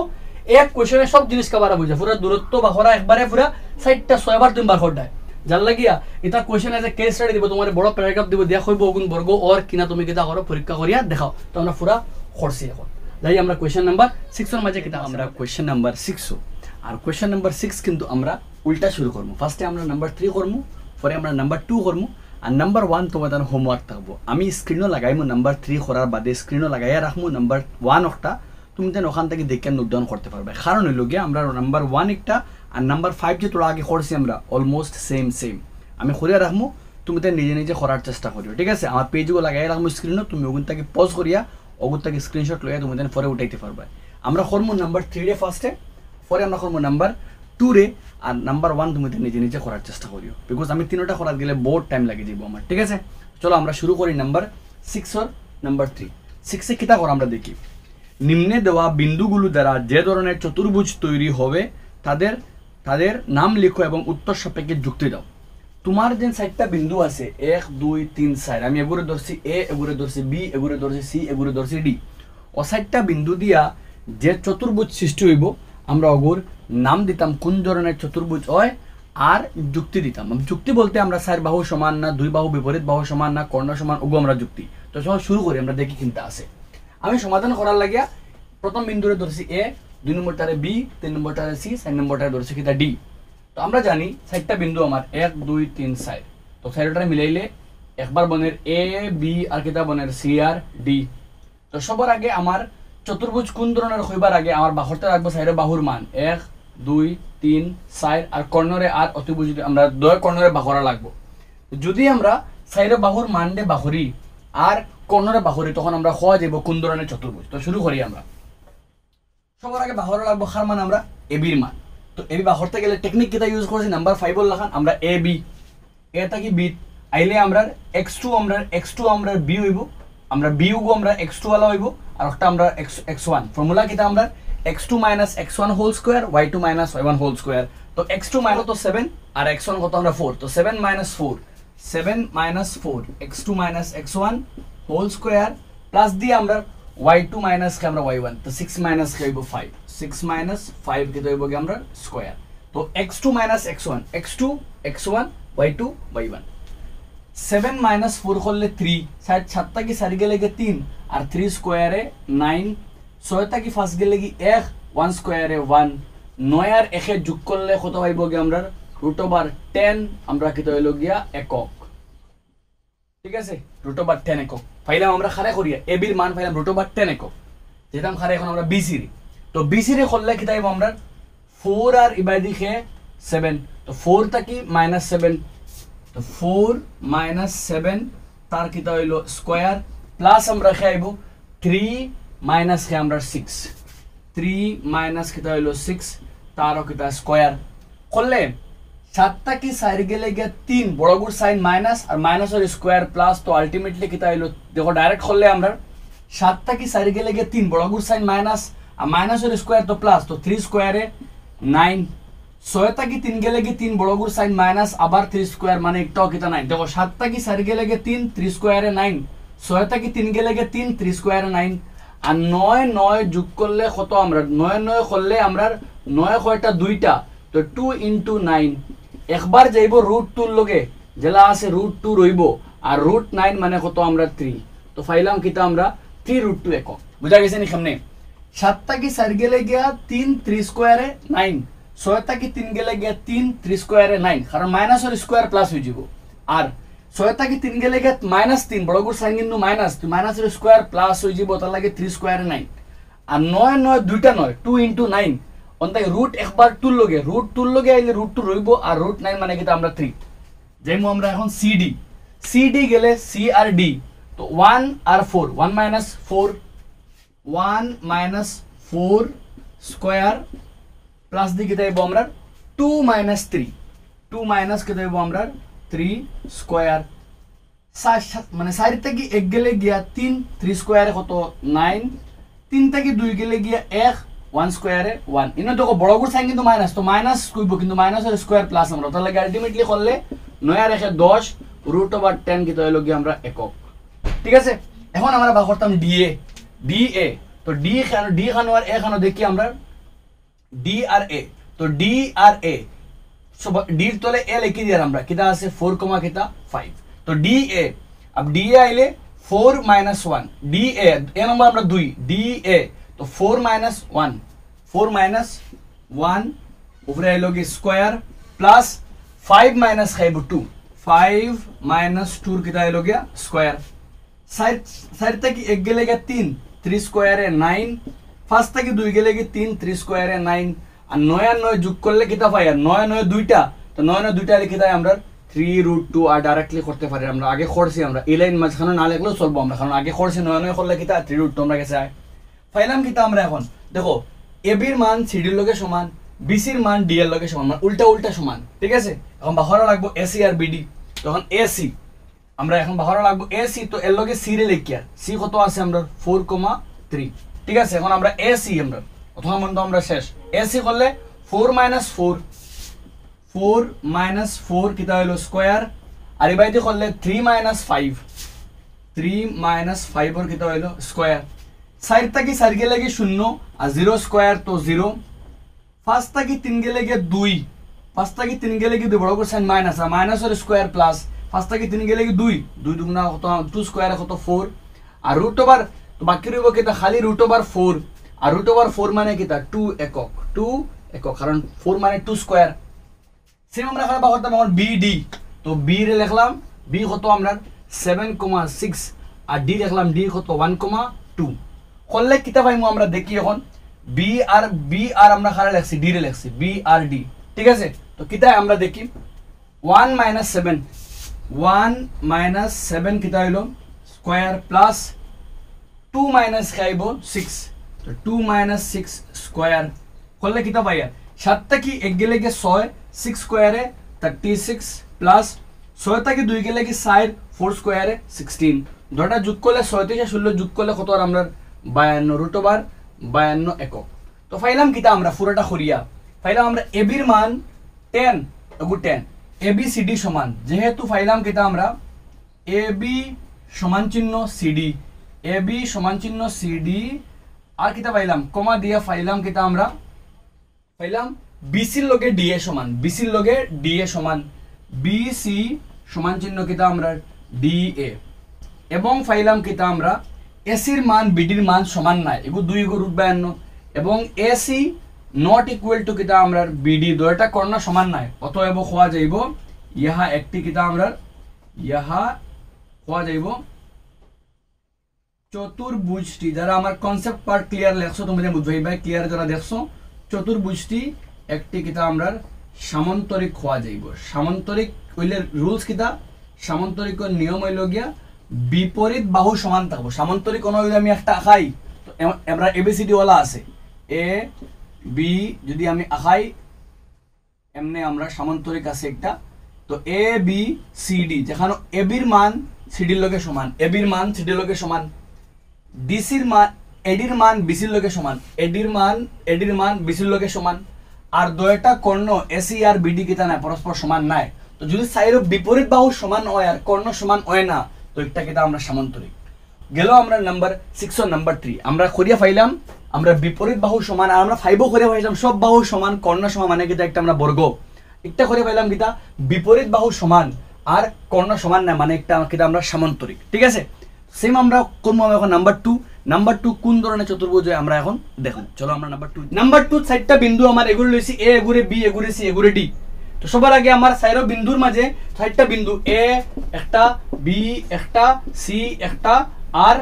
S1: এক কোশ্চেনে সব জিনিস কভার বুঝা পুরো দূরত্ব বা করা একবারে পুরো 6টা 6 বার তুমি বার করডায় জাল লাগিয়া এটা question as a case study দিব তোমারে বড় প্যারাগ্রাফ দিব দেয়া হইব গুণ বর্গ আর কিনা তুমি কিটা করো পরীক্ষা করিয়া দেখাও, তো আমরা পুরো করছি এখন যাই আমরা কোশ্চেন নাম্বার 6 এর মাঝে কিটা আমরা কোশ্চেন নাম্বার 6 আর কোশ্চেন নাম্বার 6 কিন্তু আমরা উল্টা শুরু করব, ফার্স্টে আমরা নাম্বার 3 করব, পরে আমরা নাম্বার 2 করব আর নাম্বার 1 তোমাদের হোমওয়ার্ক থাকবো, আমি স্ক্রিনও লাগাইমু নাম্বার 3 করার বাদে স্ক্রিনও লাগাইয়া রাখমু নাম্বার 1 একটা তুমি দেন ওখান থেকে দেখে নোট ডাউন করতে পারবে, কারণ হইল গিয়ে আমরা নাম্বার 1 একটা আর নাম্বার 5 যে তোরা আগে করছি আমরা অলমোস্ট সেম আমি করিয়া রাখমু, তুমি তো নিজে করার চেষ্টা করিও, ঠিক আছে? আমার পেজগুলো লাগাই রাখমু স্ক্রিনও, তুমি ওগুন থেকে পজ করিয়া ওগুন থেকে স্ক্রিনশট লইয়া তুমি দেন পরে উঠাইতে পারবে। আমরা করবো নাম্বার 3 রে ফার্স্টে, পরে আমরা করবো নাম্বার 2 রে আর নাম্বার 1 তুমি তো নিজে করার চেষ্টা করিও, বিকজ আমি তিনটা করার গেলে বহুত টাইম লাগে যাব আমার, ঠিক আছে? চলো আমরা শুরু করি নাম্বার 6 আর নাম্বার 3। 6 এ কিটা করা আমরা দেখি, নিম্নে দেওয়া বিন্দুগুলো দ্বারা যে ধরনের চতুর্ভুজ তৈরি হবে তাদের নাম লিখো এবং উত্তর সাপেক্ষে যুক্তি দাও। তোমার যে 4টা বিন্দু আছে 1 2 3 4 আমি এগুলো ধরছি এ, এগুলো ধরছি বি, এগুলো ধরছি সি, এগুলো ধরছি ডি, ও 4টা বিন্দু দিয়া যে চতুর্ভুজ সৃষ্টি হইব আমরা অগুর নাম দিতাম কোন ধরনের চতুর্ভুজ হয় আর যুক্তি দিতাম। যুক্তি বলতে আমরা 4 বাহু সমান না, 2 বাহু বিপরীত বাহু সমান না, কর্ণ সমান, ওগু আমরা যুক্তি। তো চলো শুরু করি, আমরা দেখি কিনতে আছে। আমি সমাধান করার লাগিয়া প্রথম বিন্দুরে ধরছি এ, 2 নম্বরটারে বি, 3 নম্বরটারে সি, 4 নম্বরটারে ধরছি কিটা ডি। তো আমরা জানি 4টা বিন্দু আমার 1 2 3 4। তো 4টারে মিলাইলে একবার বনের এ বি আর কিটা বনের সি আর ডি। তো সবার আগে আমার চতুর্ভুজ কোন ধরনের হইবার আগে আমার বাহুরটা রাখবো 4 বাহুর মান 1 2 3 4 আর কর্ণরে আর অতিভুজ আমরা 2 কর্ণরে বাহুরা লাগবো। যদি আমরা 4 বাহুর মান দে বাহুরি আর কর্ণরে বাহুরি তখন আমরা হওয়া যাব কোন ধরনের চতুর্ভুজ। তো শুরু করি আমরা। সবার আগে বাহুরা লাগবো কার মান, আমরা এ বির মান। তো এ বি বাহুরতে গেলে টেকনিক কিটা ইউজ করছি, নাম্বার 5 এর লাগান আমরা এ বি, এটা কি বি আইলে আমরা x2 আমরা বি হইব, আমরা বি উগো আমরা x2 ওয়ালা হইব আর একটা আমরা x1। ফর্মুলা কিটা আমরা x2 - x1 whole square y2 - y1 whole square. তো x2 - তো 7 আর x1 কত আমরা 4। তো 7 - 4 x2 - x1 whole square plus দিয়ে আমরা y2 - কে আমরা y1। তো 6 - কে হইব 5, 6 - 5 কে হইব কি আমরা স্কয়ার। তো x2 - x1 x2 x1 y2 y1। 7 - 4 করলে 3, 7টা কি 4 গেলে 3 আর 3 স্কয়ারে 9, 6টা কি 5 গেলে 1, 1 স্কয়ারে 1, 9 আর 1 এ যোগ করলে কত পাইব কি আমরা √10 আমরা কি হইল গিয়া একক। ঠিক আছে, √10 একক পাইলাম আমরা। খারে করিয়া এ বির মান পাইলাম √10 একক, যেতাম খারে। এখন আমরা বিসি রে, তো বিসি রে করলে কি তাইব আমরা 4 আর ইবাই দিকে 7। তো 4 টা কি -7, তো 4 - 7 তার কিটা হইল স্কয়ার প্লাস আমরা খাইব 3 - কে আমরা 6, 3 - কিটা হইল 6 তারও কিটা স্কয়ার করলে 7টা কি 4 গেলে গিয়া 3 বড়গুর সাইন মাইনাস আর মাইনাসের স্কয়ার প্লাস। তো আলটিমেটলি কিটা হইল দেখো ডাইরেক্ট করলে আমরা 7টা কি 4 গেলে গিয়া 3 বড়গুর সাইন মাইনাস আর মাইনাসের স্কয়ার তো প্লাস। তো 3 স্কয়ারে 9, 6টা কি 3 গেলে 3 বড়গুর সাইন মাইনাস আবার 3 স্কয়ার মানে একটাও কিটা 9। দেখো 7টা কি 4 গেলে 3 3 স্কয়ারে 9, 6টা কি 3 গেলে 3 3 স্কয়ারে 9 আর 9 9 যোগ করলে কত আমরা 9 9 করলে আমরা 9 কয়টা 2টা। তো 2 × 9 একবার যাইব √2 লগে জেলা আছে √2 রইব আর √9 মানে কত আমরা 3। তো ফাইলাম কিটা আমরা 3√2 একক। বুঝা গেছে নি সামনে? 7টা কি 4 গেলে 3 3 স্কয়ারে 9, 6টা কি 3 গেলে 3 3 স্কয়ারে 9 কারণ মাইনাসের স্কয়ার প্লাস হয়ে যাব। আর 6টা কি 3 গেলে -3 বড়গুর সাইন কিন্তু মাইনাস, তো মাইনাসের স্কয়ার প্লাস হয়ে যাব, তার লাগে 3 স্কয়ারে 9 আর 9 9 দুইটা 9 2 × 9 অন্তাই রুট একবার 2 লগে √2 লগে আইলে √2 রইব আর √9 মানে কিটা আমরা 3। যেমন আমরা এখন সিডি, সিডি গেলে সি আর ডি। তো 1 আর 4 1 - 4 1 - 4 স্কয়ার প্লাস দিয়ে কিটা হইব আমরা 2 - 3 2 - কিটা হইব আমরা 3 স্কয়ার। মানে 4 থেকে 1 গেলে 3 3 স্কয়ারে কত 9, 3 থেকে 2 গেলে 1 1 স্কয়ারে 1। ইনো দেখো বড়গুর সাইন কিন্তু মাইনাস, তো মাইনাস কইব কিন্তু মাইনাসের স্কয়ার প্লাস আমরা, তার লাগে আলটিমেটলি করলে 9 আর 1 10 √10 কিটা হইল আমরা একক। ঠিক আছে, এখন আমরা বা করতাম ডিএ ডিএ। তো ডি খানো আর এ খানো দেখি আমরা ডি আর এ। তো ডি আর এ সব ডির তলে এ লিখি দিয়ার আমরা কিটা আছে 4, কিটা 5। তো ডি এ अब ডি এ আইলে 4 - 1 ডি এ নম্বর আমরা 2 ডি এ। তো 4 - 1 4 - 1 উপরে আইলো কি স্কয়ার প্লাস 5 - খাইব 2 5 - 2 কিটা আইলো গিয়া স্কয়ার। সাইড থেকে 1 গেলে 3 3 স্কয়ারে 9, ফার্স্ট থেকে 2 গেলে 3 3 স্কয়ারে 9 আর 9 আর 9 যোগ করলে কিটা পাই আর 9 9 দুইটা। তো 9 9 দুইটা লিখে দেয় আমরা 3√2 আর ডাইরেক্টলি করতে পারি আমরা। আগে করছি আমরা এই লাইন মাঝখানে না লিখলেও চলবো আমরা, কারণ আগে করছি 9 9 করলে কিটা 3√2 আমরা গেছে ফাইলাম কিটা আমরা। এখন দেখো এ বির মান সিডির লগে সমান, বিসির মান ডি এর লগে সমান, মানে উল্টা উল্টা সমান। ঠিক আছে, এখন বাহরা লাগবো এসি আর বিডি। তখন এসি আমরা এখন বাহরা লাগবো এসি। তো এর লগে সি রে লিখি আর সি কত আছে আমরা 4, 3। ঠিক আছে, এখন আমরা এসি আমরা প্রথম মন্ত আমরা শেষ। এসি করলে 4 - 4 4 - 4 কিটা হইলো স্কয়ার আর এবাইতে করলে 3 - 5 3 - 5 এর কিটা হইলো স্কয়ার। 4 থেকে 4 গেলে 0 আর 0 স্কয়ার তো 0 ফার্স্ট থাকি 3 গেলে গিয়ে 2, ফার্স্ট থাকি 3 গেলে গিয়ে 2 বড় করে সাইন মাইনাস, আর মাইনাসের স্কয়ার প্লাস ফার্স্ট থাকি 3 গেলে গিয়ে 2, 2 দুগুণা কত 2 স্কয়ারে কত 4, আর রুট ওভার তো বাকি রইব কিটা খালি রুট ওভার 4, আর রুট ওভার 4 মানে কিটা 2 একক, 2 একক, কারণ 4 মানে 2 স্কয়ার। সেম আমরা খালি করতাম এখন BD, তো B রে লিখলাম B কত আমরা 7,6, আর D লিখলাম D কত 1,2। করলে কিটা পাইমু আমরা দেখি এখন B আর আমরা খালি লিখছি D রে লিখছি B আর D, ঠিক আছে। তো কিটা আমরা দেখি 1 - 7, 1 - 7 কিটা হইলো স্কয়ার প্লাস 2 - খাইব 6, তো 2 - 6 স্কয়ার করলে কিটা পাইয়া 7 থেকে 1 গেলে গিয়ে 6, 6 স্কয়ারে 36 প্লাস 6 থেকে 2 গেলে কি 4, 4 স্কয়ারে 16, দুটো যোগ করলে 6 থেকে 16 যোগ করলে কত আর আমরা 52 রুট ওভার 52 একক। তো পাইলাম কিটা আমরা পুরোটা করিয়া পাইলাম আমরা AB এর মান 10 এগু 10, ABCD সমান, যেহেতু পাইলাম কিটা আমরা AB সমান চিহ্ন CD, AB সমান চিহ্ন CD, আর কিটা পাইলাম কমা দিয়া পাইলাম কিটা আমরা পাইলাম BC এর লগে DA সমান, BC এর লগে DA সমান, BC সমান চিহ্ন কিটা আমরা DA, এবং পাইলাম কিটা আমরা AC এর মান BD এর মান সমান নাই, এগু 2 এগু রুট 52, এবং AC নট ইকুয়াল টু কিটা আমরা BD, দুইটা কর্ণ সমান নাই, অতএব হওয়া যাইব ইহা একটি কিটা আমরা ইহা হওয়া যাইব চতুর্ভুজটি। যারা আমার কনসেপ্ট পার্ট ক্লিয়ার লেখছো তোমরা বুঝবাই ভাই, ক্লিয়ার যারা দেখছো চতুর্ভুজটি একটি কিটা আমরা সামান্তরিক হওয়া যাইব। সামান্তরিক হইলে রুলস কিটা, সামান্তরিক নিয়ম হইল গিয়া বিপরীত বাহু সমান থাকবো। সামান্তরিক কোন যদি আমি একটা আঁকাই, তো আমরা ABCD ওয়ালা আছে A B, যদি আমি আঁকাই এমনি আমরা সামান্তরিক আছে একটা, তো ABCD যেখানে AB এর মান CD এর লগে সমান, AB এর মান CD এর লগে সমান, DC এর মান AD এর মান BC এর লগে সমান, AD এর মান BC এর লগে সমান, আর দুইটা কর্ণ AC আর BD কিটা না পরস্পর সমান নাই। তো যদি সাইড বিপরীত বাহু সমান হয় আর কর্ণ সমান হয় না, তো এটা কিটা আমরা সামান্তরিক। গেল আমরা নাম্বার 6 ও নাম্বার 3 আমরা করিয়া পাইলাম আমরা বিপরীত বাহু সমান, আর আমরা 5 ও করিয়া পাইলাম সব বাহু সমান কর্ণ সমান, মানে কিটা একটা আমরা বর্গ। একটা করিয়া পাইলাম কিটা বিপরীত বাহু সমান আর কর্ণ সমান না, মানে একটা কিটা আমরা সামান্তরিক, ঠিক আছে। সেম আমরা কোন এখন নাম্বার 2 কোন ধরনের চতুর্ভুজ হয় আমরা এখন দেখো। চলো আমরা নাম্বার 2 সাইডটা বিন্দু আমার এগুলো লইছি A এগুরে B এগুরে C এগুরে D। তো সবার আগে আমার সাইরো বিন্দুর মাঝে সাইডটা বিন্দু A একটা, B একটা, C একটা, আর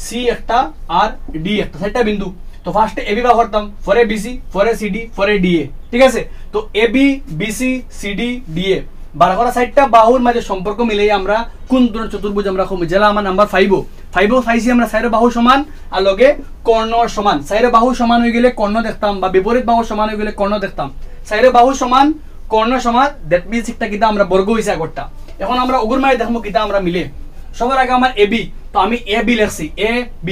S1: C একটা, আর D একটা, সাইডটা বিন্দু। তো ফার্স্টে AB বা করতাম, পরে BC, পরে CD, পরে DA, ঠিক আছে। তো AB BC CD DA বার করা সাইডটা বাহুর মাঝে সম্পর্ক মিলেই আমরা কোন ধরনের চতুর্ভুজ আমরা কমে। জেলা আমার নাম্বার 5 পাইছি আমরা সাইরো বাহু সমান আর লগে কর্ণ সমান। সাইরো বাহু সমান হয়ে গেলে কর্ণ দেখতাম, বা বিপরীত বাহু সমান হয়ে গেলে কর্ণ দেখতাম। সাইরো বাহু সমান কর্ণ সমান, দ্যাট মিন্স একটা কিটা আমরা বর্গ হইছে আগরটা। এখন আমরা ওগুর মাঝে দেখবো কিটা আমরা মিলে। সবার আগে আমার AB, তো আমি AB লিখছি AB।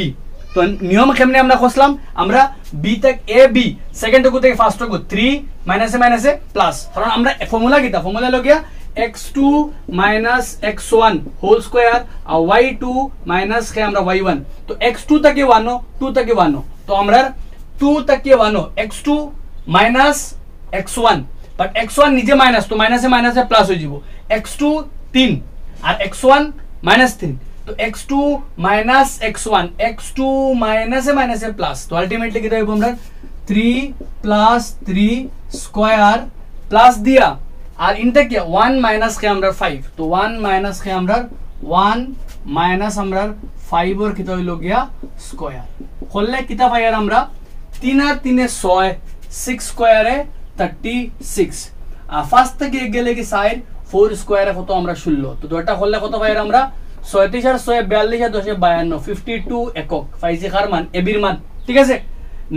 S1: তো নিয়ম কেমনে আমরা কষলাম, আমরা B থেকে AB সেকেন্ড টুকু থেকে ফার্স্ট টুকু 3 মাইনাসে প্লাস, কারণ আমরা ফর্মুলা কিটা ফর্মুলা লগিয়া x2 - x1 হোল স্কয়ার আর y2 - কে আমরা y1। তো x2 থেকে 1 2 থেকে 1, তো আমরা 2 থেকে 1 x2 - x1, বাট x1 নিজে মাইনাস, তো মাইনাসে প্লাস হয়ে যাব। x2 3 আর x1 -3, তো x2 - x1 x2 মাইনাসে প্লাস, তো আলটিমেটলি কি হইব আমরা 3 + 3 স্কয়ার প্লাস দিয়া, আর ইনটা কি 1 - কে আমরা 5, তো 1 - কে আমরা 1 - আমরা 5 এর কিটা হইল গিয়া স্কয়ার। করলে কিটা পাই আর আমরা 3 আর 3 6, 6 স্কয়ারে 36, আর ফার্স্ট থেকে গেলে কি সাইড 4 স্কয়ারে কত আমরা 16, তো দুটো করলে কত পাই আমরা 36 আর 6 42 আর 10 52 52 একক পাইছি কার মান AB এর মান, ঠিক আছে।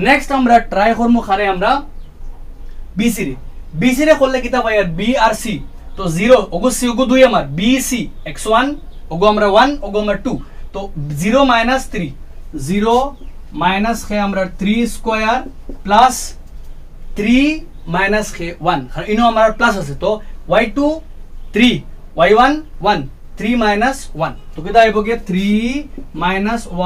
S1: নেক্সট আমরা ট্রাই করব খারে আমরা BC রে করলে কিটা পাই আর B আর C, তো 0 ওগো C ওগো 2 আমার BC x1 ওগো আমরা 1 ওগো আমরা 2, তো 0 - 3 0 - কে আমরা 3 স্কয়ার প্লাস 3 - কে 1, আর ইনো আমার প্লাস আছে, তো y2 3 y1 1 3 - 1, তো কিটা আইব কি 3 -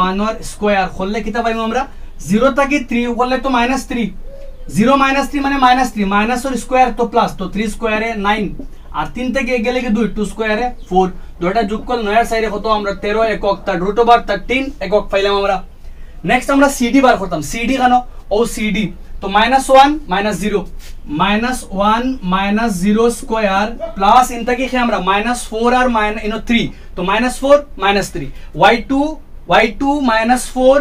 S1: 1 এর স্কয়ার। করলে কিটা পাইবো আমরা 0 থেকে 3 করলে তো -3, 0 - 3 মানে -3 মাইনাসের স্কয়ার তো প্লাস, তো 3 স্কয়ারে 9 আর 3 থেকে গেলে কি 2 2 স্কয়ারে 4, দুটো যোগ করলে 9 এর সাইডে কত আমরা 13 একক, তার √13 একক পাইলাম আমরা। নেক্সট আমরা সিডি বার করতাম, সিডি কেন ও সিডি, তো -1 -0 -1 -0 স্কয়ার প্লাস ইনটা কি আমরা -4 আর -3, তো -4 -3 y2 -4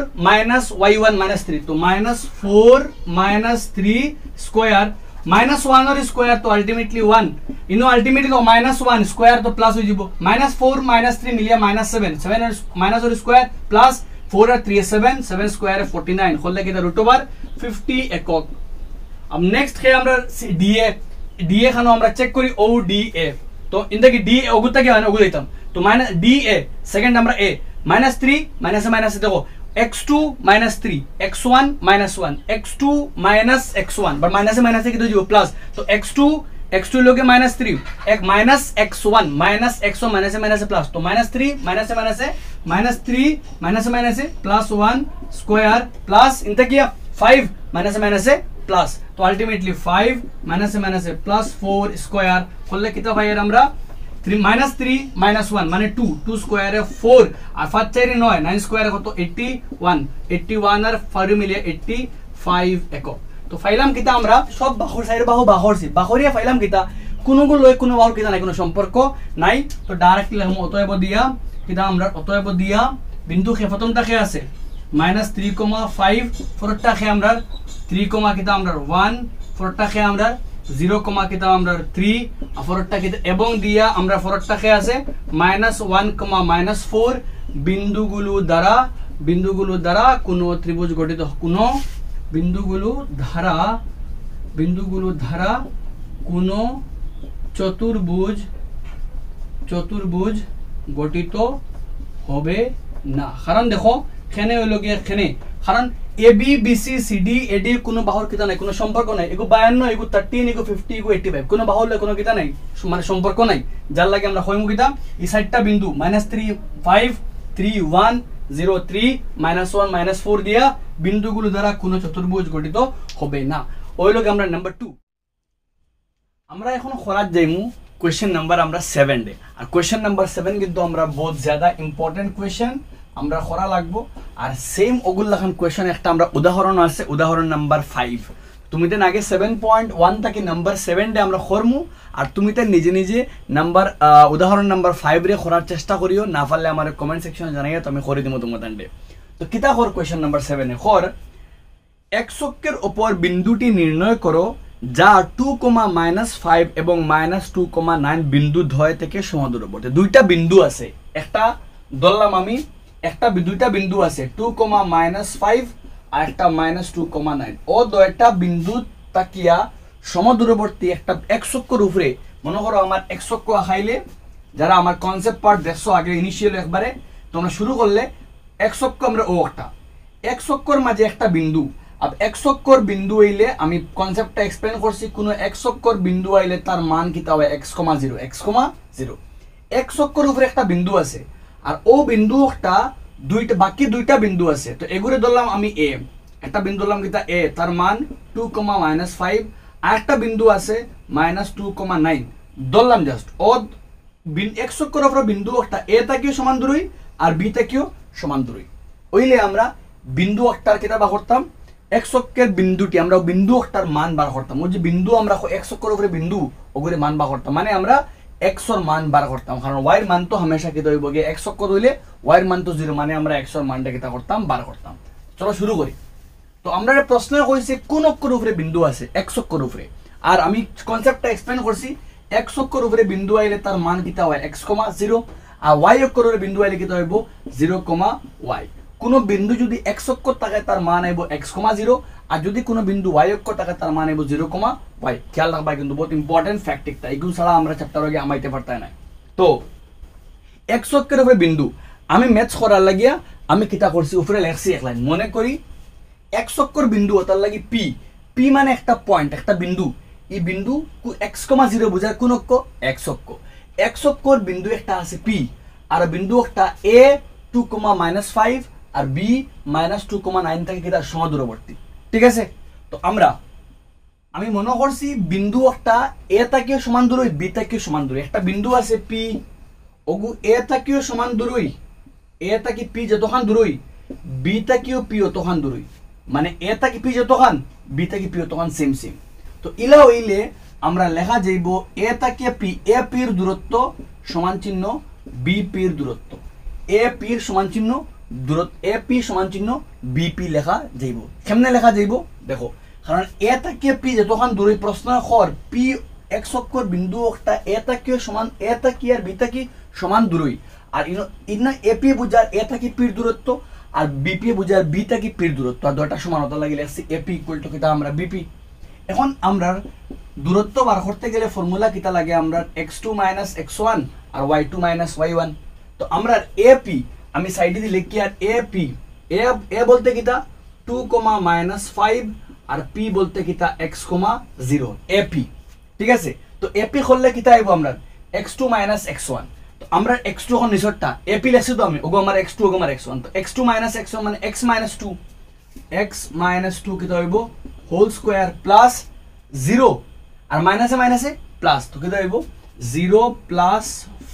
S1: -y1 -3, তো -4 -3 স্কয়ার -1 এর স্কয়ার তো আলটিমেটলি 1, ইনো আলটিমেটলি তো -1 স্কয়ার তো প্লাস হয়ে যাব, -4 -3 মিলিয়া -7 7 এর মাইনাস এর স্কয়ার প্লাস 4 আর 3 7 7 স্কয়ারে 49 হলে কি √50 একক। अब नेक्स्ट है আমরা ডিএ খানো আমরা চেক করি ও ডিএ, তো ইনটা কি ডি ওগুতা কি হয় ওগু দিতাম, তো মাইনাস ডিএ সেকেন্ড আমরা এ -3 মাইনাসে মাইনাসে দেখো x2 -3 x1 -1 x2 -x1 but মাইনাসে মাইনাসে কি দিব প্লাস, তো x2 লোকে -3 এক -x1 -x1 মাইনাসে মাইনাসে প্লাস, তো -3 মাইনাসে মাইনাসে -3 মাইনাসে মাইনাসে প্লাস 1 স্কয়ার প্লাস ইনটা কি 5 মাইনাসে মাইনাসে প্লাস, তো আলটিমেটলি 5 মাইনাসে মাইনাসে প্লাস 4 স্কয়ার করলে কিতা পাই এর আমরা 3 -1 মানে 2 স্কয়ারে 4 আর 5 4 9 9 স্কয়ারে কত 81 আর 4 মিলিয়ে 85 একক। তো ফাইলাম কিতা আমরা সব বাহর সাইড বাহরছি বাহরিয়া ফাইলাম কিতা কোনগুলো লয় কোনো বাহর কিতা নাই, কোনো সম্পর্ক নাই, তো ডাইরেক্টলি লিখম অতএব দিয়া কিতা আমরা অতএব দিয়া বিন্দু খে প্রথমটা খে আছে -3,5 ফরটা খে আমরা 3, কিতা আমরা 1 ফরটা খে আমরা 0, কিতা আমরা 3 ফরটা কিতা এবং দিয়া আমরা ফরটা খে আছে -1, -4 বিন্দুগুলো দ্বারা কোন ত্রিভুজ গঠিত, কোন বিন্দুগুলো দ্বারা কোন চতুর্ভুজ গঠিত হবে না। কারণ দেখো এখানে হইল গিয়ে এখানে কারণ A B B C C D A D কোনো বাহুর কিতা নাই, কোনো সম্পর্ক নাই, এগো 52 এগো 13 এগো 50 এগো 85 কোনো বাহুর কোনো কিতা নাই, মানে সম্পর্ক নাই, যার লাগে আমরা হইমু কিতা এই সাইডটা বিন্দু -3 5 3 1 0 3 -1 -4 দিয়া বিন্দুগুলো দ্বারা কোনো চতুর্ভুজ গঠিত হবে না। ওই লগে আমরা নাম্বার 2 আমরা এখন খরাত যাইমু কোয়েশ্চেন নাম্বার আমরা 7 ডে, আর কোয়েশ্চেন নাম্বার 7 কিন্তু আমরা বহুত ज़्यादा ইম্পর্টেন্ট কোয়েশ্চেন আমরা খরা লাগবো, আর সেম ওগুল লাখান কোয়েশ্চেন একটা আমরা উদাহরণ আছে উদাহরণ নাম্বার 5, তুমি দেন আগে 7.1 থেকে নাম্বার 7 ডে আমরা খরমু, আর তুমি তো নিজে নাম্বার উদাহরণ নাম্বার 5 রে খরার চেষ্টা করিও, না পারলে আমার কমেন্ট সেকশনে জানাইয়া তো আমি করে দিব তোমাদের ডে। তো কিতা খর কোয়েশ্চেন নাম্বার 7 এ খর এক অক্ষের উপর বিন্দুটি নির্ণয় করো যা 2, -5 এবং -2,9 বিন্দু দ্বয় থেকে সমদূরবর্তী। দুইটা বিন্দু আছে, একটা ধরলাম আমি দুইটা বিন্দু আছে 2, -5 আর একটা -2,9, ও দুইটা বিন্দু তাকিয়া সমদূরবর্তী একটা এক অক্ষর উপরে, মনে করো আমার এক অক্ষ আঁকাইলে যারা আমার কনসেপ্ট পার্ট দেখছো আগে ইনিশিয়াল একবারে তোমরা শুরু করলে এক অক্ষ আমরা ও একটা এক অক্ষর মাঝে একটা বিন্দু, अब এক অক্ষর বিন্দু আইলে আমি কনসেপ্টটা এক্সপ্লেন করছি, কোন এক অক্ষর বিন্দু আইলে তার মান কিতা হয় x,0 এক অক্ষর উপরে একটা বিন্দু আছে, আর ও বিন্দুটা বাকি দুইটা বিন্দু আছে, তো এগুলো ধরলাম আমি এ, একটা বিন্দু ধরলাম কিতা এ, তার মান 2, -5, আর একটা বিন্দু আছে -2,9 ধরলাম জাস্ট ও এক অক্ষর উপরে বিন্দু একটা এ তাকিও সমান দূরই আর বি তাকিও সমান দূরই, ওইলে আমরা বিন্দু একটার কিতা বা করতাম এক অক্ষের বিন্দুটি আমরা বিন্দু একটার মান বার করতাম, ওই যে বিন্দু আমরা এক অক্ষর উপরে বিন্দু ওগুলো মান বার করতাম, মানে আমরা x-এর মান বার করতাম, কারণ y এর মান তো হামেশা কি হইব গে x অক্ষর হইলে y এর মান তো 0, মানে আমরা x-এর মানটা কিতা করতাম বার করতাম। চলো শুরু করি। তো আমরা প্রশ্ন কইছি কোন অক্ষর উপরে বিন্দু আছে x অক্ষর উপরে, আর আমি কনসেপ্টটা এক্সপ্লেন করছি x অক্ষর উপরে বিন্দু আইলে তার মান কিতা হয় x,0, আর y অক্ষর উপরে বিন্দু আইলে কিতা হইব 0,y। কোন বিন্দু যদি x অক্ষর থাকে তার মান আইব x,0, আর যদি কোনো বিন্দু y অক্ষর থাকে তার মান আইব 0,y। খেয়াল রাখবা কিন্তু বহুত ইম্পর্টেন্ট ফ্যাক্ট একটা, এগুলো ছাড়া আমরা চ্যাপ্টার আগে আমাইতে পারতাই না। তো x অক্ষরের উপরে বিন্দু আমি ম্যাথস করার লাগিয়া আমি কিতা করছি উপরে লেখছি এক লাইন, মনে করি x অক্ষর বিন্দু তার লাগি p মানে একটা পয়েন্ট একটা বিন্দু, এই বিন্দু x,0 বোঝায় কোন অক্ষ x অক্ষ, x অক্ষর বিন্দু একটা আছে p, আর বিন্দু একটা a 2, -5 আর b -2,9 থেকে কিতা সমদূরবর্তী, ঠিক আছে। তো আমরা আমি মনে করছি বিন্দু একটা এ তাকিয়ে সমান দূরই বি তাকিয়ে সমান দূরই একটা বিন্দু আছে পি ওগু এ তাকিয়ে সমান দূরই এ তাকি পি যতখান দূরই বি তাকিও পি অতখান দূরই মানে এ তাকি পি যতখান বি তাকি পি অতখান সেম সেম তো ইলা হইলে আমরা লেখা যাইব এ তাকিয়ে পি এ পির দূরত্ব সমান চিহ্ন বি পির দূরত্ব এ পির সমান চিহ্ন দূরত্ব এ পি সমান চিহ্ন বি পি লেখা যাইব কেমনে লেখা যাইব দেখো কারণ এ তাকিয়ে পি যতখান দূরই প্রশ্ন কর পি এক অক্ষর বিন্দু একটা এ তাকিয়ে সমান এ তাকি আর বি তাকি সমান দূরই আর ইনা এ পি বুঝার এ তাকি পির দূরত্ব আর বিপি বুঝার বি তাকি পির দূরত্ব আর দুইটা সমানতা লাগিলে আসছে এপি ইকুয়াল টু কিটা আমরা বিপি এখন আমরা দূরত্ব বার করতে গেলে ফর্মুলা কিটা লাগে আমরা x2 - x1 আর y2 - y1 তো আমরা এপি আমি সাইডে দিয়ে লিখি আর এপি এ বলতে কিটা 2, -5 আর পি বলতে কিটা x, 0 এপি ঠিক আছে তো এপি করলে কিটা আইবো আমরা x2 - x1 তো আমরা x2 কোন নিচরটা এপি লেখছি তো আমি ওগো আমার x2 ওগো আমার x1 তো x2 - x1 মানে x - 2 কিটা হইবো হোল স্কয়ার প্লাস 0 আর মাইনাসে মাইনাসে প্লাস তো কিটা হইবো 0 প্লাস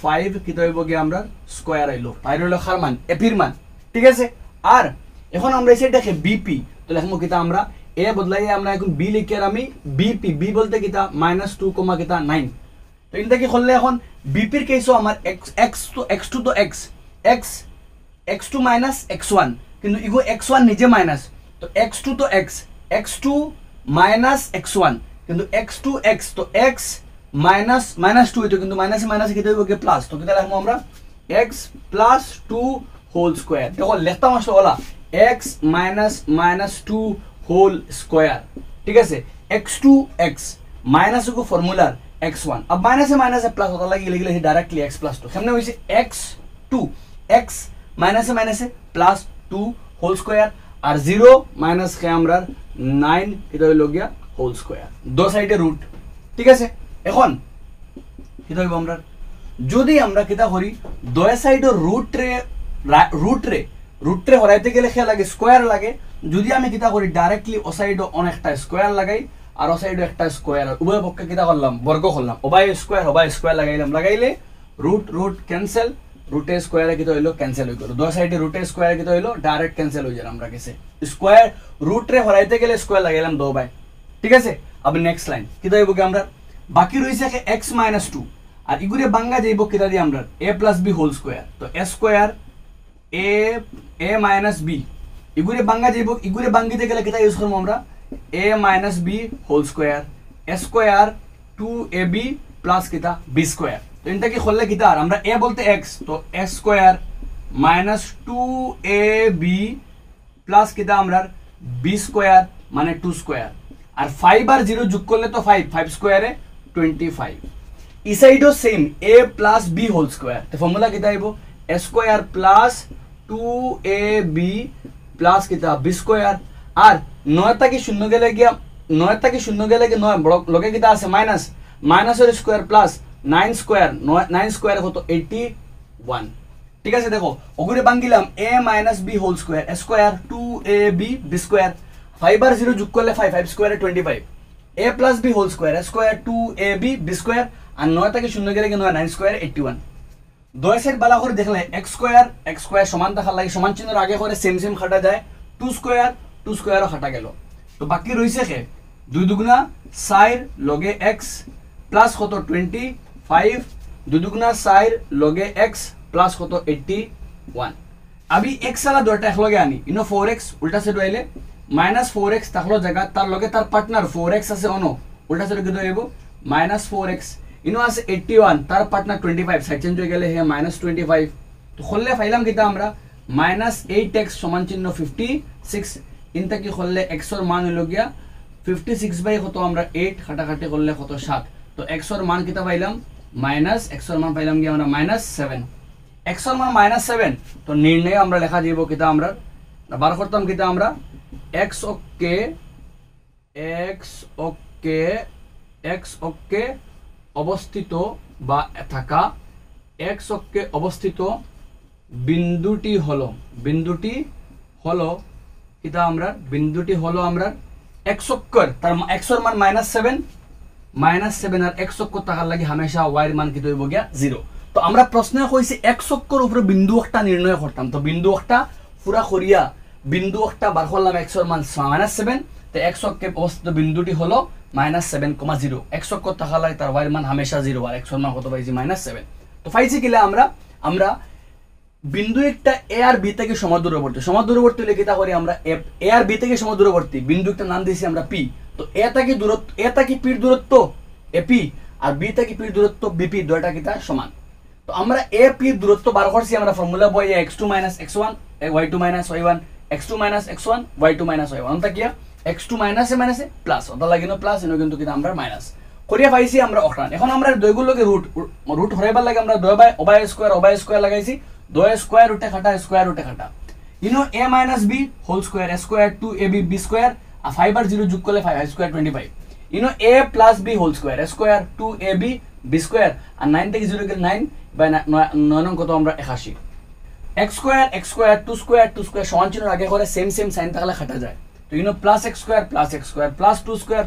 S1: 5 কিটা হইবো কি আমরা স্কয়ার আইলো বাইরে হলো খার মান এপির মান ঠিক আছে আর এখন আমরা এসে দেখে বিপি তো লিখমু কিটা আমরা এ বদলাই আমরা এখন বি লিখে আর আমি বিপি বি বলতে কিটা -2, কিটা 9 তো ইনটা কি করলে এখন বিপির কেসও আমার x2 তো x2 - x1 কিন্তু ইগো x1 নিজে মাইনাস তো x2 তো x2 - x1 কিন্তু x2 x তো x -2 হইতো কিন্তু মাইনাসে মাইনাসে কি হইব কি প্লাস তো কিটা লিখমু আমরা x + 2 হোল স্কয়ার দেখো লেখতাম আসলে ওলা x -2 হোল স্কয়ার ঠিক আছে x2 x মাইনাস কো ফর্মুলার x1 अब माइनस से प्लस होता लगी लिखले डायरेक्टली x + 2 हमने वैसे x2 x माइनस से प्लस 2 होल स्क्वायर और 0 माइनस के আমরা 9 এটা হইল গিয়া হোল স্কয়ার দো সাইডে রুট ঠিক আছে এখন এটা হইব আমরা যদি আমরা কিটা করি দুই সাইডে রুট রে হরাইতে গেলে কি লাগে স্কয়ার লাগে যদি আমি কিটা করি ডাইরেক্টলি ও সাইডে অনেকটা স্কয়ার লাগাই আর ও সাইডে একটা স্কয়ার উভয় পক্ষে কিটা করলাম বর্গ করলাম ওবাই স্কয়ার লাগাইলে রুট ক্যান্সেল রুটে স্কয়ারে কিটা হইলো ক্যান্সেল হই গেল দুই সাইডে রুটে স্কয়ারে কিটা হইলো ডাইরেক্ট ক্যান্সেল হই যায় আমরা কাছে স্কয়ার রুট রে হরাইতে গেলে স্কয়ার লাগাইলাম দো বাই ঠিক আছে अब নেক্সট লাইন কিটা হইব কি আমরা বাকি রইছে x - 2 আর ইগুরে বাঙ্গা যাইব কিটা দি আমরা a + b হোল স্কয়ার তো a স্কয়ার a - b ইগুরে বাঙ্গা যাইব ইগুরে বাঙ্গিতে গেলে কিটা ইউজ করব আমরা a - b whole square a square 2ab plus কিটা b স্কয়ার তো এটা কি করলে কিটা আর আমরা a বলতে x তো a স্কয়ার -2ab প্লাস কিটা আমরা b স্কয়ার মানে 2 স্কয়ার আর 5 আর 0 যোগ করলে তো 5 স্কয়ারে 25 ই সাইডও same a + b whole square তো ফর্মুলা কিটা আইবো a square plus 2ab plus কিটা b স্কয়ার আর 9 থেকে 0 গেলে গিয়া 9 থেকে 0 গেলে কি 9 লগে কিটা আছে মাইনাসের স্কয়ার প্লাস 9 স্কয়ার 9 স্কয়ার কত 81 ঠিক আছে দেখো ওগুরে বাঙ্গিলাম a - b whole square a square 2ab b square 5 আর 0 যোগ করলে 5 স্কয়ারে 25 a + b whole square a square 2ab b square আর 9 থেকে 0 গেলে কি 9 স্কয়ার 81 দুই সাইড বালা করে দেখলে x স্কয়ার সমান থাকার লাগে সমান চিহ্নের আগে করে সেম খাটা যায় 2 স্কয়ারও খাটা গেল তো বাকি রইছে কে 2 দুগুণা 4 লগে x প্লাস কত 25 2 দুগুণা 4 লগে x প্লাস কত 81 अभी x वाला দুটো একলগে আনি ইনো 4x উল্টা সাইড হইলে -4x থাকলো জায়গা তার লগে তার পার্টনার 4x আছে অনো উল্টা সাইড কি হইব -4x ইনো আছে 81 তার পার্টনার 25 সাইড চেঞ্জ হয়ে গেলে হে -25 তো খললে ফাইলাম কিটা আমরা -8x সমান চিহ্ন 56 ইনটা কি খললে x এর মান হলো গিয়া 56 বাই কত আমরা 8 কাটাকাটি করলে কত 7 তো x এর মান কিটা পাইলাম x এর মান পাইলাম গিয়া আমরা -7 x এর মান -7 তো নির্ণয় আমরা লেখা দিব কিটা আমরা বার করতাম কিটা আমরা x অক্ষে অবস্থিত বা থাকা x অক্ষে অবস্থিত বিন্দুটি হলো কিটা আমরা x স্কয়ার তার x এর মান -7 আর x স্কয়ার থাকার লাগি হামেশা y এর মান কি হইব গিয়া 0। তো আমরা প্রশ্নে কইছি x স্কয়ার উপরে বিন্দু একটা নির্ণয় করতাম, তো বিন্দু একটা পুরা করিয়া বিন্দু একটা বার করলাম x এর মান -7, তো x স্কয়ার অবস্থিত বিন্দুটি হলো -7,0। x স্কয়ার থাকার লাগি তার y এর মান হামেশা 0 আর x এর মান কত পাইছি -7। তো পাইছি কিলা আমরা বিন্দু একটা a আর b থেকে সমদূরবর্তী হলে কিটা করি আমরা a আর b থেকে সমদূরবর্তী বিন্দু একটা নাম দিয়েছি আমরা p। তো a থেকে p এর দূরত্ব ap আর b থেকে p এর দূরত্ব bp, দুইটা কিটা সমান। তো আমরা a p এর দূরত্ব বার করছি আমরা ফর্মুলা বই x2 - x1 y2 - y1 x2 - x1 y2 - y1 অন্তা কি x2 - এ প্লাস ওটা লাগিনো প্লাস এনো কিন্তু কিটা আমরা মাইনাস করিয়া পাইছি আমরা অখরান। এখন আমরা দুইগুলোকে রুট হরাইবার লাগে আমরা অবায় স্কয়ার লাগাইছি, 2 স্কয়ার রুটে খাটা ইনো a - b whole square a square 2ab b square আর 5 আর 0 যোগ করলে 5 স্কয়ার 25 ইনো a + b whole square a square 2ab b square আর 9 থেকে 0 গেলে 9 বাই 9 নং কত আমরা 81 x স্কয়ার 2 স্কয়ার সমান চিহ্নের আগে করে সেম সাইন থাকলে কাটা যায়। তো ইনো plus x square plus 2 square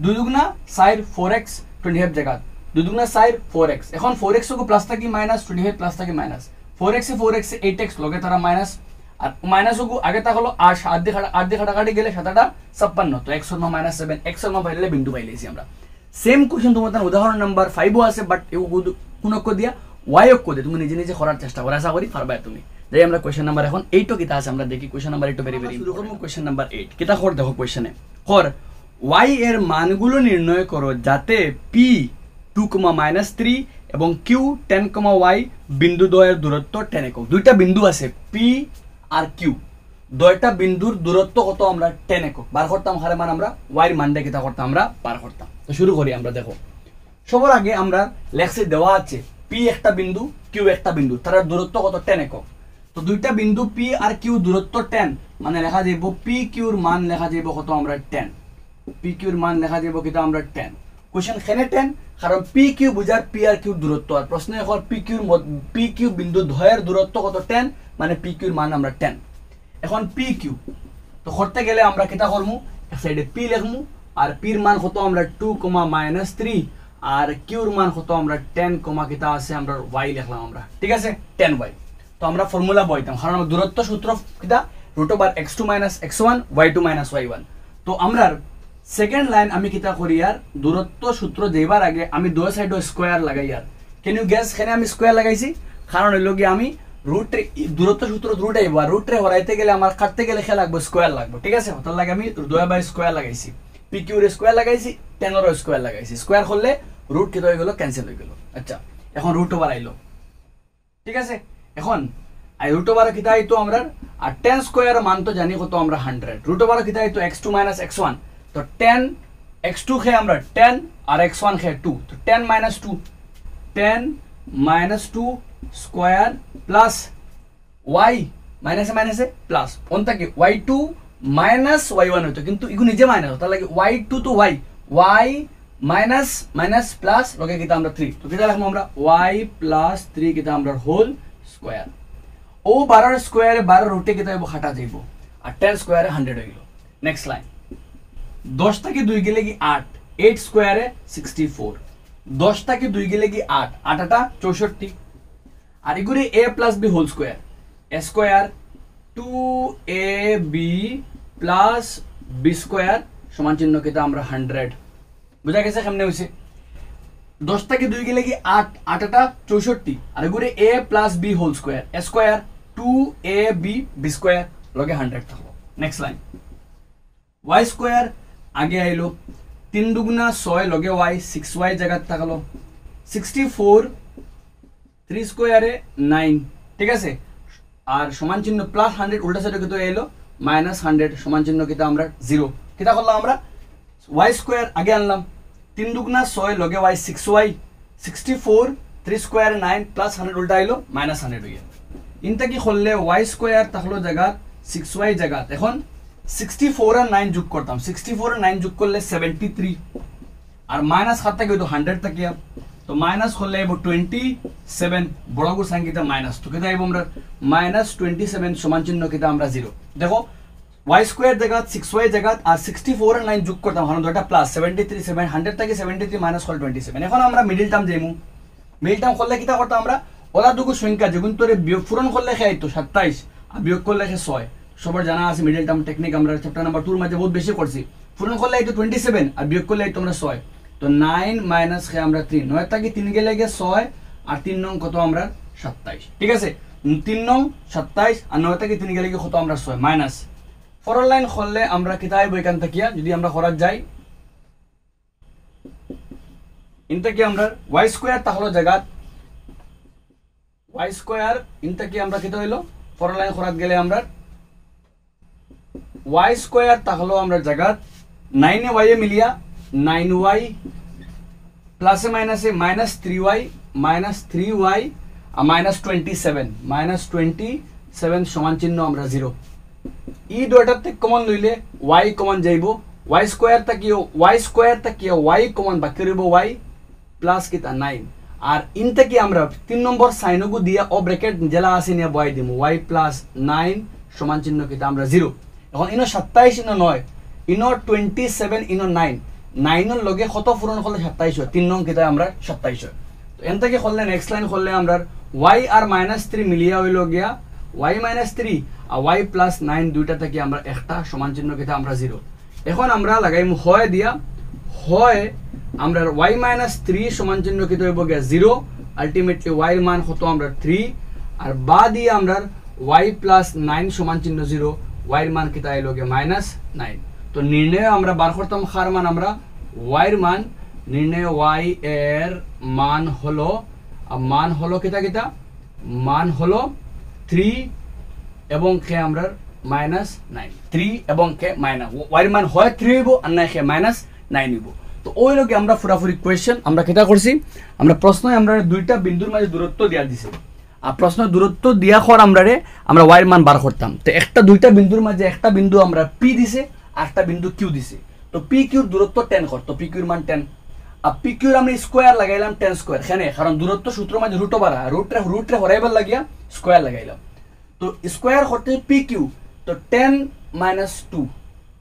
S1: 2 দুগুণা 4 4x 25 জায়গা 2 দুগুণা 4 4x। এখন 4x কো প্লাস থাকি মাইনাস 25 প্লাস থাকি মাইনাস 4x 8x লগে তারা মাইনাস আর মাইনাস কো আগে তা হলো 8 8 দিয়ে কাটাকাটি গেলে 7টা 56। তো x এর মান -7 x এর মান পাইলে বিন্দু পাইলেছি আমরা। সেম কোশ্চেন তোমাদের উদাহরণ নাম্বার 5 ও আছে, বাট কোন অক্ষ দিয়া y অক্ষ দিয়ে তুমি নিজে করার চেষ্টা করো, আশা করি পারবা তুমি। যাই আমরা কোশ্চেন নাম্বার এখন 8 কিতা আছে আমরা দেখি। কোশ্চেন নাম্বার 8 ভেরি শুরু করব। কোশ্চেন নাম্বার 8 কিতা কর দেখো কোশ্চেনে কর y এর মানগুলো নির্ণয় করো যাতে p 2, -3 এবং q 10, y বিন্দু দ্বয়ের দূরত্ব 10 একক। দুইটা বিন্দু আছে p আর q, দুইটা বিন্দুর দূরত্ব কত আমরা 10 একক বার করতাম। হারে মান আমরা y এর মানটা কিতা করতাম আমরা বার করতাম। তো শুরু করি আমরা। দেখো সবার আগে আমরা লেখছে দেওয়া আছে p একটা বিন্দু q একটা বিন্দু, তার দূরত্ব কত 10 একক। তো দুইটা বিন্দু p আর q দূরত্ব 10 মানে লেখা যাইব p q এর মান লেখা যাইব কত আমরা 10 p q এর মান লেখা যাইব কিতা আমরা 10। কোশ্চেন খেনে 10 কারণ p q বুঝার p আর q দূরত্ব, আর প্রশ্ন এখন p q বিন্দু দ্বয়ের দূরত্ব কত 10 মানে p q এর মান আমরা 10। এখন p q তো করতে গেলে আমরা কিতা করমু এক সাইডে p লিখমু আর p এর মান কত আমরা 2, -3 আর q এর মান কত আমরা 10, কিতা আছে আমরা y লিখলাম আমরা, ঠিক আছে 10y। তো আমরা ফর্মুলা বইতাম কারণ আমরা দূরত্ব সূত্র কিতা √x2 - x1 y2 - y1। তো আমরা সেকেন্ড লাইন আমি কিতা করি আর দূরত্ব সূত্র দেবার আগে আমি দুই সাইডে স্কয়ার লাগাই। আর ক্যান ইউ গেস এখানে আমি স্কয়ার লাগাইছি কারণ হইল কি আমি দূরত্ব সূত্র রুট আইব আর রুটরে হরাইতে গেলে আমার কাটতে গেলে খেলা লাগবে স্কয়ার লাগবে, ঠিক আছে। তার লাগে আমি 2 স্কয়ার লাগাইছি, পি কিউ এর স্কয়ার লাগাইছি 10 এর স্কয়ার লাগাইছি। স্কয়ার করলে রুট কি হয়ে গেল ক্যান্সেল হয়ে গেল। আচ্ছা এখন রুট ওভার আইলো, ঠিক আছে। এখন আই রুট ওভার কিতা আইতো আমরা আর 10 স্কয়ার মান তো জানি কত আমরা 100। রুট ওভার কিতা আইতো x2 - x1, তো 10 x2 খে আমরা 10 আর x1 খে 2, তো 10 - 2 স্কয়ার প্লাস y মাইনাসে প্লাস কোনটা কি y2 - y1 হইতো, কিন্তু ইগু নিজে মাইনাস তার লাগে y2 তো y মাইনাস প্লাস লগে কিতা আমরা 3, তো কিতা লিখবো আমরা y + 3 কিতা আমরা হোল স্কয়ার। ও 12 স্কয়ারে 12 রুটে কিতা হইব খাটা যাইব আর 10 স্কয়ারে 100 হইল। নেক্সট লাইন 10 থেকে 2 গেলে কি 8, 8 স্কয়ারে 64, 10 থেকে 2 গেলে কি 8, 8 টা 64 আর ইগুরে a + b whole square a square 2ab + b square সমান চিহ্ন কিতা আমরা 100। বুঝা গেছে কেমনে হইছে? 10 থেকে 2 গেলে কি 8, 8 টা 64 আর ইগুরে a + b whole square a square 2ab b square লগে 100 থাকলো। নেক্সট লাইন y স্কয়ার আগে আইলো 3 দুগুণা 6 লগে y 6y জায়গা থাকলো 64, 3 স্কয়ারে 9, ঠিক আছে। আর সমান চিহ্ন প্লাস 100 উল্টা সাইডে কত এলো -100 সমান চিহ্ন কিতা আমরা 0। কিতা করলাম আমরা y স্কয়ার আগে আনলাম 3 দুগুণা 6 লগে y 6y 64, 3 স্কয়ারে 9 প্লাস 100 উল্টা আইলো -100 হইয়া। ইনটা কি করলে y স্কয়ার থাকলো জায়গা 6y জায়গা। এখন 64 আর 9 যোগ করতাম, 64 আর 9 যোগ করলে 73 আর মাইনাস 7 থেকে তো 100 থাকিয়া, তো মাইনাস করলে আইব 27 বড় গুণ সংখ্যা মাইনাস, তো কিতা আইব আমরা -27 সমান চিহ্ন কিতা আমরা 0। দেখো y স্কয়ার জায়গা 6y জায়গা আর 64 আর 9 যোগ করতাম কারণ দুটো প্লাস 73 700 থেকে 73 মাইনাস হল 27 এখন আমরা মিডল টার্ম যাইমু মিডল টার্ম করলে কিটা করতাম আমরা ওলা দুগু সংখ্যা যেগুন তোরে বিয়োগ পূরণ করলে খাইতো 27 আর বিয়োগ করলে খে 6 সবার জানা আছে মিডল টার্ম টেকনিক আমরা চ্যাপ্টার নাম্বার 2 এর মধ্যে বহুত বেশি করছি পূরণ করলে আইতো 27 আর বিয়োগ করলে আইতো আমরা 6 তো 9 মাইনাস খে আমরা 3 9 থেকে 3 গেলে গে 6 আর 3 নং কত আমরা 27 ঠিক আছে 3 নং 27 আর 9 থেকে 3 গেলে গে কত আমরা 6 মাইনাস ফরওয়ার্ড লাইন করলে আমরা কিতাই বই কান তাকিয়া যদি আমরা করা যাই ইনটা কি আমরা y স্কয়ার তাহলে জায়গা y স্কয়ার ইনটা কি আমরা কিতা হইলো ফরওয়ার্ড লাইন করাত গেলে আমরা y স্কয়ার তাহলে আমরা জায়গা 9 এ y এ মিলিয়া 9y প্লাসে মাইনাসে মাইনাস 3y মাইনাস 3y আর মাইনাস 27 সমান চিহ্ন আমরা 0 ই দুটাতে কমন লইলে y কমন যাইবো y স্কয়ার তাকিও y কমন বাকি রইব y প্লাস কিতা 9 আর ইনতে কি আমরা 3 নম্বর সাইনগু দিয়া ও ব্র্যাকেট জেলা আছে নিয়া বয় দিমু y প্লাস 9 সমান চিহ্ন কিতা আমরা 0 এখন ইনো 27 ইনো 9 ইনো 27 ইনো 9 9 এর লগে কত পূরণ করলে 27 হয় 3 নং কিতা আমরা 27 হয় তো এন থেকে করলে নেক্সট লাইন করলে আমরা y আর -3 মিলিয়া হইলো গিয়া y -3 আর y প্লাস 9 দুইটা থেকে আমরা একটা সমান চিহ্ন কিতা আমরা 0 এখন আমরা লাগাইমু হয় দিয়া হয় আমরা y -3 সমান চিহ্ন কিতা হইব গিয়া 0 আলটিমেটলি y এর মান কত আমরা 3 আর বা দিয়ে আমরা y প্লাস 9 সমান চিহ্ন 0 y এর মান কিতা আইলো গিয়া -9 তো নির্ণয় আমরা বার করতাম খার মান আমরা y এর মান নির্ণয় y এর মান হলো কিতা মান হলো 3 এবং কে আমরা -9 3 এবং কে মাইনাস y এর মান হয় 3 হইব আর না কে -9 হইব তো ওই লগে আমরা পুরাপুরি কোয়েশ্চন আমরা কিটা করছি আমরা প্রশ্নে আমরা দুইটা বিন্দুর মাঝে দূরত্ব দিয়া দিছি আর প্রশ্ন দূরত্ব দিয়া খর আমরা y এর মান বার করতাম তো একটা দুইটা বিন্দুর মাঝে একটা বিন্দু আমরা p দিছে আর একটা বিন্দু q দিছে তো p q এর দূরত্ব 10 কর তো p q এর মান 10 আর p q এর আমরা স্কয়ার লাগাইলাম 10 স্কয়ার এখানে কারণ দূরত্ব সূত্র মাঝে রুট ওভার রুট রে হরাইবার লাগিয়া স্কয়ার লাগাইলাম তো স্কয়ার করতে p q তো 10 - 2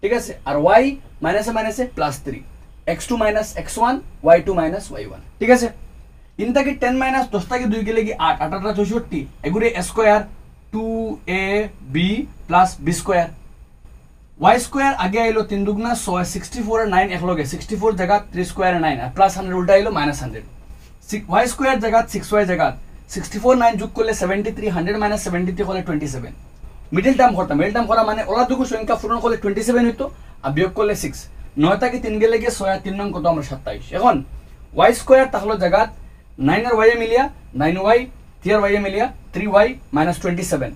S1: ঠিক আছে আর y মাইনাসে plus 3 x2 - x1 y2 - y1 ঠিক আছে ইনটাকে 10 - 10 টাকে 2 গেলে কি 8 8 8 64 এগুরে square 2ab + b square y square আগে আইলো 3 দুগুণা 6 64 আর 9 একলগে 64 জায়গা 3 স্কয়ার 9 আর প্লাস 100 উল্টা আইলো -100 y স্কয়ার জায়গা 6y জায়গা 64 9 যোগ করলে 73 100 - 73 হলে 27 মিডল টার্ম করা মানে ওলা দুগু সংখ্যা পূরণ করলে 27 হইতো আর বিয়োগ করলে 6 9 থেকে 3 গেলে গিয়ে 6 আর 3 নং কত আমরা 27 এখন y স্কয়ার তাহলে জায়গা 9 আর y এ মিলিয়া 9y 3 আর y এ মিলিয়া 3y - 27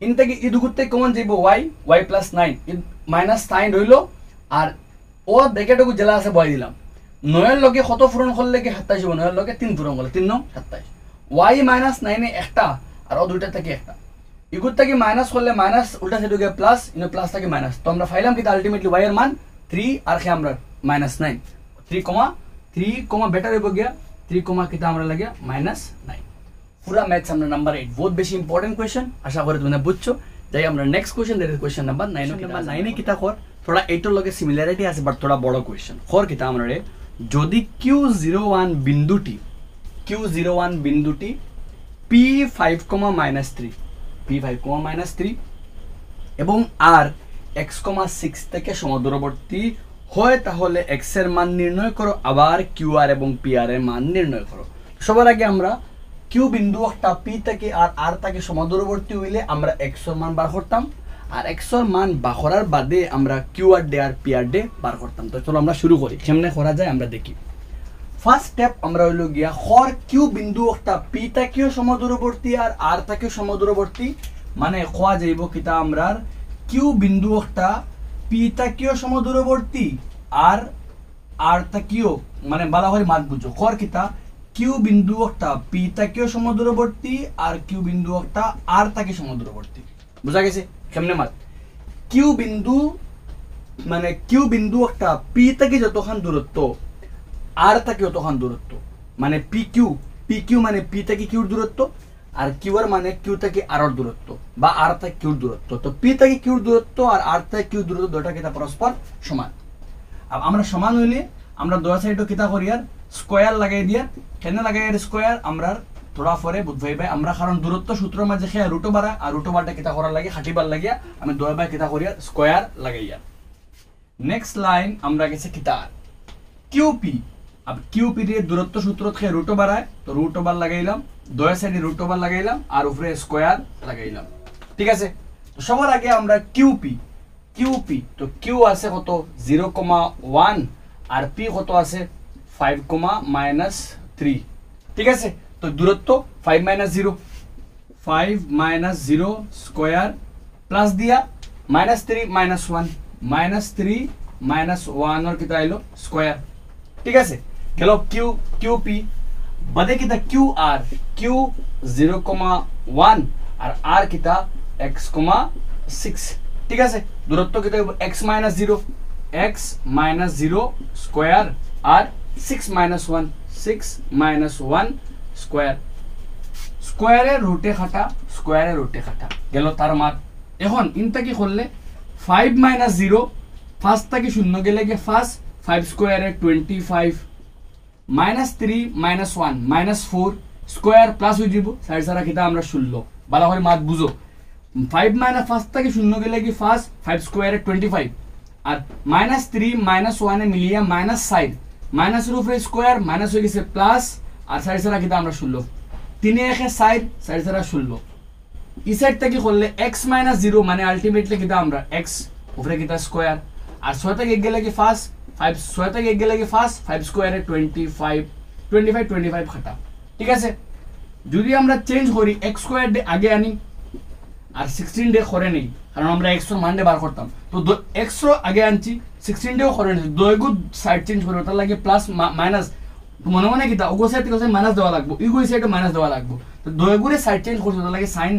S1: ইন থেকে ই দুগুতে কমন যাইবো y প্লাস 9 মাইনাস 9 রইলো আর ও ব্র্যাকেটগু জেলা আছে বয় দিলাম 9 এর লগে কত পূরণ করলে কি 27 হবে 9 এর লগে 3 পূরণ করলে 3 নং 27 y - 9 এ একটা আর ও দুইটা থেকে একটা ইগুত থেকে মাইনাস করলে মাইনাস উল্টা সাইডে গিয়ে প্লাস ইনো প্লাস থেকে মাইনাস তো আমরা ফাইলাম কি আলটিমেটলি y এর মান 3 আর কে আমরা -9 3 বেটার হইব গিয়া 3 কিটা আমরা লাগিয়া -9 পুরা ম্যাথস আমরা নাম্বার 8 বহুত বেশি ইম্পর্টেন্ট কোশ্চেন আশা করি তোমরা বুঝছো যাই আমরা next question that is question number 9 number 9 এ কিটা কর থোড়া 8 এর লগে সিমিলারিটি আছে বাট থোড়া বড় কোশ্চেন কর কিটা আমরা যদি q01 বিন্দুটি p5, -3 এবং আর x,6 থেকে সমদূরবর্তী হয় তাহলে x এর মান নির্ণয় করো আবার qr এবং pr এর মান নির্ণয় করো সবার আগে আমরা q বিন্দু একটা p থেকে আর r থেকে সমদূরবর্তী হইলে আমরা x এর মান বার করতাম আর x এর মান বার করার বাদে আমরা qr ডে আর pr ডে বার করতাম তো চলো আমরা শুরু করি কেমনে করা যায় আমরা দেখি ফার্স্ট স্টেপ আমরা হইলো গিয়া হর q বিন্দু একটা p থেকেও সমদূরবর্তী আর r থেকেও সমদূরবর্তী মানে কোয়া যাইব কিটা আমরা q বিন্দু একটা p থেকেও সমদূরবর্তী আর r থেকেও মানে বালা করে মাত বুঝো হর কিটা q বিন্দু একটা p থেকেও সমদূরবর্তী আর q বিন্দু একটা r থেকে সমদূরবর্তী বুঝা গেছে কেমনে মাত q বিন্দু একটা p থেকে যতখান দূরত্ব r থেকে তখন দূরত্ব মানে pq মানে p থেকে q দূরত্ব আর কিউ এর মানে কিউ থেকে আর এর দূরত্ব বা আর থেকে কিউর দূরত্ব। তো পি থেকে কিউর দূরত্ব আর আর থেকে কিউর দূরত্ব দুটো কিতা পরস্পর সমান। আর আমরা সমান হইলে আমরা দুই সাইডও কিতা করি আর স্কয়ার লাগাই দিয়া, কেন লাগাই আর স্কয়ার আমরা থোড়া পরে বুঝবাইবে আমরা, কারণ দূরত্ব সূত্র মাঝে খেয়ে রুটো বাড়া আর রুটো বারটা কিতা করার লাগে হাঁটিবার লাগিয়া আমি দুই বাই কিতা করি আর স্কয়ার লাগাইয়া। নেক্সট লাইন আমরা গেছে কিতা কিউপি। अब কিউপি দিয়ে দূরত্ব সূত্র থেকে রুটো বাড়ায়, তো রুট ওভার লাগাইলাম, দুই সাইডে রুট ওভার লাগাইলাম আর উপরে স্কয়ার লাগাইলাম। ঠিক আছে, তো সবার আগে আমরা কিউপি তো কিউ আছে কত 0,1 আর পি কত আছে 5,-3। ঠিক আছে, তো দূরত্ব 5 - 0 স্কয়ার প্লাস দিয়া -3 - 1 -3 - 1 আর কিতা আইলো স্কয়ার। ঠিক আছে, গেল কিউপি বাদে কিতা কিউ 0,1 আর আর কিতা x,6। ঠিক আছে, দূরত্ব কিতা x - 0 স্কয়ার আর 6 - 1 স্কয়ার। স্কয়ারে রুটে খাটা গেল তার মান। এখন ইনটা কি করলে 5 - 0 ফার্স্ট থেকে শূন্য গেলে গিয়ে ফার্স্ট 5 স্কয়ারে 25 -3 - 1 -4 স্কয়ার প্লাস হয়ে যাব সাইড সারা কিতা আমরা 16। ভালো করে মাত বুঝো, 5 ফার্স্ট থেকে শূন্য গেলে কি ফার্স্ট 5 স্কয়ারে 25 আর -3 - 1 এ মিলিয়ে মাইনাস সাইড মাইনাসের উপরে স্কয়ার মাইনাস হয়ে গেছে প্লাস আর সাইড সারা কিতা আমরা 16 3 এ সাইড সারা 16। এই সাইড থেকে করলে x - 0 মানে আলটিমেটলি কিতা আমরা x উপরে কিতা স্কয়ার আর 6 থেকে গেলে কি ফার্স্ট 6 থেকে গেলে কি ফার্স্ট 5 স্কয়ারে 25 খাটা। ঠিক আছে, যদি আমরা চেঞ্জ করি x স্কয়ার ডে আগে আনি আর 16 ডে করে নেই, কারণ আমরা x এর মান ডে বার করতাম, তো x র আগে আনছি 16 ডেও করে নেই, দুইগু সাইড চেঞ্জ করে তার লাগে প্লাস মাইনাস মনে মনে কিতা ওগো সাইড থেকে মাইনাস দেওয়া লাগবে, ইগো সাইডে মাইনাস দেওয়া লাগবে। তো দুইগুরে সাইড চেঞ্জ করতে তার লাগে সাইন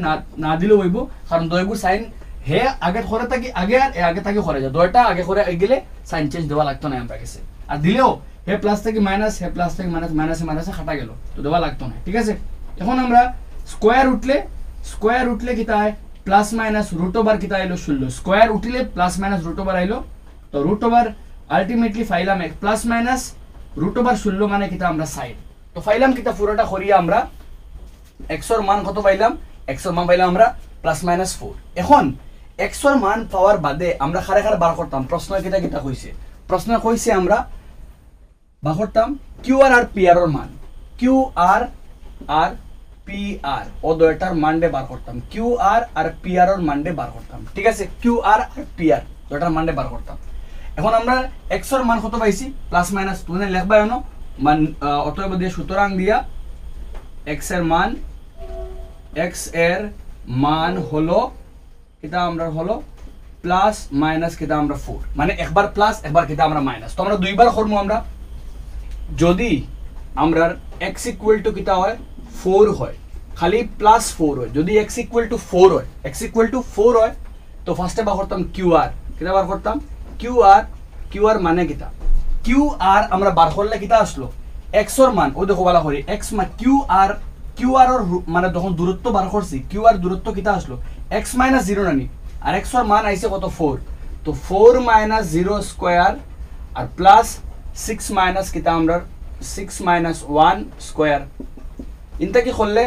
S1: না দিলেও হইব, কারণ দুইগুর সাইন হে আগে করে থাকি আগে আর আগে থাকি করে যায়, দুইটা আগে করে গেলে সাইন চেঞ্জ দেওয়া লাগতো না আমরা কাছে। আর দিলেও হে প্লাস থেকে মাইনাস হে প্লাস থেকে মাইনাস মাইনাসে খাটা গেল, তো দেওয়া লাগতো না। ঠিক আছে, এখন আমরা স্কয়ার উঠলে কিতা হয় প্লাস মাইনাস রুট ওভার কিতা আইলো 16 স্কয়ার উঠলে প্লাস মাইনাস রুট ওভার আইলো, তো রুট ওভার আলটিমেটলি ফাইলাম প্লাস মাইনাস রুট ওভার 16 মানে কিতা আমরা সাইড। তো ফাইলাম কিতা পুরোটা করিয়া আমরা x এর মান কত পাইলাম, x এর মান পাইলাম আমরা +-4। এখন x এর মান পাওয়ার বাদে আমরা খারে বার করতাম, প্রশ্ন কিতা কইছে, প্রশ্ন কইছে আমরা বার করতাম QR আর PR এর মান, QR আর PR ও দুইটার মানডে বার করতাম, QR আর PR এর মানডে বার করতাম। ঠিক আছে, QR আর PR দুইটার মানডে বার করতাম। এখন আমরা x এর মান কত পাইছি +- তুমি লিখবা এনো মান অতএব দিয়ে সুতরাং দিয়া x এর মান হলো কিতা আমরা হলো প্লাস মাইনাস কিতা আমরা 4, মানে একবার প্লাস একবার কিতা আমরা মাইনাস। তো আমরা দুইবার করবো আমরা, যদি আমরা x ইকুয়াল টু কিতা হয় 4 হয় খালি +4 হয়, যদি x ইকুয়াল টু 4 হয় তো ফার্স্টে বার করতাম QR কিতা বার করতাম QR মানে কিতা QR আমরা বার করলে কিতা আসলো x এর মান, ও দেখো বলা করি x মান QR এর মানে যখন দূরত্ব বার করছি QR দূরত্ব কিতা আসলো x - 0 নানি আর x এর মান আইছে কত 4, তো 4 - 0 স্কয়ার আর প্লাস 6 মাইনাস কিতা আমরা 6 - 1 স্কয়ার। ইনটা কি করলে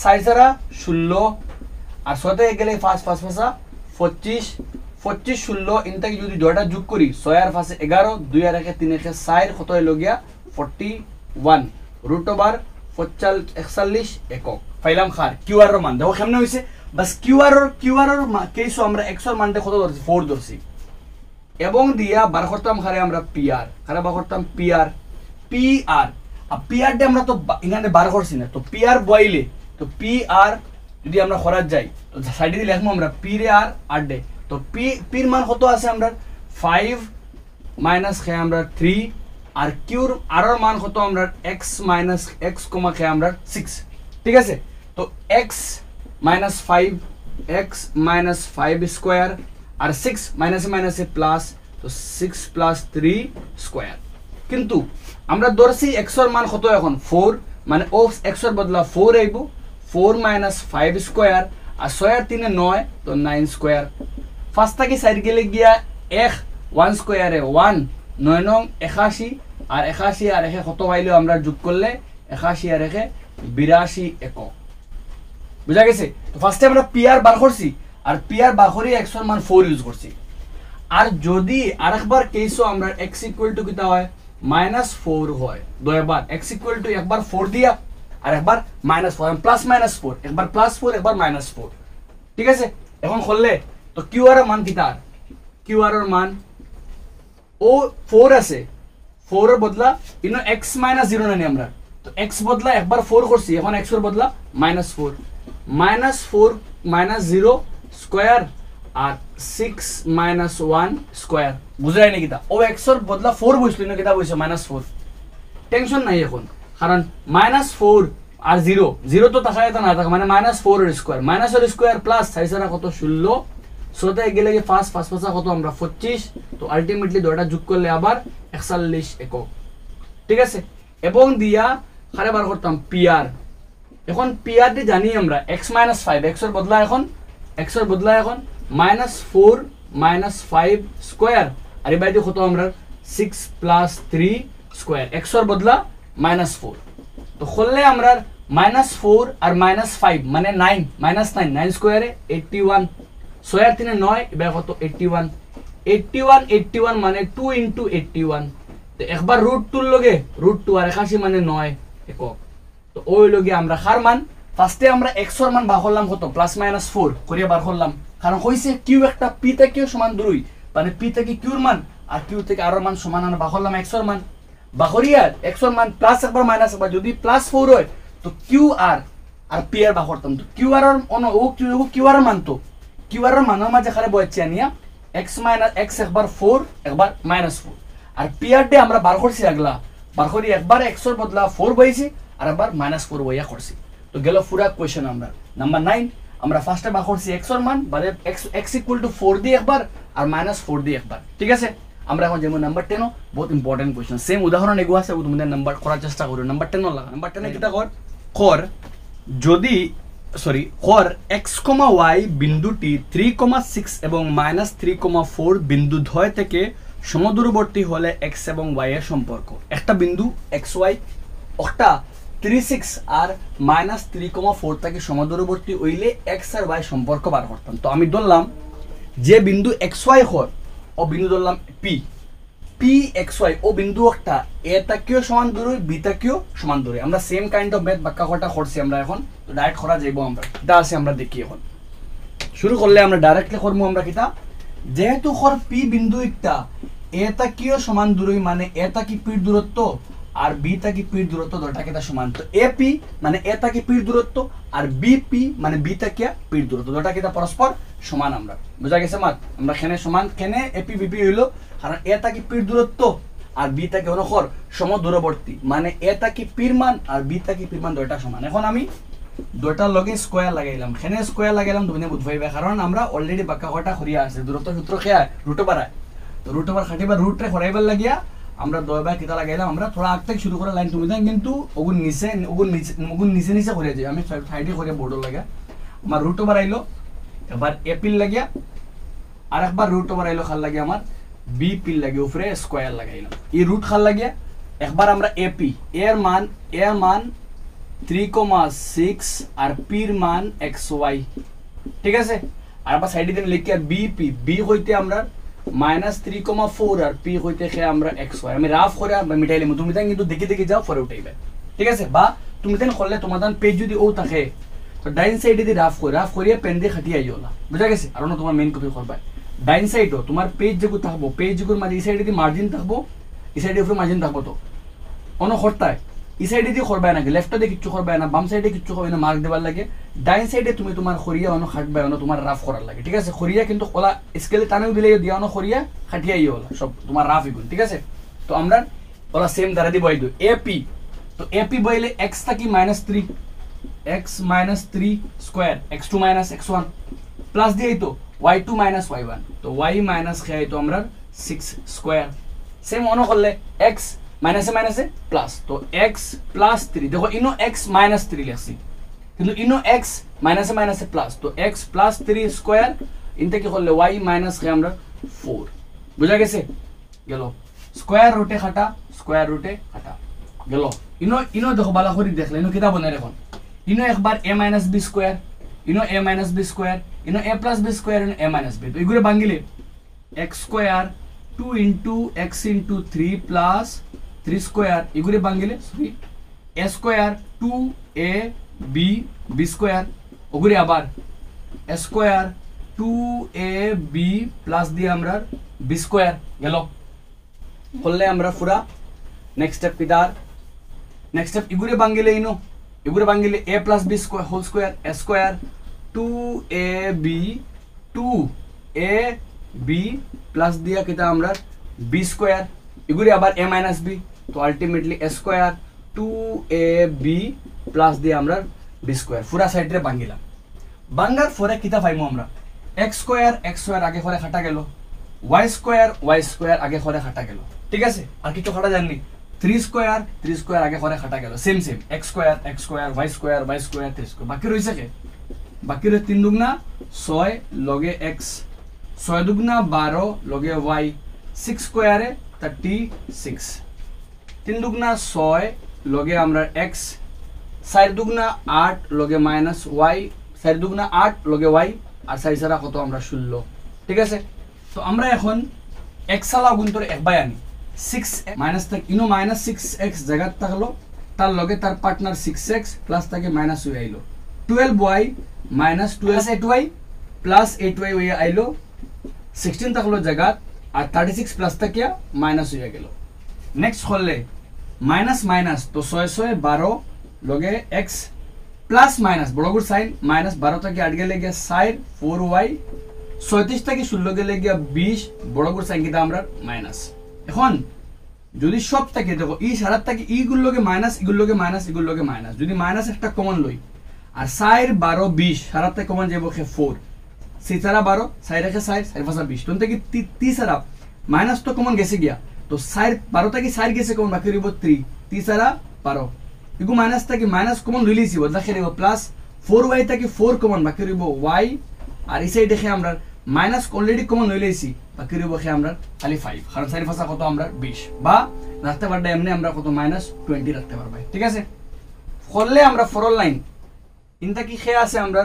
S1: সাইড সারা 16 আর 6 থেকে গেলে 5 25 16 ইনটা কি যদি দুইটা যোগ করি 6 আর 5 11 2 আর 1 3 1 4 কত হইল গিয়া 41 রুট ওভার 41 একক ফাইলাম খার QR এর মান দেখো কেমনে হইছে, বাস QR এর কেসও আমরা x এর মানটা কত ধরছি 4 ধরছি এবং দিয়া বার করতাম খারে আমরা PR খারে বার করতাম PR আর PR ডে আমরা তো এখানে বার করছি না, তো PR বইলে তো PR যদি আমরা খরাত যাই তো সাইডে দিয়ে লিখবো আমরা P রে আর ডে, তো P এর মান কত আছে আমরা 5 মাইনাস খে আমরা 3 আর কিউর আর এর মান কত আমরা x - x, খে আমরা 6। ঠিক আছে, তো x - 5 স্কয়ার আর 6 মাইনাসে প্লাস, তো 6 + 3 স্কয়ার। কিন্তু আমরা ধরছি x এর মান কত এখন 4, মানে ও x এর বদলা 4 আইব, 4 মাইনাস 5 স্কোয়ার আর 6 আর 3 9 তো 9 স্কোয়ার ফার্স্ট থেকে সাইড গেলে গিয়া 1 স্কোয়ারে 1 9 নং 81 আর 81 আর 1 কত পাইলো আমরা যোগ করলে 81 আর 1 82 একক বুঝা গেছে তো ফার্স্টে আমরা পিআর বার করছি আর পিআর বার করে x এর মান 4 ইউজ করছি আর যদি আরেকবার কেসও আমরা x ইকুয়াল টু কিটা হয় -4 হয় দুইবার x ইকুয়াল টু একবার 4 দিয়া আর একবার -4 প্লাস -4 একবার +4 একবার -4 ঠিক আছে এখন করলে তো কিউআর এর মান কিটা কিউআর এর মান ও 4 আছে 4 এর বদলা ইনো x - 0 নানি আমরা তো x বদলা একবার 4 করছি এখন x এর বদলা -4 -4 -0 স্কয়ার আর 6 - 1 স্কয়ার বুঝাই নাকি তা ও x এর বদলা 4 বসলো না কিটা বসে -4 টেনশন নাই এখন কারণ -4 আর 0 0 তো তাকায় তা না থাকে মানে -4 এর স্কয়ার -এর স্কয়ার প্লাস সাইজরা কত 16 সোতে গেলে কি 5 5 5 কত আমরা 25 তো আলটিমেটলি দুটো যোগ করলে আবার 41 একক ঠিক আছে এবং দিয়া খারে বার করতাম পিআর এখন পিআর দি জানি আমরা x - 5 x এর বদলা এখন -4 - 5 স্কয়ার আর এই বাইরে কত আমরা 6 + 3 স্কয়ার x এর বদলা -4 তো করলে আমরা -4 আর -5 মানে 9 -9 স্কয়ারে 81 6 আর 3 9 এবার কত 81 81 মানে 2 * 81 তো একবার √2 লগে √2 আর 81 মানে 9 একক তো ওই লগে আমরা কার মান ফার্স্টে আমরা x এর মান বার করলাম কত +-4 করে বার করলাম কারণ কইছে q একটা p থেকে সমান দুই মানে p থেকে q এর মান আর q থেকে r এর মান সমান আমরা বার করলাম x এর মান বাহরিয়া x এর মান প্লাস একবার মাইনাস একবার যদি +4 হয় তো q r আর p এর বার করতাম তো q r এর ও q r এর মান তো q r এর মান মাঝে খারে বইছে নিয়া x - x একবার 4 একবার -4 আর p r ডে আমরা বার করছি আগলা বার করি একবার x এর বদলা 4 বইছি আর একবার -4 বইয়া করছি তো গেল পুরা কোশ্চেন আমরা নাম্বার 9 আমরা ফার্স্টে বার করছি x এর মান বাদে x = 4 দিয়ে একবার আর -4 দিয়ে একবার ঠিক আছে আমরা এখন যেমন নাম্বার 10 বহুত ইম্পর্টেন্ট কোশ্চেন সেম উদাহরণ এগো আছে তোমাদের নাম্বার করার চেষ্টা করো নাম্বার 10 লাগা নাম্বার 10 এ কিটা কর যদি কর x, y বিন্দুটি 3,6 এবং -3,4 বিন্দু দ্বয় থেকে সমদূরবর্তী হলে x এবং y এর সম্পর্ক একটা বিন্দু xy একটা 36 আর -3,4 থেকে সমদূরবর্তী হইলে x আর y সম্পর্ক বার করতাম তো আমি ধরলাম যে বিন্দু xy হয় ও বিন্দু ধরলাম p xy ও বিন্দু একটা a তাকেও সমান দূরে b তাকেও সমান দূরে আমরা সেম কাইন্ড অফ ম্যাথ ব্যাখ্যা করতে করছি আমরা এখন তো ডাইরেক্ট করা যাইবো আমরা এটা আছে আমরা দেখি এখন শুরু করলে আমরা ডাইরেক্টলি করব আমরা কিটা যেহেতু খর p বিন্দু একটা a তাকেও সমান দূরে মানে a তাকি p দূরত্ব আর b তাকি p দূরত্ব দুটো কিটা সমান তো ap মানে a তাকি p দূরত্ব আর bp মানে b তাকি p দূরত্ব দুটো কিটা পরস্পর সমান আমরা বুঝা গেছে মাত আমরা কেনে সমান কেনে ap bp হইলো কারণ a তাকি p দূরত্ব আর b তাকি অনুখর সমদূরবর্তী মানে a তাকি p মান আর b তাকি p মান দুটো সমান এখন আমি দুটার লগে স্কয়ার লাগাইলাম কেনে স্কয়ার লাগাইলাম তুমি বুঝবাইবা কারণ আমরা অলরেডি বাক্কা কটা করিয়া আছে দূরত্ব সূত্র খেয়া রুট বাড়ায় তো রুট ওভার খাটিবার রুট রে করাইবার লাগিয়া আমরা দয়বার কিতা লাগাইলাম আমরা থোড়া আগ থেকে শুরু করা লাইন তুমি দেন কিন্তু ওগুন নিচে নিচে করে যাই আমি সাইডে করে বোর্ডর লাগা আমার রুট ওভার আইলো এবার এ পিল লাগিয়া আর একবার রুট ওভার আইলো খাল লাগিয়া আমার বি পিল লাগিয়ে উপরে স্কয়ার লাগাইলাম এই রুট খাল লাগিয়া একবার আমরা এপি এর মান 3,6 আর পির মান xy ঠিক আছে আর আবার সাইডে দিন লিখিয়া বিপি বি হইতে আমরা -3,4 আর পি হইতে খে আমরা xy আমি রাফ করে মিটাইলাম তুমি তাই কিন্তু দেখি দেখি যাও পরে উঠাইবে ঠিক আছে বা তুমি দেন করলে তোমার পেজ যদি ও থাকে তো ডাইন সাইডে দি রাফ করিয়া পেন দিয়ে খাটি আইওলা বুঝা গেছে আর না তোমার মেইন কপি করবা ডাইন সাইডও তোমার পেজ যেগু থাকবো পেজ যেগুর মাঝে এই সাইডে দি মার্জিন থাকবো এই সাইডে উপরে মার্জিন থাকবো তো অন করতায় এই সাইডে দিয়ে করবে না লেফটে দিয়ে কিচ্ছু করবে না বাম সাইডে কিচ্ছু করবে না মার্ক দেবার লাগে ডাইন সাইডে তুমি তোমার খরিয়া অন খাটবে অন তোমার রাফ করার লাগে ঠিক আছে খরিয়া কিন্তু ওলা স্কেলে টানেও দিলে দিয়া অন খরিয়া খাটিয়াই ওলা সব তোমার রাফ ইগুন ঠিক আছে তো আমরা ওলা সেম দ্বারা দিব আইদু এপি তো এপি বইলে x থাকি -3 x -3 square x2 x1 plus দিয়ে তো y2 y1 তো y মাইনাস খাই তো আমরা 6 স্কয়ার সেম অন করলে x মাইনাসে প্লাস তো x + 3 দেখো ইনো x - 3 লিখছি কিন্তু ইনো এক্স মাইনাসে মাইনাসে প্লাস, তো এক্স প্লাস 3 স্কোয়ার ইনতে কি করলে ওয়াই মাইনাস কে আমরা 4, বুঝা গেছে গেল। স্কোয়ার রুটে খাটা, স্কোয়ার রুটে খাটা গেল। ইনো দেখো বালা করে দেখলে ইনো কিতা বনে এখন, ইনো একবার a মাইনাস বি স্কোয়ার, ইনো a মাইনাস বি স্কোয়ার, ইনো a প্লাস বি স্কোয়ার, ইনো a মাইনাস বি, তো এগুলো ভাঙিলে x square 2 into x into 3 plus 3 square, এগুলো ভাঙিলে sorry a square 2a b b square, ওগুলি আবার a স্কোয়ার 2ab প্লাস দিয়ে আমরা বি স্কোয়ার গেল। করলে আমরা পুরা নেক্সট স্টেপ কিদার, নেক্সট স্টেপ ইগুরে ভাঙিলে ইনো, ইগুরে ভাঙিলে a plus b square whole square, a square 2ab 2ab plus দিয়া কিতা আমরা বি স্কোয়ার, ইগুরে আবার a মাইনাস বি, তো ultimately a square 2ab plus দিয়ে আমরা বি স্কোয়ার পুরা সাইডে ভাঙিলাম। ভাঙার পরে কিতা পাইমু আমরা এক্স স্কোয়ার আগে করে খাটা গেল, ওয়াই স্কোয়ার আগে করে খাটা গেল, ঠিক আছে। আর কিছু খাটা জাননি 3 স্কোয়ার আগে করে খাটা গেল, same x square y square 3 square, বাকি রয়েছে কে, বাকি রয়ে 3 দুগুনা 6 লগে এক্স, 6 দুগুনা 12 লগে ওয়াই, 6 স্কোয়ারে 36, 3 দুগুনা 6 লগে আমরা এক্স, 4 দুগুনা 8 লগে মাইনাস ওয়াই, 4 দুগুনা 8 লগে ওয়াই, আর 4 ছাড়া কত আমরা 16, ঠিক আছে। তো আমরা এখন এক্স আলা গুণতর এক বাই আনি 6 মাইনাস থাক ইনো মাইনাস 6x জায়গা থাকলো, তার লগে তার পার্টনার 6x প্লাস থাকে মাইনাস হয়ে আইলো 12y মাইনাস 12 প্লাস 8y হয়ে আইলো 16 থাকলো জায়গা, আর 36 প্লাস থাকিয়া মাইনাস হয়ে গেল। নেক্সট করলে মাইনাস মাইনাস, তো 6 12 লগে x প্লাস মাইনাস বড়গুর সাইন মাইনাস 12 থেকে 8 গেলে গিয়া সাইন 4y, 37 থেকে 16 গেলে গিয়া 20 বড়গুর সাইন কিটা আমরা মাইনাস। এখন যদি সব থেকে দেখো ই সারার থেকে ইগুলোকে মাইনাস ইগুলোকে মাইনাস ইগুলোকে মাইনাস, যদি মাইনাস একটা কমন লই আর সাইর 12 20 সারার থেকে কমন যাবো 4, সেই সারা 12 সাইর রেখে সাইর 20, তো থেকে 30 সারা মাইনাস তো কমন গেছে গিয়া, তো সাইর 12 থেকে সাইর গেছে কমন বাকি রইব 3 সারা 12, ইগু মাইনাস থেকে মাইনাস কমন লইলেছি বদলা খেলিব প্লাস 4y থেকে 4 কমন বাকি রইব y, আর এই সাইড দেখে আমরা মাইনাস অলরেডি কমন লইলেছি বাকি রইব খে আমরা খালি 5, কারণ সাইর ফাসা কত আমরা 20, বা রাখতে পারলে এমনি আমরা কত মাইনাস 20 রাখতে পারবাই, ঠিক আছে। করলে আমরা ফরল লাইন ইনটা কি খে আছে আমরা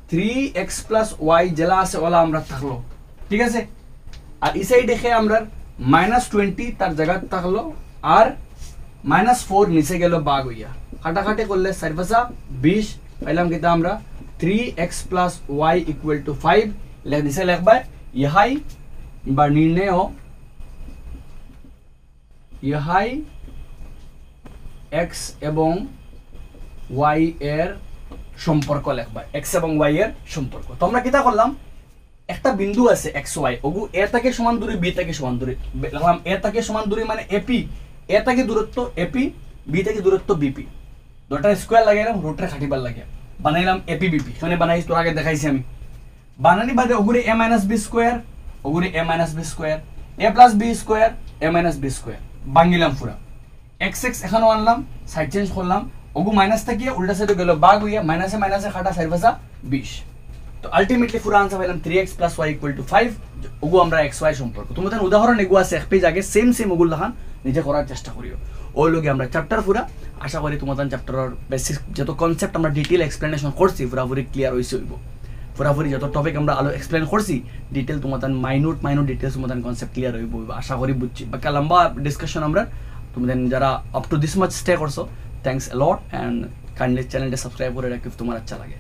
S1: 3x প্লাস y জেলা আছে ওলা আমরা থাকলো, ঠিক আছে। আর এই সাইড দেখে আমরা মাইনাস 20 তার জায়গা থাকলো, আর মাইনাস 4 নিচে গেল বাগ হইয়া, কাটাকাটি করলে সাইড ফাসা 20 পাইলাম কিতা আমরা 3x plus y equal to 5 নিচে লিখবা ইহাই বা নির্ণয় ইহাই x এবং y এর সম্পর্ক লিখবা, x এবং y এর সম্পর্ক। তো আমরা কিতা করলাম একটা বিন্দু আছে x y, ওগু a থেকে সমান দূরে b থেকে সমান দূরে লিখলাম, a থেকে সমান দূরে মানে ap, a থেকে দূরত্ব ap, b থেকে দূরত্ব bp, দুটো স্কয়ার লাগাইলাম রুটের খাটিবার লাগে বানাইলাম ap bp, মানে বানাইছি তোর আগে দেখাইছি আমি। বানানি বাদে ওগুরে a মাইনাস b স্কয়ার, ওগুরে a minus b square, a plus b square, a minus b square ভাঙিলাম পুরা, x এখানে আনলাম সাইড চেঞ্জ করলাম, ওগু মাইনাস থেকে উল্টা সাইডে গেল বাগ হইয়া মাইনাসে মাইনাসে কাটা সাইড ভাষা 20, তো আলটিমেটলি পুরো আনসার পাইলাম 3x plus y equal to 5, ওগু আমরা xy সম্পর্ক। তোমাদের উদাহরণ এগু আছে এক পেজ আগে সেম ওগুলো দেখান নিজে করার চেষ্টা করিও, ওই লগে আমরা চ্যাপ্টার পুরা আশা করি তোমাদের চ্যাপ্টারের বেসিক যত কনসেপ্ট আমরা ডিটেইল এক্সপ্লেনেশন করছি পুরাপুরি ক্লিয়ার হইছে হইব, পুরাপুরি যত টপিক আমরা আলো এক্সপ্লেন করছি ডিটেইল তোমাদের মাইনুট ডিটেইলস তোমাদের কনসেপ্ট ক্লিয়ার হইব আশা করি বুঝছি। বাকি লম্বা ডিসকাশন আমরা তোমাদের যারা up to this much stay করছো thanks a lot, and kindly চ্যানেলটা সাবস্ক্রাইব করে রাখো তোমার আচ্ছা লাগে।